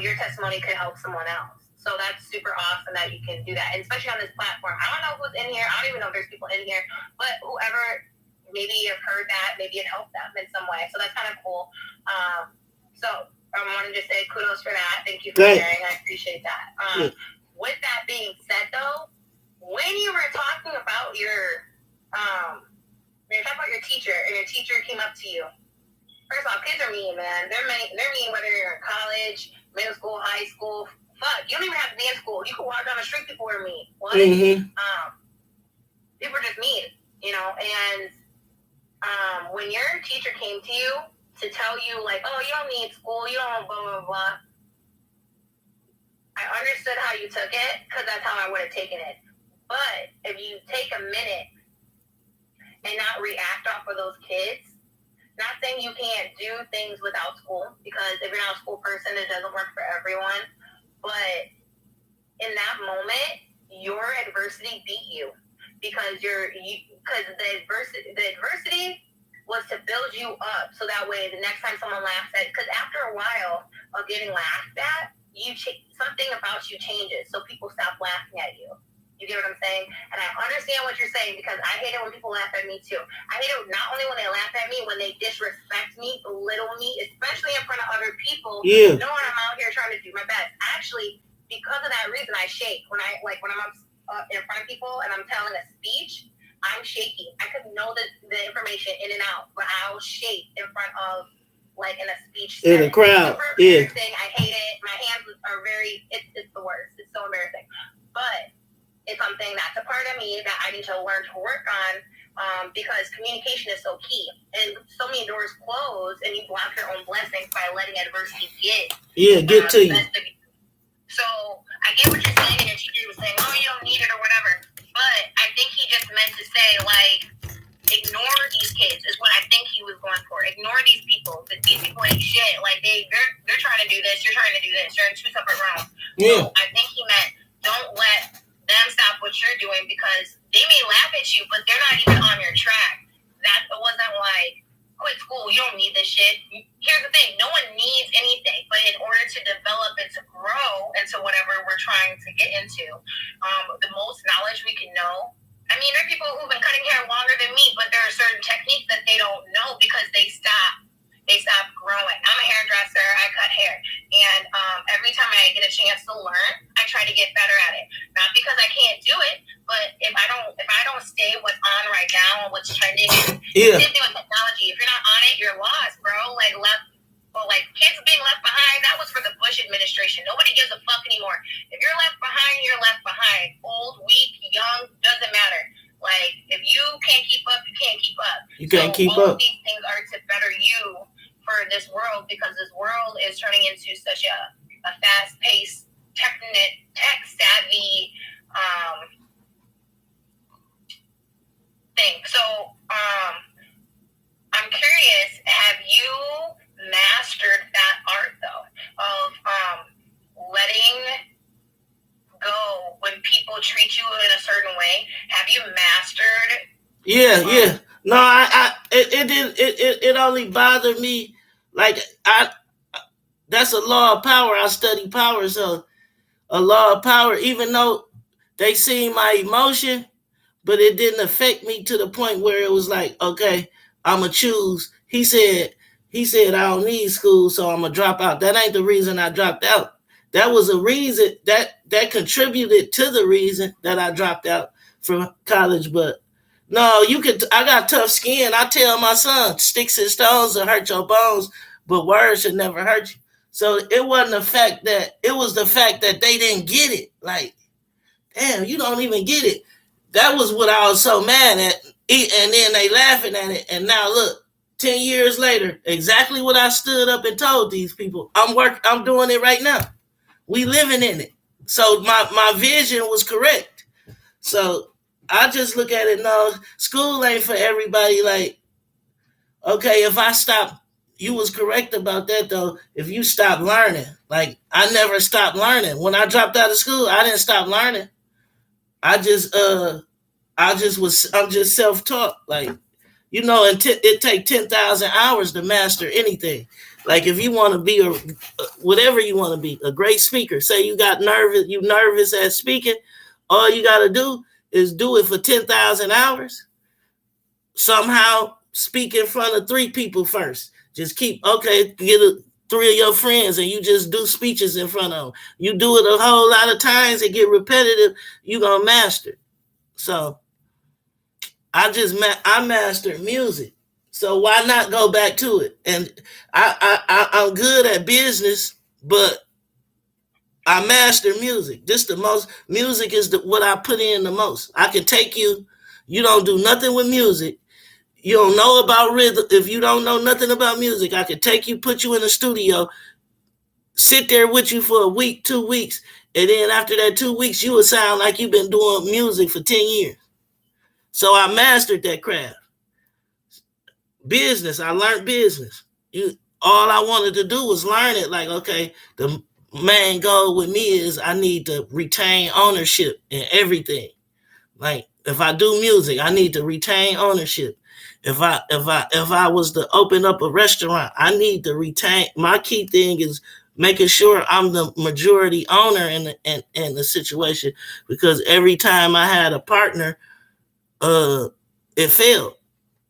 your testimony could help someone else. So that's super awesome that you can do that, and especially on this platform. I don't know who's in here. I don't even know if there's people in here, but whoever, maybe you've heard that, maybe it helped them in some way. So that's kind of cool. So I wanted to say kudos for that. Thank you for sharing. I appreciate that. With that being said, though, when you were talking about your teacher and your teacher came up to you, first of all, kids are mean, man. They're mean whether you're in college, middle school, high school. Fuck, you don't even have to be in school. You can walk down the street, people are mean. What? Mm-hmm. People are just mean, and when your teacher came to you to tell you, like, oh, you don't need school, you don't blah, blah, blah, I understood how you took it because that's how I would have taken it. But if you take a minute and not react off of those kids, not saying you can't do things without school, because if you're not a school person, it doesn't work for everyone. But in that moment, your adversity beat you because the adversity was to build you up. So that way, the next time someone laughs at, because after a while of getting laughed at, something about you changes. So people stop laughing at you. You get what I'm saying? And I understand what you're saying because I hate it when people laugh at me too. I hate it not only when they laugh at me, when they disrespect me, belittle me, especially in front of other people. Yeah. Knowing I'm out here trying to do my best. Actually, because of that reason, I shake when I'm up in front of people and I'm telling a speech. I'm shaking. I could know the information in and out, but I'll shake in front of in a speech in a crowd. Yeah. I hate it. My hands are it's the worst. It's so embarrassing. But it's something that's a part of me that I need to learn to work on because communication is so key. And so many doors close and you block your own blessings by letting adversity get to you. So I get what you're saying, and your teacher was saying, oh, you don't need it or whatever. But I think he just meant to say, ignore these kids is what I think he was going for. Ignore these people. Because these people ain't shit. They're trying to do this. You're trying to do this. You're in two separate rooms. Yeah. So I think he meant don't let them stop what you're doing because they may laugh at you, but they're not even on your track. That it wasn't quit school. You don't need this shit. Here's the thing. No one needs anything. But in order to develop and to grow into whatever we're trying to get into, the most knowledge we can know. I mean, there are people who've been cutting hair longer than me, but there are certain techniques that they don't know because they stop growing. I'm a hairdresser. I cut hair. And every time I get a chance to learn, I try to get better at it. Not because I can't do it, but if I don't stay what's on right now and what's trending, yeah. Same thing with technology. If you're not on it, you're lost, bro. Kids being left behind, that was for the Bush administration. Nobody gives a fuck anymore. If you're left behind, you're left behind. Old, weak, young, doesn't matter. If you can't keep up, you can't keep up. You can't keep all up. These things are to better you for this world because this world is turning into such a fast-paced, tech-savvy thing. So I'm curious, have you mastered that art though of letting go when people treat you in a certain way? Have you mastered? Yeah. No, it only bothered me that's a law of power. I study power, so a law of power, even though they seen my emotion, but it didn't affect me to the point where it was okay, I'ma choose. He said I don't need school, so I'm gonna drop out. That ain't the reason I dropped out. That was a reason that contributed to the reason that I dropped out from college. But no, I got tough skin. I tell my son, sticks and stones will hurt your bones, but words should never hurt you. So it wasn't the fact that they didn't get it. Damn, you don't even get it. That was what I was so mad at. And then they laughing at it. And now look, 10 years later, exactly what I stood up and told these people. I'm doing it right now. We living in it. So my vision was correct. So I just look at it, no, school ain't for everybody. Okay, if I stop, you was correct about that though. If you stop learning, I never stopped learning. When I dropped out of school, I didn't stop learning. I'm just self-taught. It take 10,000 hours to master anything. If you want to be whatever you want to be, a great speaker, say you nervous at speaking, all you got to do is do it for 10,000 hours. Somehow speak in front of 3 people first. Just get 3 of your friends and you just do speeches in front of them. You do it a whole lot of times, it get repetitive, you're going to master. So I mastered music. So why not go back to it? And I'm good at business, but I master music. Music is what I put in the most. I can take you don't do nothing with music. You don't know about rhythm. If you don't know nothing about music, I could take you, put you in the studio, sit there with you for a week, 2 weeks, and then after that 2 weeks, you would sound like you've been doing music for 10 years. So I mastered that craft. Business, I learned business. All I wanted to do was learn it. Okay, the main goal with me is I need to retain ownership in everything. If I do music, I need to retain ownership. If I was to open up a restaurant, I need to retain. My key thing is making sure I'm the majority owner in the situation, because every time I had a partner, it failed.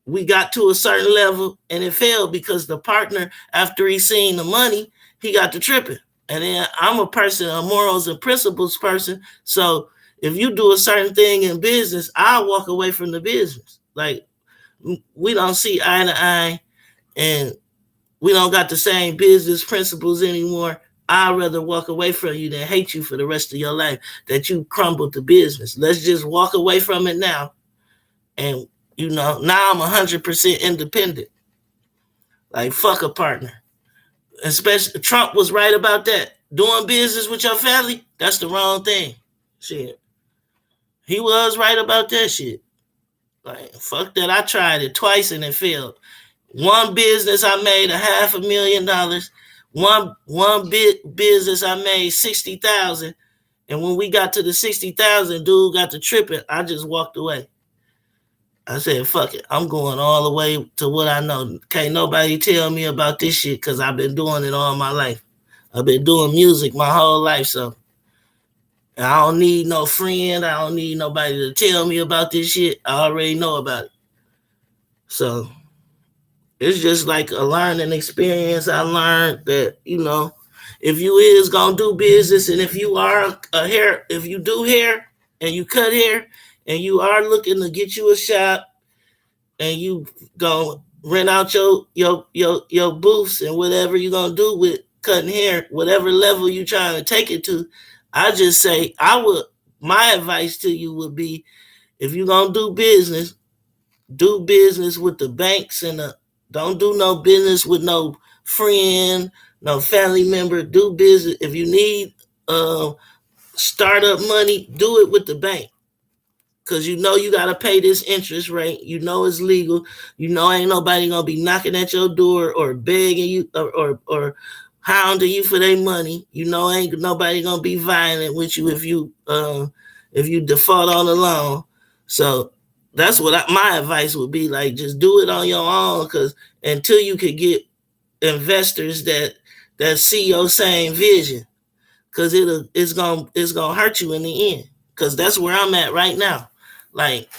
We got to a certain level and it failed because the partner, after he seen the money, he got to tripping. And then I'm a person, a morals and principles person. So if you do a certain thing in business, I'll walk away from the business. Like, we don't see eye to eye and we don't got the same business principles anymore. I'd rather walk away from you than hate you for the rest of your life that you crumbled the business. Let's just walk away from it now. And, you know, now I'm 100% independent. Like, fuck a partner. Especially, Trump was right about that. Doing business with your family, that's the wrong thing. Shit. He was right about that shit. Like, fuck that. I tried it twice and it failed. One business I made $500,000. One business I made $60,000. And when we got to the $60,000, dude got to tripping. I just walked away. I said, fuck it. I'm going all the way to what I know. Can't nobody tell me about this shit because I've been doing it all my life. I've been doing music my whole life, so I don't need no friend. I don't need nobody to tell me about this shit. I already know about it. So it's just like a learning experience. I learned that, you know, if you is going to do business and if you are if you do hair and you cut hair, and you are looking to get you a shop and you go rent out your booths and whatever you're going to do with cutting hair, whatever level you're trying to take it to, I just say, my advice to you would be, if you're going to do business with the banks and don't do no business with no friend, no family member. Do business. If you need startup money, do it with the bank. Because you know you got to pay this interest rate. You know it's legal. You know ain't nobody going to be knocking at your door or begging you or hounding you for their money. You know ain't nobody going to be violent with you if you default on the loan. So that's what my advice would be. Like, just do it on your own, because until you can get investors that see your same vision, because it's gonna hurt you in the end. Because that's where I'm at right now. Like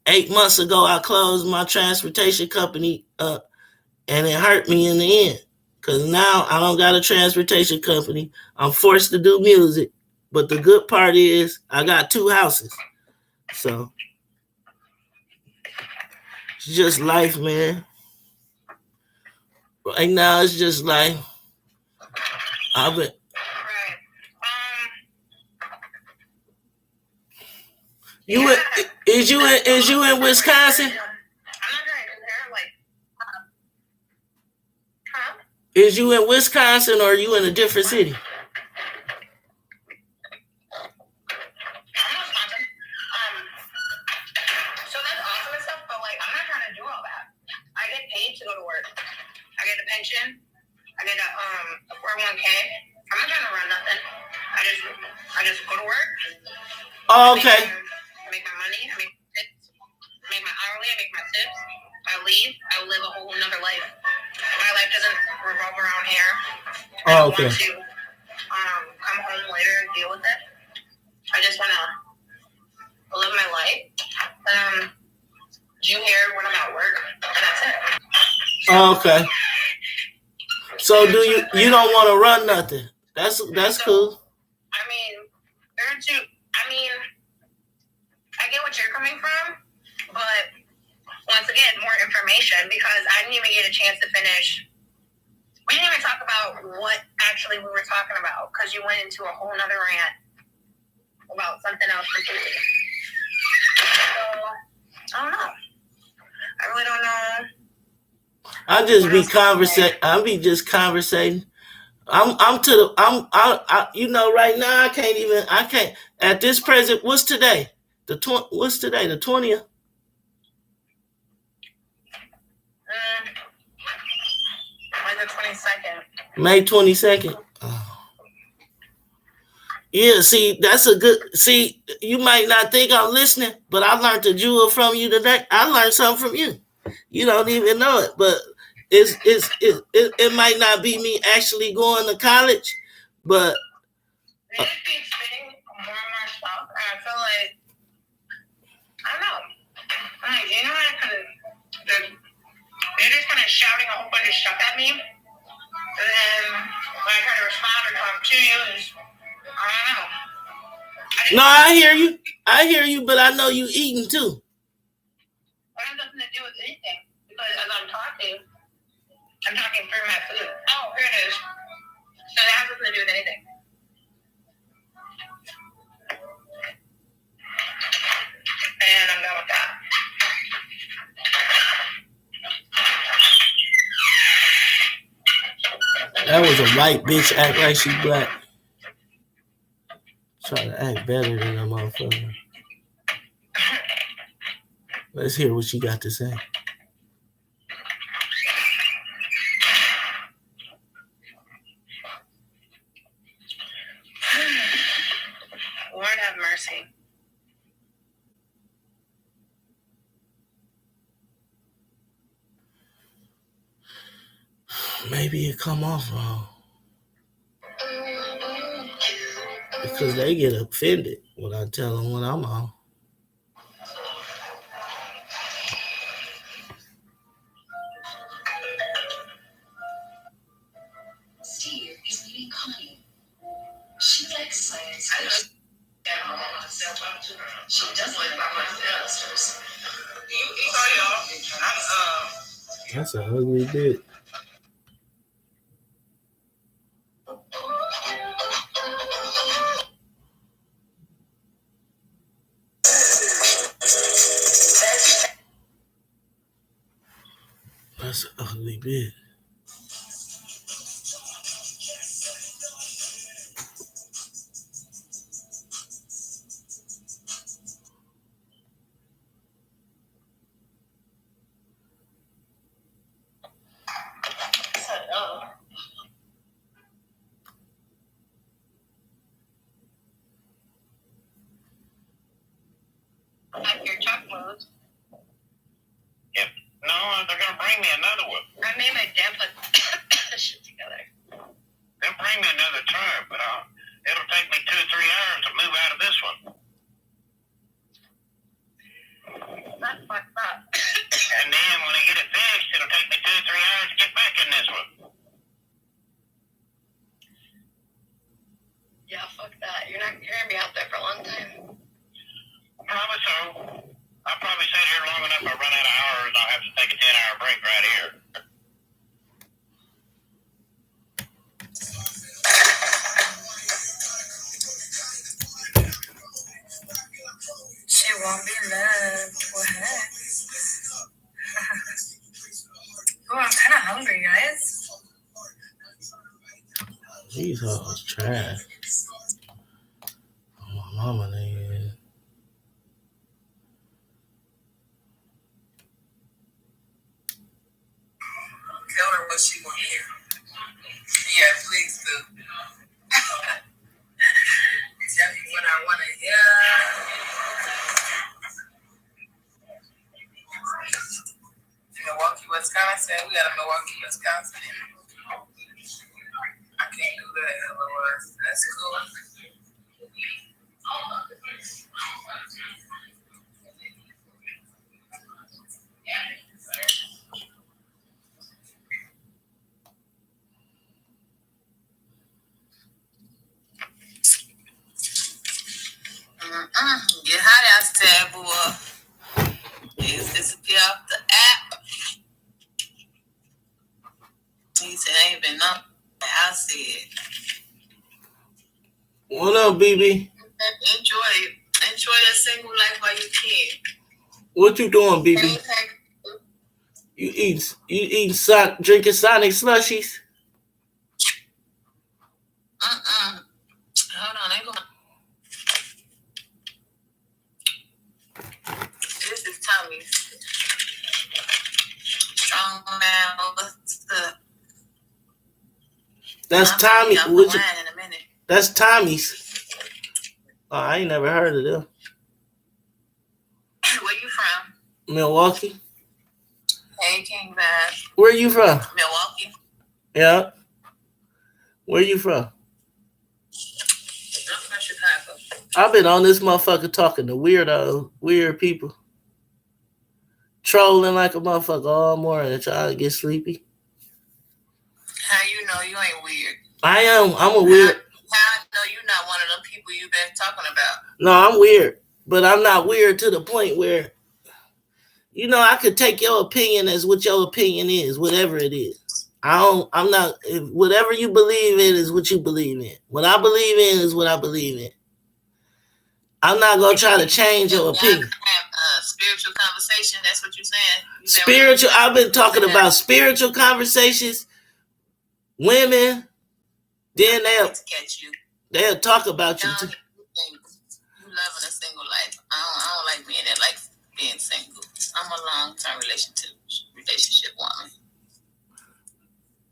8 months ago, I closed my transportation company up, and it hurt me in the end. Because now I don't got a transportation company. I'm forced to do music. But the good part is I got 2 houses. So it's just life, man. Right now, it's just life. Is you in Wisconsin? Is you in Wisconsin or are you in a different city? So that's awesome and stuff, but like I'm not trying to do all that. I get paid to go to work. I get a pension. I get a 401k. I'm not trying to run nothing. I just go to work. Oh, okay. I make my money. I make tips. I make my hourly. I make my tips. I leave. I live a whole nother life. My life doesn't revolve around here. I don't want to come home later and deal with it. I just want to live my life. Do hair when I'm at work, and that's it. Oh, okay. So do you don't want to run nothing? That's cool. I mean, I get what you're coming from, but once again, more information, because I didn't even get a chance to finish. We didn't even talk about what actually we were talking about, because you went into a whole nother rant about something else completely. So, I don't know. I really don't know. I'll just be conversating. I'll be just conversating. You know, right now I can't at this present. What's today? What's today? The 20th. May the 22nd. May 22nd. Oh. Yeah, see, that's a good. See, you might not think I'm listening, but I learned a jewel from you today. I learned something from you. You don't even know it, but it might not be me actually going to college, but They just keep saying more and more stuff, and I feel like, I don't know. Like, you know, they're just kind of shouting a whole bunch of stuff at me, and then when I try to respond or talk to you, I don't know. no, I hear you, but I know you eating too. It has nothing to do with anything, because as I'm talking through my food. Oh, here it is. So it has nothing to do with anything. And I'm done with that. That was a white bitch act like she black. Trying to act better than a motherfucker. Let's hear what you got to say. Lord have mercy. Maybe it come off wrong. Because they get offended when I tell them what I'm on. Steve is meeting Connie. She likes science fiction. She doesn't like monsters. That's an ugly bitch. That's an ugly bitch. Like your chocolate. Yep. No, they're gonna bring me another one. I made my dad put shit together. They'll bring me another tire, but it'll take me 2 or 3 hours to move out of this one. That's fucked up. And then when I get it fixed, it'll take me 2 or 3 hours to get back in this one. Yeah, fuck that. You're gonna be out there for a long time. Probably so. I'll probably sit here long enough. I'll run out of hours. I'll have to take a 10-hour break right here. She won't be left. What? Oh, I'm kind of hungry, guys. These hoes trash. Oh, my mama, nigga. Tell her what she want to hear. Yeah, please do. Tell me what I want to hear. Milwaukee, Wisconsin. We got a Milwaukee, Wisconsin. I can't do that. Otherwise, that's cool. Get hot outside, boy. Please disappear off the app. He said, I ain't been up. I said, What up, BB? enjoy your single life while you can. What you doing, BB? You drinking Sonic slushies? Hold on, ain't going. This is Tommy's. Strong man, what's up? That's I'm Tommy. in a minute. That's Tommy's. Oh, I ain't never heard of them. Where you from? Milwaukee. Hey, Hey, King Vibes. Where you from? Milwaukee. Yeah. Where you from? I'm from Chicago. I've been on this motherfucker talking to weird people. Trolling like a motherfucker all morning trying to get sleepy. How you know you ain't weird? I am. I'm a weird. How I know you're not one of them people you've been talking about? No, I'm weird. But I'm not weird to the point where, I could take your opinion as what your opinion is, whatever it is. I'm not, whatever you believe in is what you believe in. What I believe in is what I believe in. I'm not going to try to change your opinion. Have spiritual conversation, that's what you're saying? Spiritual, I've been talking about spiritual conversations, women, then they'll talk about you too. You loving a single life. I don't like being that like being single. I'm a long-term relationship woman.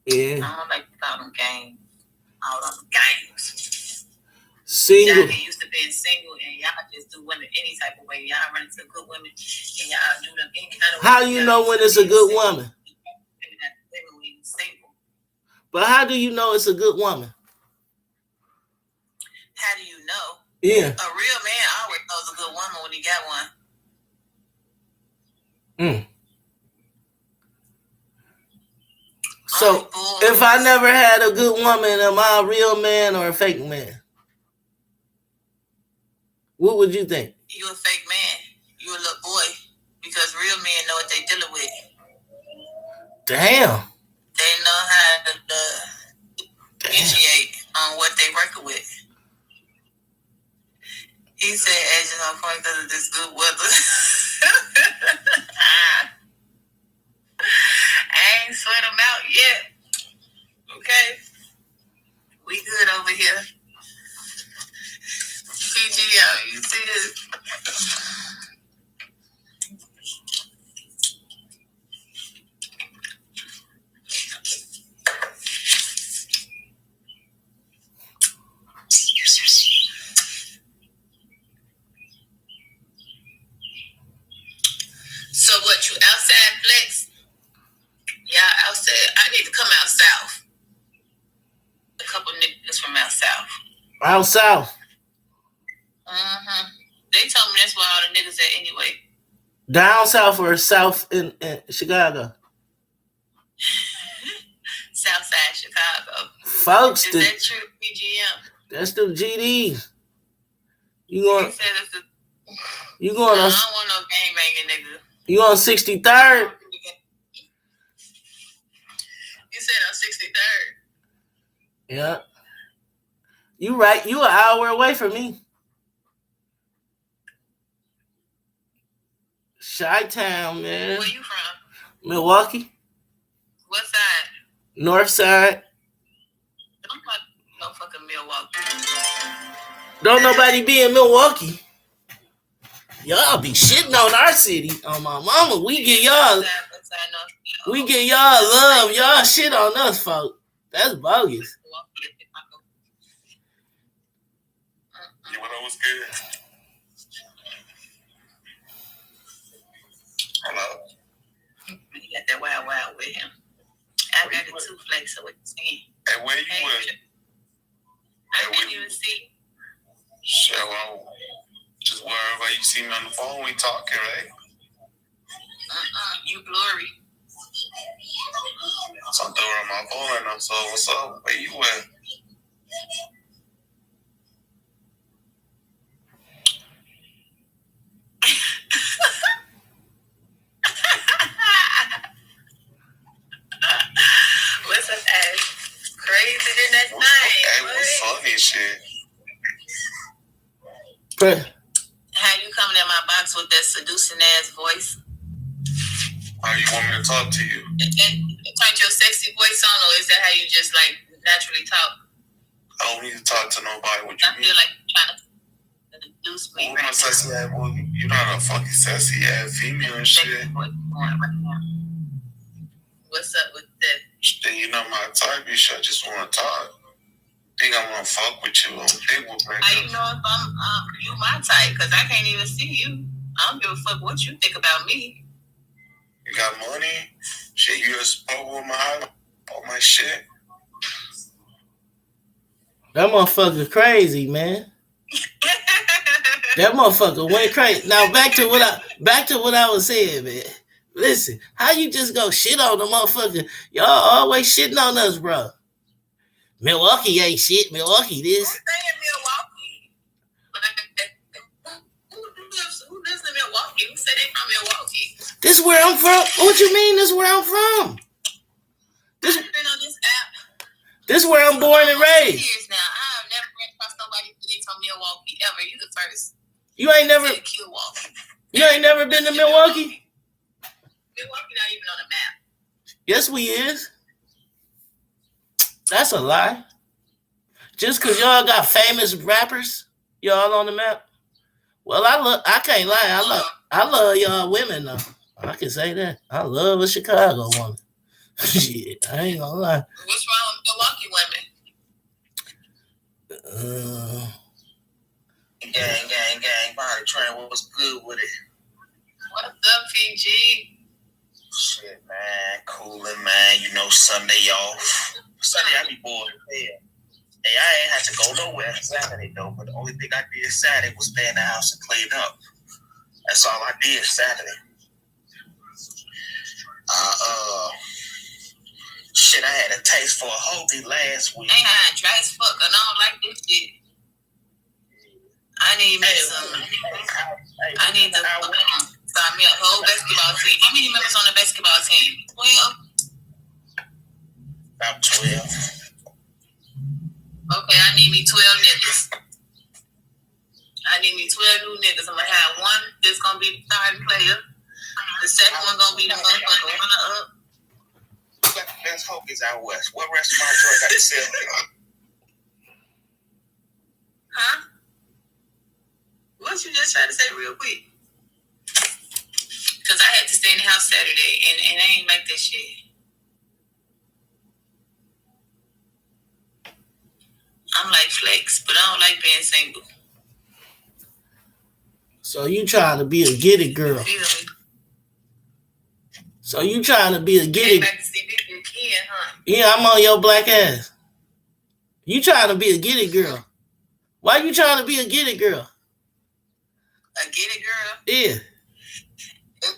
Yeah. I don't like all them games. All them games. Single. Y'all get used to being single and y'all just do women any type of way. Y'all run into good women and y'all do them any kind of way. How you know when it's a good woman? But how do you know it's a good woman? How do you know? Yeah. A real man always knows a good woman when he got one. So, if I never had a good woman, am I a real man or a fake man? What would you think? You a fake man. You a little boy. Because real men know what they dealing with. Damn. They know how to initiate on what they working with. He said, "Agent on point because of this good weather." I ain't sweat them out yet. Okay, we good over here. PGO, you see this? So what, you outside flex? Yeah, outside. I need to come out south. A couple niggas from out south. Out south. Mm-hmm. They told me that's where all the niggas at anyway. Down south or south in Chicago? Southside Chicago. Folks, is that true, PGM? That's the GDs. You You going? said it's You going I on? don't want no gang banging nigga. You on 63rd? You said on 63rd. Yeah. You right. You an hour away from me. Chi-Town, man. Where you from? Milwaukee. What side? North side. I'm like no fucking Milwaukee. Don't nobody be in Milwaukee. Y'all be shitting on our city. On my mama, we get y'all love. Y'all shit on us, folks. That's bogus. You know what's good? Hello. You got that wild with him. I got the two flakes, so what you saying? Hey, where you at? I can't even see. Sure, well, just wherever you see me on the phone, we talking, right? You blurry. So I'm doing on my phone right now, so what's up? Where you at? What's up, Ash? Crazy than that thing. Hey, what's funny shit? How you coming at my box with that seducing ass voice? How you want me to talk to you? And turn your sexy voice on, or is that how you just like naturally talk? I don't need to talk to nobody. What you I feel like you're trying to seduce me. Who my sassy ass boy? You not a fucking sassy ass female and shit. What's up with that? Then you know my type, bitch. I just want to talk. Think I want to fuck with you? Think we'll break How up. you know if I'm you my type? Because I can't even see you. I don't give a fuck what you think about me. You got money? You just spoke with my all my shit. That motherfucker crazy, man. That motherfucker went crazy. Now back to what I was saying, man. Listen, how you just go shit on the motherfucker? Y'all always shitting on us, bro. Milwaukee ain't shit. Milwaukee this. Who's saying Milwaukee? Who lives in Milwaukee? Who said they from Milwaukee? This is where I'm from. What you mean? This is where I'm from. I've been on this app. This is where I'm born and raised. Years now. I've never ran across nobody from Milwaukee ever. You the first. You ain't never been to Milwaukee? Milwaukee not even on the map. Yes, we is. That's a lie. Just because y'all got famous rappers, y'all on the map. Well, I can't lie. I love y'all women though. I can say that. I love a Chicago woman. Shit, I ain't gonna lie. What's wrong with Milwaukee women? Gang. Body train, what was good with it? What's up, PG? Shit, man. Cooling, man. You know, Sunday off. Sunday, I be bored as hell. Hey, I ain't had to go nowhere Saturday, though. But the only thing I did Saturday was stay in the house and clean up. That's all I did Saturday. Shit, I had a taste for a hoagie last week. I ain't had dry as fuck, and I don't like this shit. I need me some. I need to start me a whole basketball team. How many members on the basketball team? 12? About 12. Okay, I need me 12 niggas. I need me 12 new niggas. I'm gonna have one that's gonna be the starting player. The second one gonna be the motherfucker runner up. Best hoagies out west. What restaurant Joy got to sell? Huh? What you just trying to say real quick? Because I had to stay in the house Saturday, and I ain't like that shit. I'm like Flex, but I don't like being single. So you trying to be a get it girl? Feel me? So you trying to be a get it? Back to see people again, huh? Yeah, I'm on your black ass. You trying to be a get it girl? Why you trying to be a get it girl? A get it girl? Yeah. It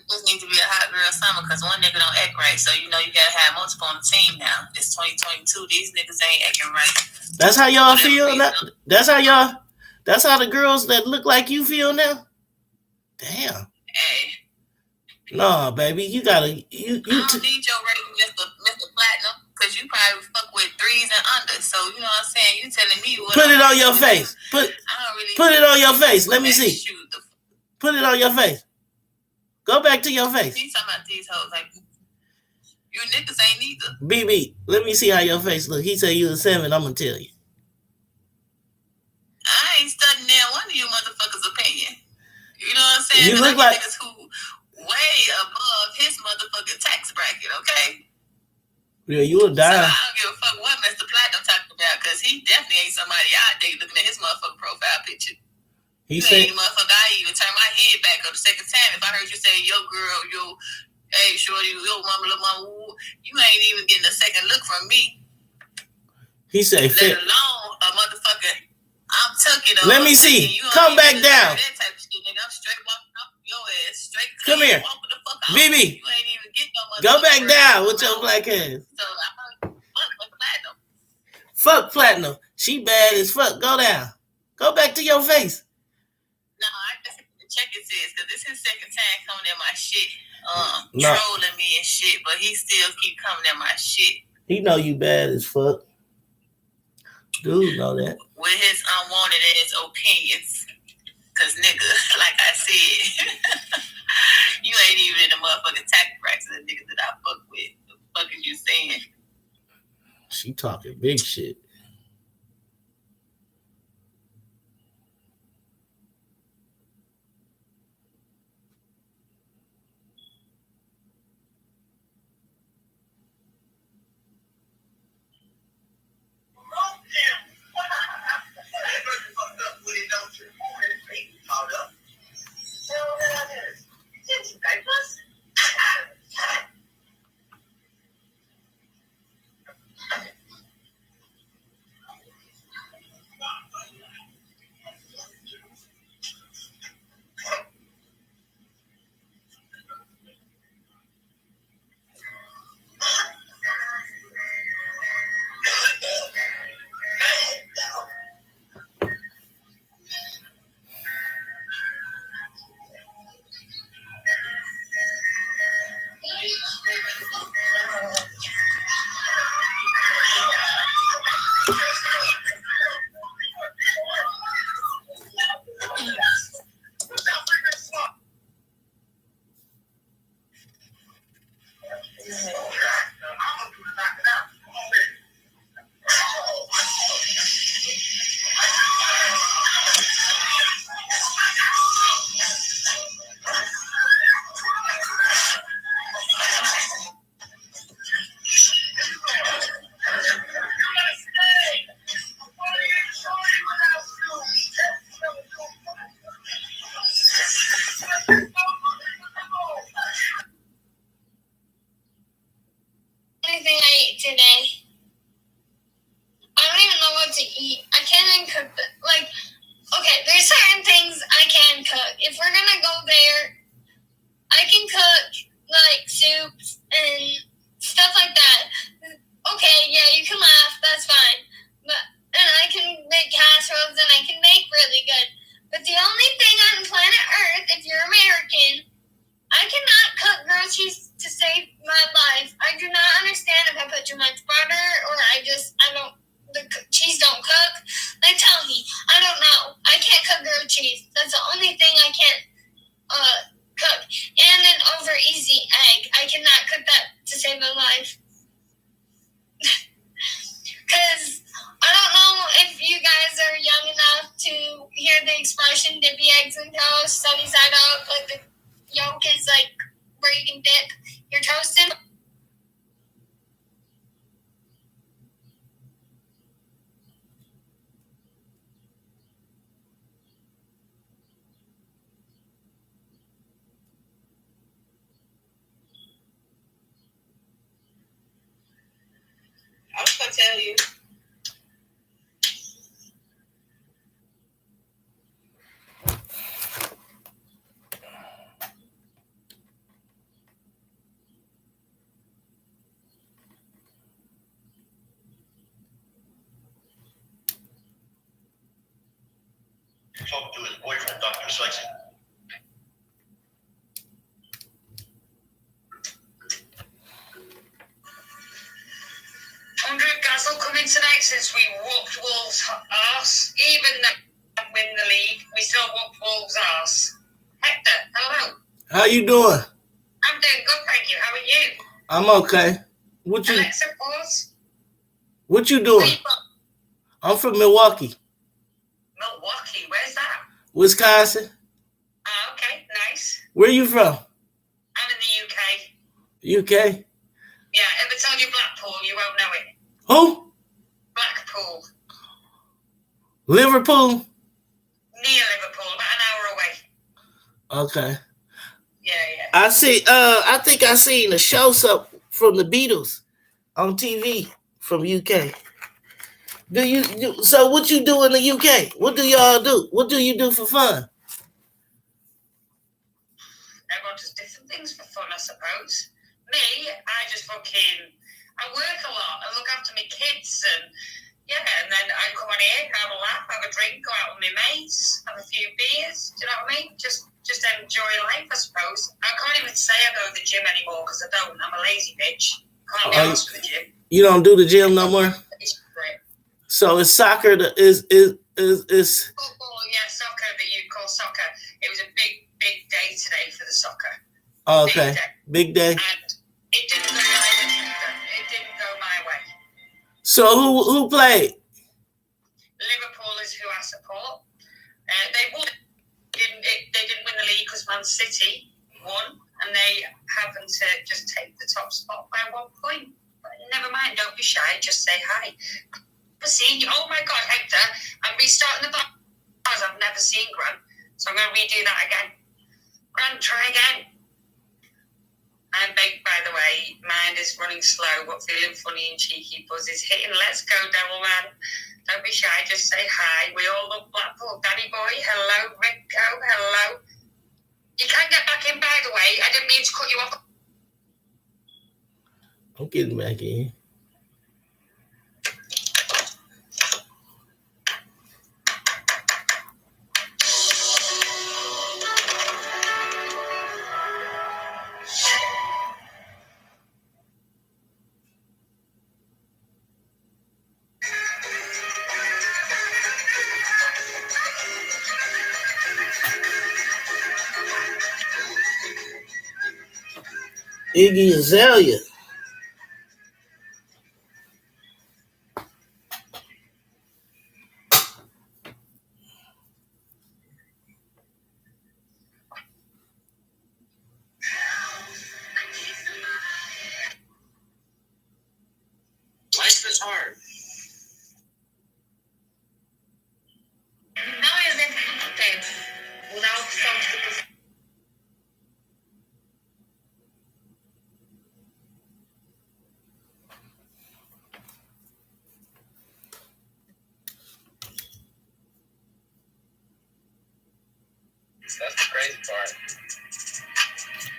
just needs to be a hot girl summer because one nigga don't act right. So you know you gotta have multiple on the team now. It's 2022. These niggas ain't acting right. That's how y'all feel now? That's how the girls that look like you feel now? Damn. Hey. No, baby, you gotta I don't need your rating, Mr. Platinum, because you probably fuck with threes and under. So you know what I'm saying? You telling me what? Put it on your face. Put it on your face. Let me see. Put it on your face. Go back to your face. He's talking about these hoes like you niggas ain't neither. BB, let me see how your face look. He said you a 7. I'm gonna tell you. I ain't studying that one of you motherfuckers' opinion. You know what I'm saying? You look like niggas who way above his motherfucking tax bracket, okay? Yeah, you would die. So I don't give a fuck what Mr. Platinum talking about, because he definitely ain't somebody I date looking at his motherfucking profile picture. He you said, ain't motherfucker, I even turn my head back up the second time if I heard you say, yo girl, hey shorty, yo mama, little mama, woo, you ain't even getting a second look from me. He said, let alone a motherfucker, I'm tucking on. Let me see. Come back down. That type of shit, nigga. I'm straight walking up your ass, straight. Come here. The fuck out. BB. You ain't even get no go back down with your black ass. So I'm fuck Platinum. Fuck Platinum. She bad as fuck. Go down. Go back to your face. No, I just check it says because this is his second time coming at my shit, No. trolling me and shit, but he still keep coming at my shit. He know you bad as fuck. Dude know that. With his unwanted ass opinions. Cause nigga, like I said, you ain't even in the motherfucking tax bracket of the niggas that I fuck with. The fuck is you saying? She talking big shit. Anything I ate today. I don't even know what to eat. I can't even cook. Like, okay, there's certain things I can cook. If we're gonna go there, I can cook like soups and stuff like that. Okay, yeah, you can laugh. That's fine. And I can make casseroles and I can make really good. But the only thing on planet Earth, if you're American, I cannot cook grilled cheese to save my life. I do not understand if I put too much butter or the cheese don't cook. Like, tell me. I don't know. I can't cook grilled cheese. That's the only thing I can't cook. And an over easy egg. I cannot cook that to save my life. Because I don't know if you guys are young enough to hear the expression dippy eggs in toast, sunny side up, like the yolk is like where you can dip your toast in. I was gonna tell you. Talk to his boyfriend, Dr. Sexy. Gazzle coming tonight since we whooped Wolves' arse. Even though we win the league, we still whooped Wolves' arse. Hector, hello. How you doing? I'm doing good, thank you. How are you? I'm okay. Alexa, pause. What you doing? I'm from Milwaukee. Milwaukee, where's that? Wisconsin. Oh, okay, nice. Where you from? I'm in the UK. UK? Yeah, if I tell you Blackpool, you won't know it. Who? Blackpool. Liverpool? Near Liverpool, about an hour away. Okay. Yeah. I think I seen a show from the Beatles on TV from UK. So what you do in the UK? What do y'all do? What do you do for fun? Everyone does different things for fun, I suppose. Me, I work a lot. I look after my kids and then I come on here, have a laugh, have a drink, go out with my mates, have a few beers. Do you know what I mean? Just enjoy life, I suppose. I can't even say I go to the gym anymore because I don't. I'm a lazy bitch. Can't be asked for the gym. You don't do the gym no more? It's great. So it's soccer is Football, yeah, soccer that you call soccer. It was a big day today for the soccer. okay. Big day. And it didn't go my way. So who played? Liverpool is who I support. They didn't win the league because Man City won, and they happened to just take the top spot by 1 point. But never mind, don't be shy, just say hi. Never seen you. Oh my God, Hector, I'm restarting the bars. I've never seen Grant, so I'm going to redo that again. Grant, try again. I'm big, by the way. Mind is running slow, but feeling funny and cheeky. Buzz is hitting. Let's go, Devil Man. Don't be shy. Just say hi. We all love Blackpool. Danny Boy, hello. Rico, hello. You can get back in, by the way. I didn't mean to cut you off. I'm getting back in. Iggy Azalea. hard. Não é exemplo do que tu tens. Usar a opção de tu. That's the crazy part.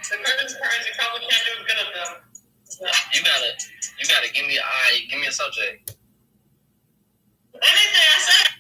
The crazy part is you probably can't do good enough. You gotta give me a subject. Anything I said.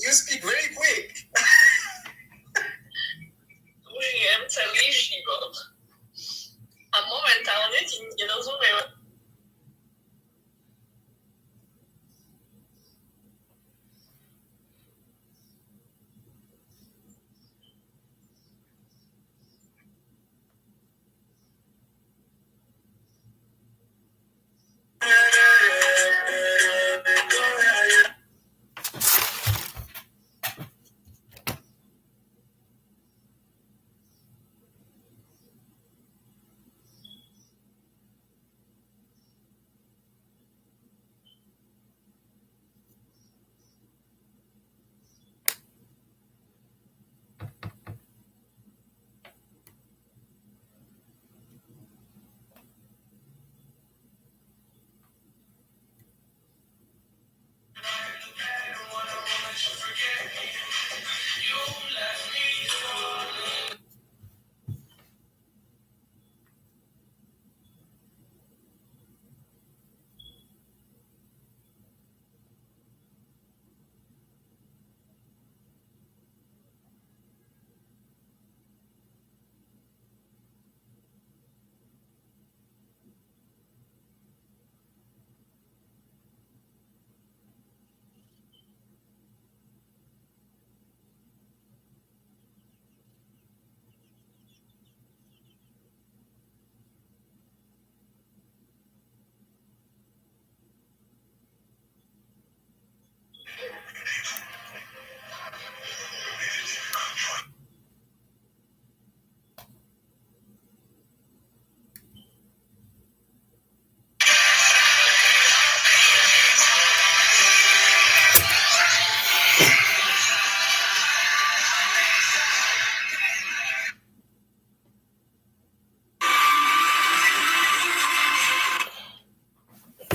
You speak very quick. William, це лишнього. А моментально не розумію.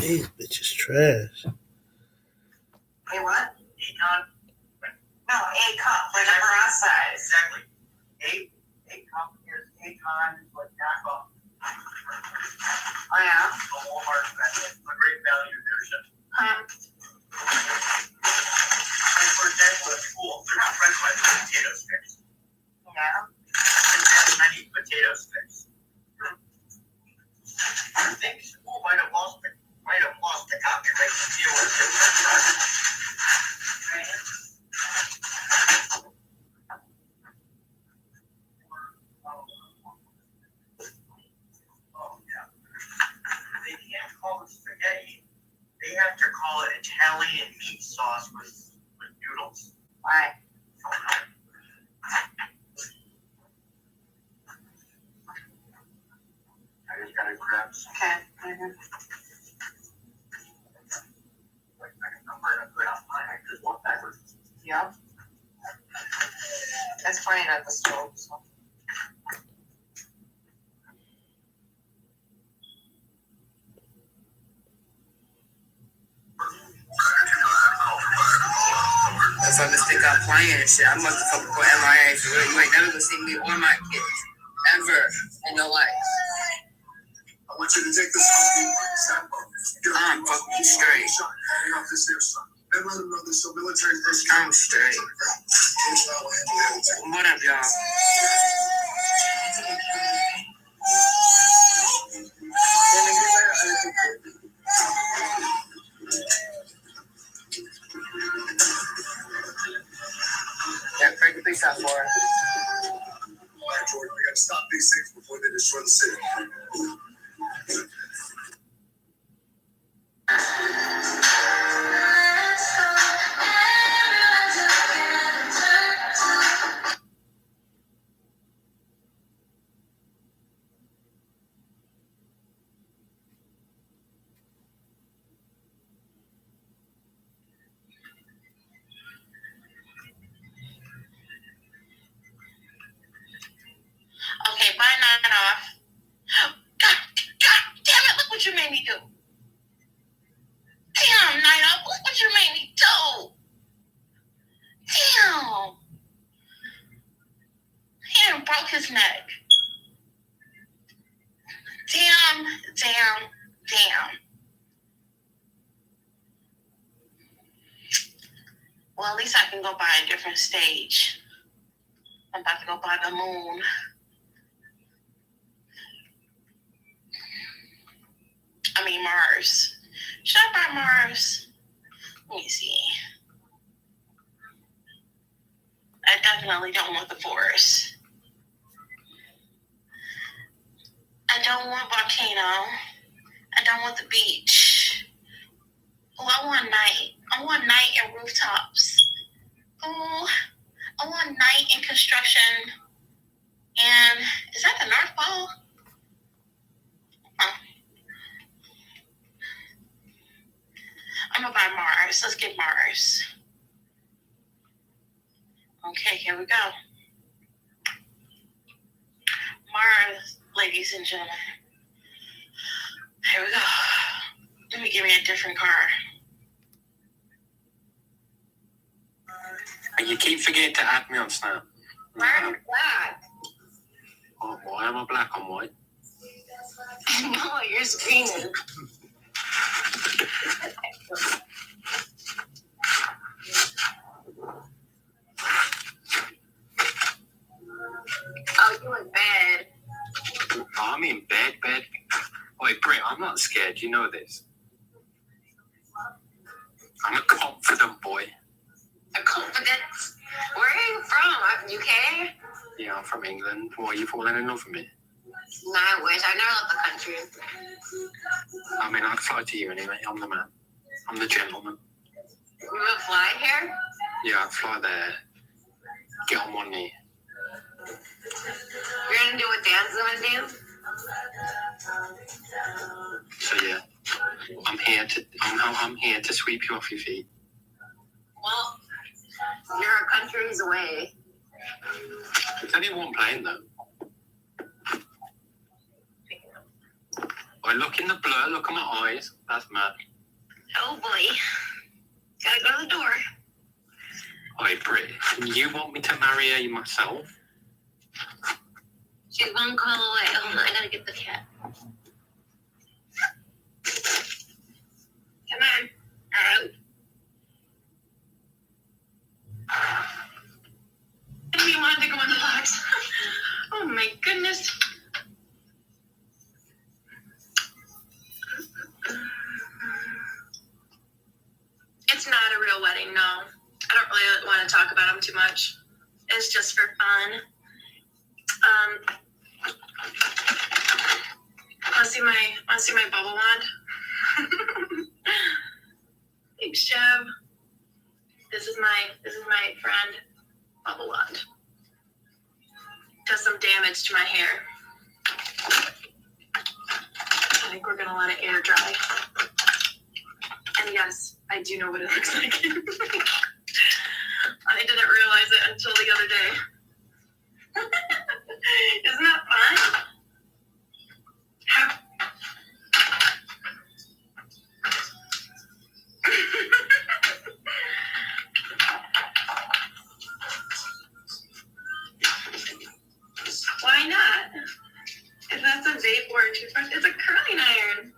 These bitches trash. Hey, what? Akon? No, Akon. Whatever our size. Exactly. Akon is what knockoff. Oh, yeah? The Walmart, that's a great value nutrition. Like, for example, at school, they're not french fries, they're potato sticks. Yeah. And then I eat potato sticks. I think school might have lost the copyright to deal with the french fries. Oh, yeah. They can't call it spaghetti. They have to call it Italian meat sauce with noodles. Why? I just gotta grab some. Okay. I'm wearing a good on mine. I just walk backwards. Yeah. That's funny at the stove. So. That's why this thing got playing and shit. I must have fucking put MIA for real. You ain't never gonna see me or my kids ever in your life. I went I'm fucking straight. I'm straight. What up, y'all? Yeah, break the piece out for her. Jordan, we gotta stop these things before they destroy the city. Okay, bye, Night Off. God damn it, look what you made me do. Damn, Night Off, look what you made me do. Damn. He done broke his neck. Damn. Well, at least I can go by a different stage. I'm about to go by the moon. I mean Mars. Should I buy Mars? Let me see. I definitely don't want the forest. I don't want volcano. I don't want the beach. Oh, I want night. I want night and rooftops. Oh, I want night and construction. And is that the North Pole? Huh. I'm gonna buy Mars. Let's get Mars. Okay, here we go. Mars, ladies and gentlemen. Here we go. Let me give me a different car. And you keep forgetting to add me on Snap. Why are you black? Oh, why am I black on white? No, you're screaming. Oh, you in bed. Oh, I'm in bed. Wait, Britt, I'm not scared. You know this. I'm a confident boy. A confidence? Where are you from? UK? Yeah, I'm from England. Why are you falling in love with me? No, I wish. I never left the country. I mean, I'd fly to you anyway. I'm the man. I'm the gentleman. You gonna fly here? Yeah, I'd fly there. Get on one knee. You're gonna do what Dan's gonna do? So yeah, I'm here to sweep you off your feet. Well, you're a country's away. It's only one plane though. I look in the blur, look at my eyes. That's mad. Oh boy. Gotta go to the door. Oi, Britt, you want me to marry her myself? She's one call away. Hold on, I gotta get the cat. Come on. Out. I didn't even want to go in the box. Oh my goodness. It's not a real wedding, no. I don't really want to talk about them too much. It's just for fun. Want to see my bubble wand? Thanks, Jeb. This is my friend bubble wand. Does some damage to my hair. I think we're gonna let it air dry. And yes, I do know what it looks like. I didn't realize it until the other day. Isn't that fun? Why not? If that's a Dayport toothbrush. It's a curling iron.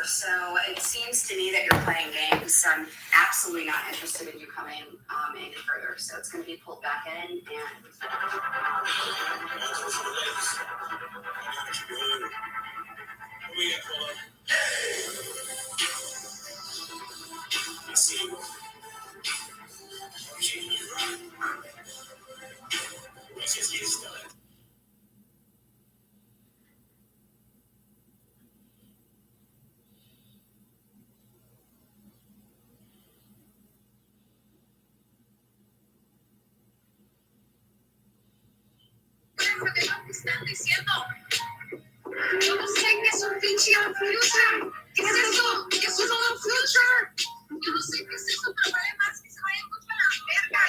So it seems to me that you're playing games. So I'm absolutely not interested in you coming any further. So it's going to be pulled back in and. I see you. Let's just get started. Están diciendo. Yo no sé qué es un pinche future. ¿Qué es eso? ¿Qué es un nuevo future? Yo no sé qué es eso, pero vale más que se vayan mucho a la verga.